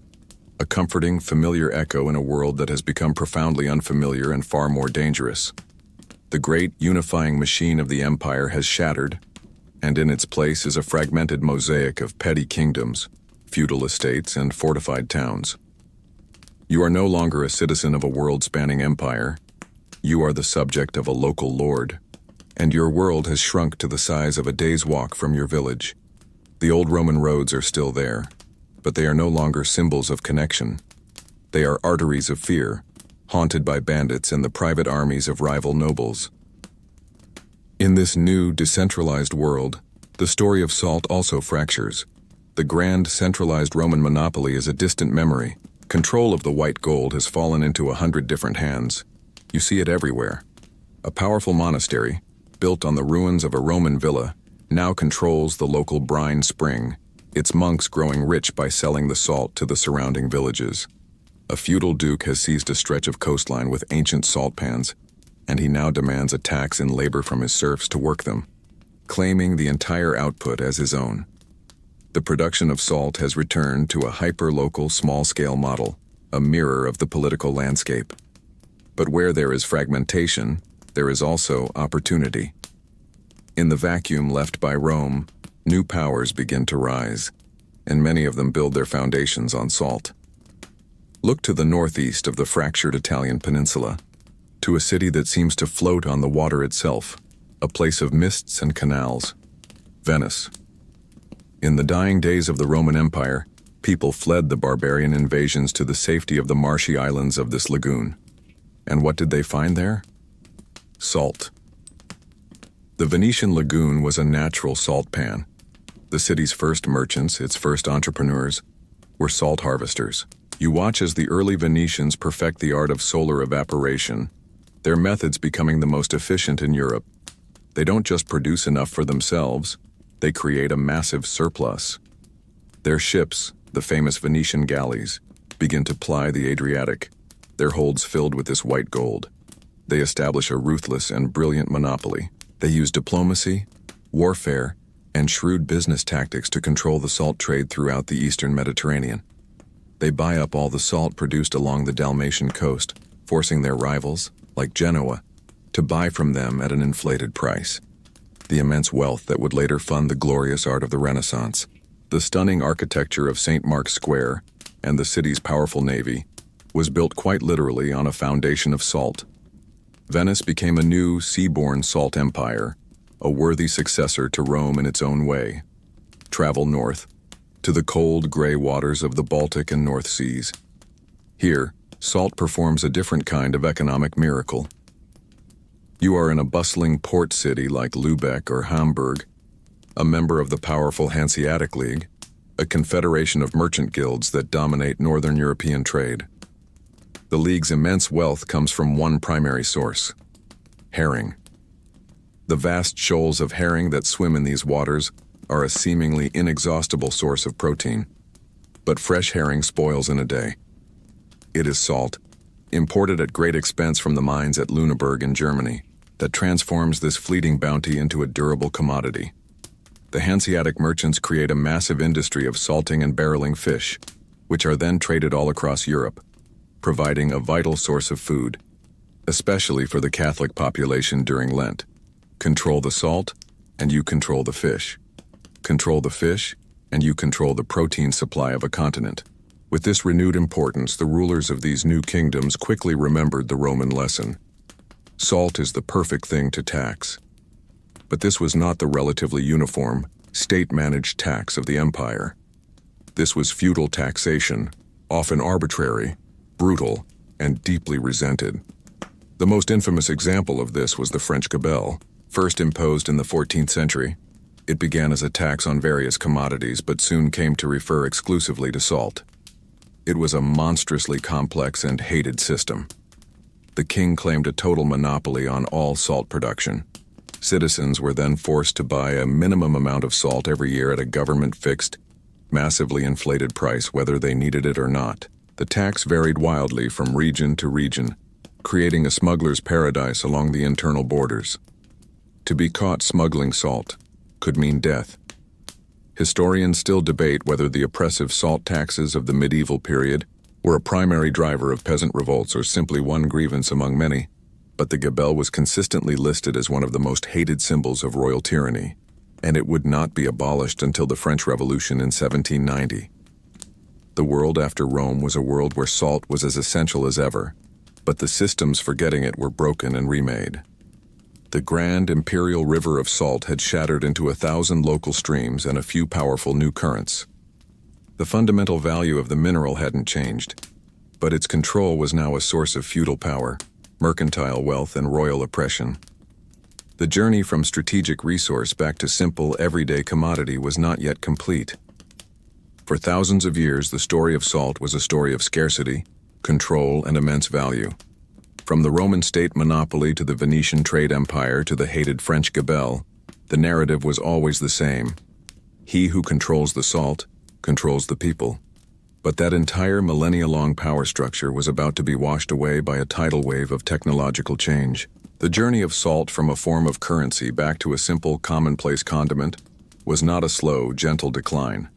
a comforting, familiar echo in a world that has become profoundly unfamiliar and far more dangerous. The great, unifying machine of the empire has shattered, and in its place is a fragmented mosaic of petty kingdoms, feudal estates, and fortified towns. You are no longer a citizen of a world-spanning empire. You are the subject of a local lord, and your world has shrunk to the size of a day's walk from your village. The old Roman roads are still there, but they are no longer symbols of connection. They are arteries of fear, haunted by bandits and the private armies of rival nobles. In this new, decentralized world, the story of salt also fractures. The grand, centralized Roman monopoly is a distant memory. Control of the white gold has fallen into 100 different hands. You see it everywhere. A powerful monastery, built on the ruins of a Roman villa, now controls the local brine spring, its monks growing rich by selling the salt to the surrounding villages. A feudal duke has seized a stretch of coastline with ancient salt pans, and he now demands a tax in labor from his serfs to work them, claiming the entire output as his own. The production of salt has returned to a hyper-local, small-scale model, a mirror of the political landscape. But where there is fragmentation, there is also opportunity. In the vacuum left by Rome, new powers begin to rise, and many of them build their foundations on salt. Look to the northeast of the fractured Italian peninsula, to a city that seems to float on the water itself, a place of mists and canals, Venice. In the dying days of the Roman Empire, people fled the barbarian invasions to the safety of the marshy islands of this lagoon. And what did they find there? Salt. The Venetian lagoon was a natural salt pan. The city's first merchants, its first entrepreneurs, were salt harvesters. You watch as the early Venetians perfect the art of solar evaporation, their methods becoming the most efficient in Europe. They don't just produce enough for themselves, they create a massive surplus. Their ships, the famous Venetian galleys, begin to ply the Adriatic, their holds filled with this white gold. They establish a ruthless and brilliant monopoly. They use diplomacy, warfare, and shrewd business tactics to control the salt trade throughout the eastern Mediterranean. They buy up all the salt produced along the Dalmatian coast, forcing their rivals, like Genoa, to buy from them at an inflated price. The immense wealth that would later fund the glorious art of the Renaissance, the stunning architecture of St. Mark's Square, and the city's powerful navy, was built quite literally on a foundation of salt. Venice became a new, seaborne salt empire, a worthy successor to Rome in its own way. Travel north, to the cold, gray waters of the Baltic and North Seas. Here, salt performs a different kind of economic miracle. You are in a bustling port city like Lübeck or Hamburg, a member of the powerful Hanseatic League, a confederation of merchant guilds that dominate northern European trade. The League's immense wealth comes from one primary source: herring. The vast shoals of herring that swim in these waters are a seemingly inexhaustible source of protein. But fresh herring spoils in a day. It is salt, imported at great expense from the mines at Lüneburg in Germany, that transforms this fleeting bounty into a durable commodity. The Hanseatic merchants create a massive industry of salting and barreling fish, which are then traded all across Europe, providing a vital source of food, especially for the Catholic population during Lent. Control the salt, and you control the fish. Control the fish, and you control the protein supply of a continent. With this renewed importance, the rulers of these new kingdoms quickly remembered the Roman lesson. Salt is the perfect thing to tax. But this was not the relatively uniform, state-managed tax of the empire. This was feudal taxation, often arbitrary, brutal, and deeply resented. The most infamous example of this was the French gabelle, first imposed in the 14th century. It began as a tax on various commodities, but soon came to refer exclusively to salt. It was a monstrously complex and hated system. The king claimed a total monopoly on all salt production. Citizens were then forced to buy a minimum amount of salt every year at a government-fixed, massively inflated price whether they needed it or not. The tax varied wildly from region to region, creating a smuggler's paradise along the internal borders. To be caught smuggling salt could mean death. Historians still debate whether the oppressive salt taxes of the medieval period were a primary driver of peasant revolts or simply one grievance among many, but the gabelle was consistently listed as one of the most hated symbols of royal tyranny, and it would not be abolished until the French Revolution in 1790. The world after Rome was a world where salt was as essential as ever, but the systems for getting it were broken and remade. The grand imperial river of salt had shattered into 1,000 local streams and a few powerful new currents. The fundamental value of the mineral hadn't changed, but its control was now a source of feudal power, mercantile wealth, and royal oppression. The journey from strategic resource back to simple, everyday commodity was not yet complete. For thousands of years, the story of salt was a story of scarcity, control, and immense value. From the Roman state monopoly to the Venetian trade empire to the hated French gabelle, the narrative was always the same. He who controls the salt controls the people. But that entire millennia-long power structure was about to be washed away by a tidal wave of technological change. The journey of salt from a form of currency back to a simple, commonplace condiment was not a slow, gentle decline.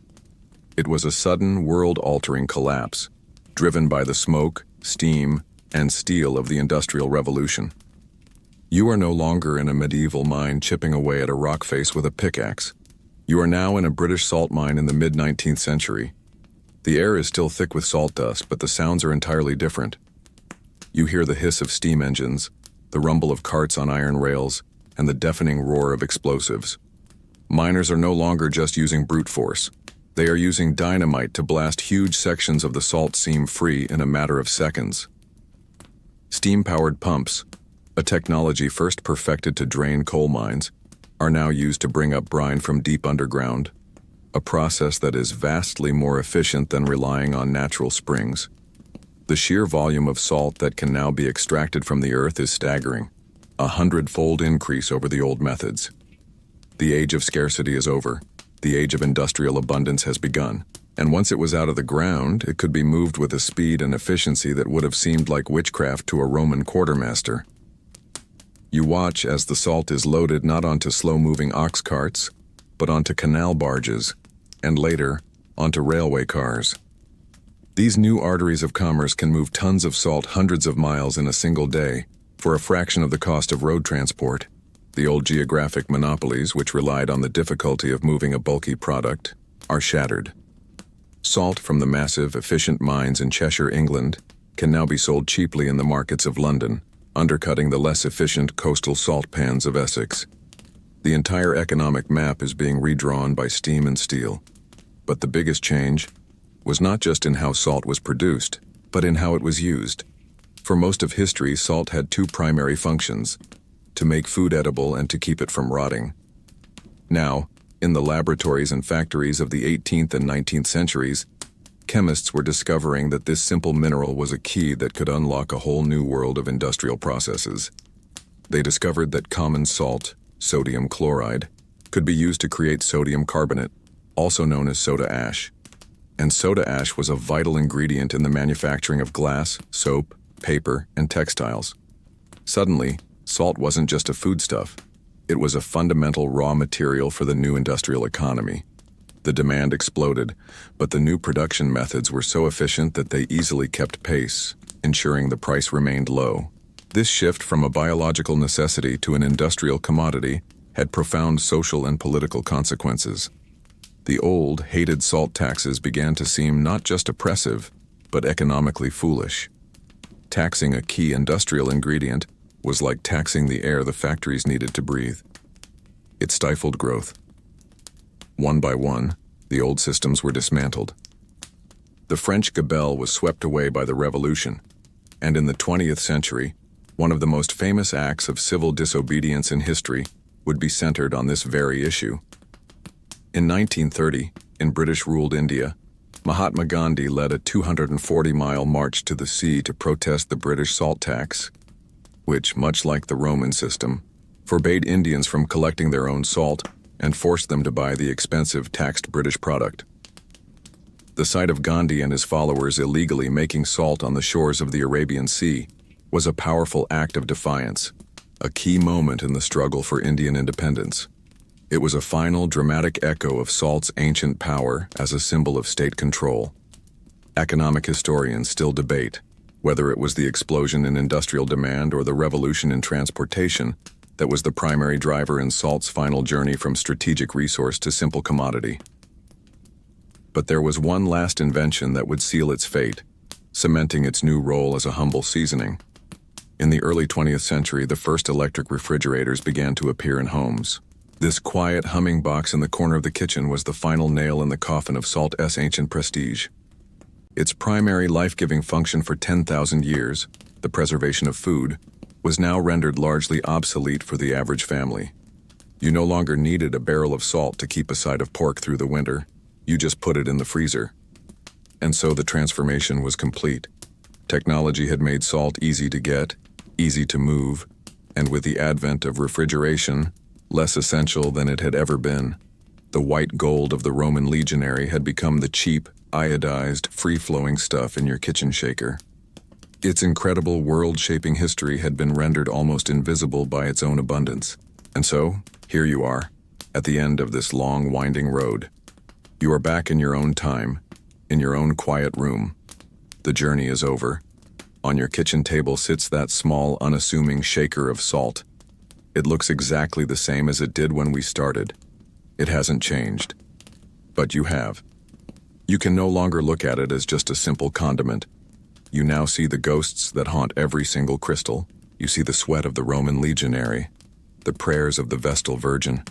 It was a sudden, world-altering collapse, driven by the smoke, steam, and steel of the Industrial Revolution. You are no longer in a medieval mine chipping away at a rock face with a pickaxe. You are now in a British salt mine in the mid-19th century. The air is still thick with salt dust, but the sounds are entirely different. You hear the hiss of steam engines, the rumble of carts on iron rails, and the deafening roar of explosives. Miners are no longer just using brute force. They are using dynamite to blast huge sections of the salt seam free in a matter of seconds. Steam-powered pumps, a technology first perfected to drain coal mines, are now used to bring up brine from deep underground, a process that is vastly more efficient than relying on natural springs. The sheer volume of salt that can now be extracted from the earth is staggering, a 100-fold increase over the old methods. The age of scarcity is over. The age of industrial abundance has begun. And once it was out of the ground, it could be moved with a speed and efficiency that would have seemed like witchcraft to a Roman quartermaster. You watch as the salt is loaded not onto slow-moving ox carts, but onto canal barges, and later, onto railway cars. These new arteries of commerce can move tons of salt hundreds of miles in a single day, for a fraction of the cost of road transport. The old geographic monopolies, which relied on the difficulty of moving a bulky product, are shattered. Salt from the massive, efficient mines in Cheshire, England, can now be sold cheaply in the markets of London, undercutting the less efficient coastal salt pans of Essex. The entire economic map is being redrawn by steam and steel. But the biggest change was not just in how salt was produced, but in how it was used. For most of history, salt had two primary functions: to make food edible and to keep it from rotting. Now, in the laboratories and factories of the 18th and 19th centuries, chemists were discovering that this simple mineral was a key that could unlock a whole new world of industrial processes. They discovered that common salt, sodium chloride, could be used to create sodium carbonate, also known as soda ash. And soda ash was a vital ingredient in the manufacturing of glass, soap, paper, and textiles. Suddenly, salt wasn't just a foodstuff. It was a fundamental raw material for the new industrial economy. The demand exploded, but the new production methods were so efficient that they easily kept pace, ensuring the price remained low. This shift from a biological necessity to an industrial commodity had profound social and political consequences. The old, hated salt taxes began to seem not just oppressive, but economically foolish. Taxing a key industrial ingredient was like taxing the air the factories needed to breathe. It stifled growth. One by one, the old systems were dismantled. The French gabelle was swept away by the Revolution, and in the 20th century, one of the most famous acts of civil disobedience in history would be centered on this very issue. In 1930, in British-ruled India, Mahatma Gandhi led a 240-mile march to the sea to protest the British salt tax, which, much like the Roman system, forbade Indians from collecting their own salt and forced them to buy the expensive taxed British product. The sight of Gandhi and his followers illegally making salt on the shores of the Arabian Sea was a powerful act of defiance, a key moment in the struggle for Indian independence. It was a final, dramatic echo of salt's ancient power as a symbol of state control. Economic historians still debate whether it was the explosion in industrial demand or the revolution in transportation that was the primary driver in salt's final journey from strategic resource to simple commodity. But there was one last invention that would seal its fate, cementing its new role as a humble seasoning. In the early 20th century, the first electric refrigerators began to appear in homes. This quiet, humming box in the corner of the kitchen was the final nail in the coffin of salt's ancient prestige. Its primary life-giving function for 10,000 years, the preservation of food, was now rendered largely obsolete for the average family. You no longer needed a barrel of salt to keep a side of pork through the winter. You just put it in the freezer. And so the transformation was complete. Technology had made salt easy to get, easy to move, and with the advent of refrigeration, less essential than it had ever been. The white gold of the Roman legionary had become the cheap, iodized, free-flowing stuff in your kitchen shaker. Its incredible world-shaping history had been rendered almost invisible by its own abundance. And so, here you are, at the end of this long, winding road. You are back in your own time, in your own quiet room. The journey is over. On your kitchen table sits that small, unassuming shaker of salt. It looks exactly the same as it did when we started. It hasn't changed. But you have. You can no longer look at it as just a simple condiment. You now see the ghosts that haunt every single crystal. You see the sweat of the Roman legionary, the prayers of the Vestal Virgin,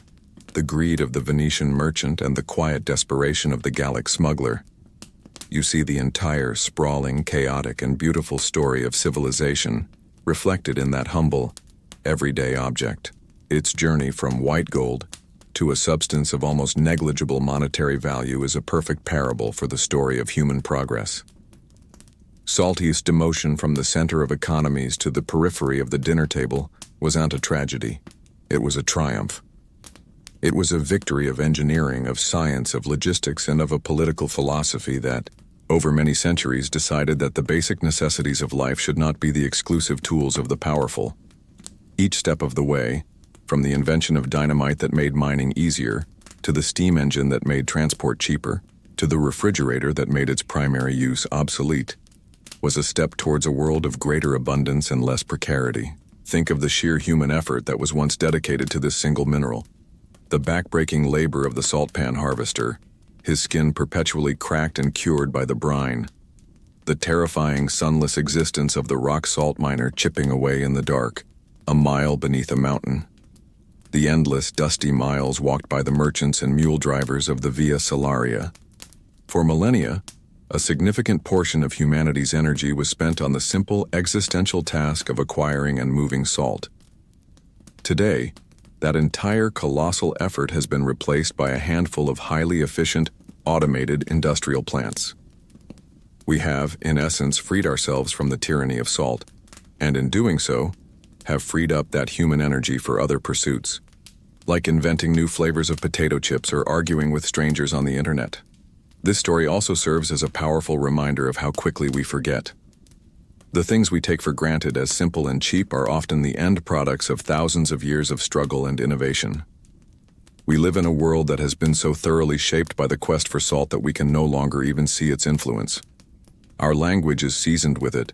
the greed of the Venetian merchant, and the quiet desperation of the Gallic smuggler. You see the entire sprawling, chaotic, and beautiful story of civilization reflected in that humble, everyday object. Its journey from white gold to a substance of almost negligible monetary value is a perfect parable for the story of human progress. Salty's demotion from the center of economies to the periphery of the dinner table wasn't a tragedy. It was a triumph. It was a victory of engineering, of science, of logistics, and of a political philosophy that, over many centuries, decided that the basic necessities of life should not be the exclusive tools of the powerful. Each step of the way, from the invention of dynamite that made mining easier, to the steam engine that made transport cheaper, to the refrigerator that made its primary use obsolete, was a step towards a world of greater abundance and less precarity. Think of the sheer human effort that was once dedicated to this single mineral. The back-breaking labor of the salt pan harvester, his skin perpetually cracked and cured by the brine. The terrifying, sunless existence of the rock salt miner chipping away in the dark, a mile beneath a mountain. The endless, dusty miles walked by the merchants and mule drivers of the Via Salaria. For millennia, a significant portion of humanity's energy was spent on the simple, existential task of acquiring and moving salt. Today, that entire colossal effort has been replaced by a handful of highly efficient, automated industrial plants. We have, in essence, freed ourselves from the tyranny of salt, and in doing so, have freed up that human energy for other pursuits, like inventing new flavors of potato chips or arguing with strangers on the internet. This story also serves as a powerful reminder of how quickly we forget. The things we take for granted as simple and cheap are often the end products of thousands of years of struggle and innovation. We live in a world that has been so thoroughly shaped by the quest for salt that we can no longer even see its influence. Our language is seasoned with it.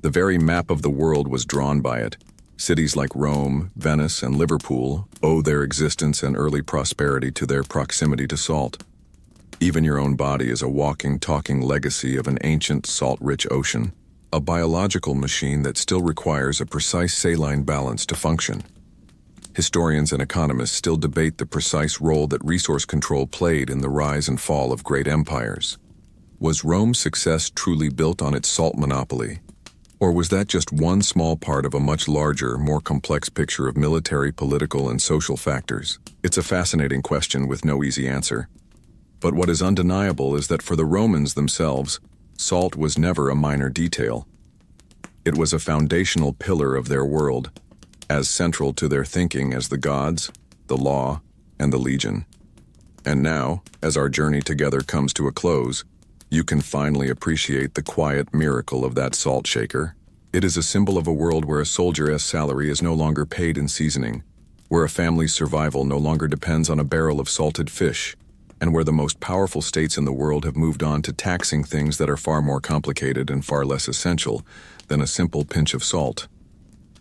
The very map of the world was drawn by it. Cities like Rome, Venice, and Liverpool owe their existence and early prosperity to their proximity to salt. Even your own body is a walking, talking legacy of an ancient, salt-rich ocean, a biological machine that still requires a precise saline balance to function. Historians and economists still debate the precise role that resource control played in the rise and fall of great empires. Was Rome's success truly built on its salt monopoly? Or was that just one small part of a much larger, more complex picture of military, political, and social factors? It's a fascinating question with no easy answer. But what is undeniable is that for the Romans themselves, salt was never a minor detail. It was a foundational pillar of their world, as central to their thinking as the gods, the law, and the legion. And now, as our journey together comes to a close, you can finally appreciate the quiet miracle of that salt shaker. It is a symbol of a world where a soldier's salary is no longer paid in seasoning, where a family's survival no longer depends on a barrel of salted fish, and where the most powerful states in the world have moved on to taxing things that are far more complicated and far less essential than a simple pinch of salt.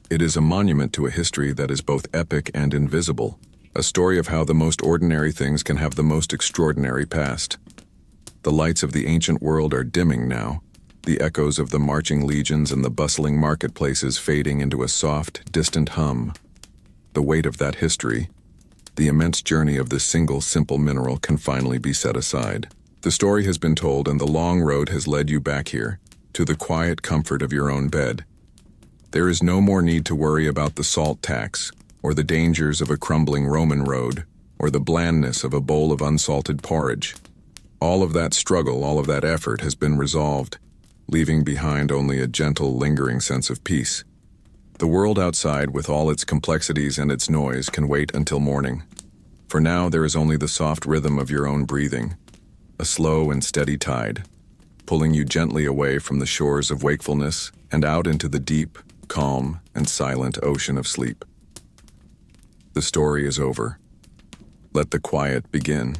It is a monument to a history that is both epic and invisible, a story of how the most ordinary things can have the most extraordinary past. The lights of the ancient world are dimming now, the echoes of the marching legions and the bustling marketplaces fading into a soft, distant hum. The weight of that history, the immense journey of this single, simple mineral can finally be set aside. The story has been told and the long road has led you back here, to the quiet comfort of your own bed. There is no more need to worry about the salt tax, or the dangers of a crumbling Roman road, or the blandness of a bowl of unsalted porridge. All of that struggle, all of that effort has been resolved, leaving behind only a gentle, lingering sense of peace. The world outside, with all its complexities and its noise, can wait until morning. For now, there is only the soft rhythm of your own breathing, a slow and steady tide, pulling you gently away from the shores of wakefulness and out into the deep, calm, and silent ocean of sleep. The story is over. Let the quiet begin.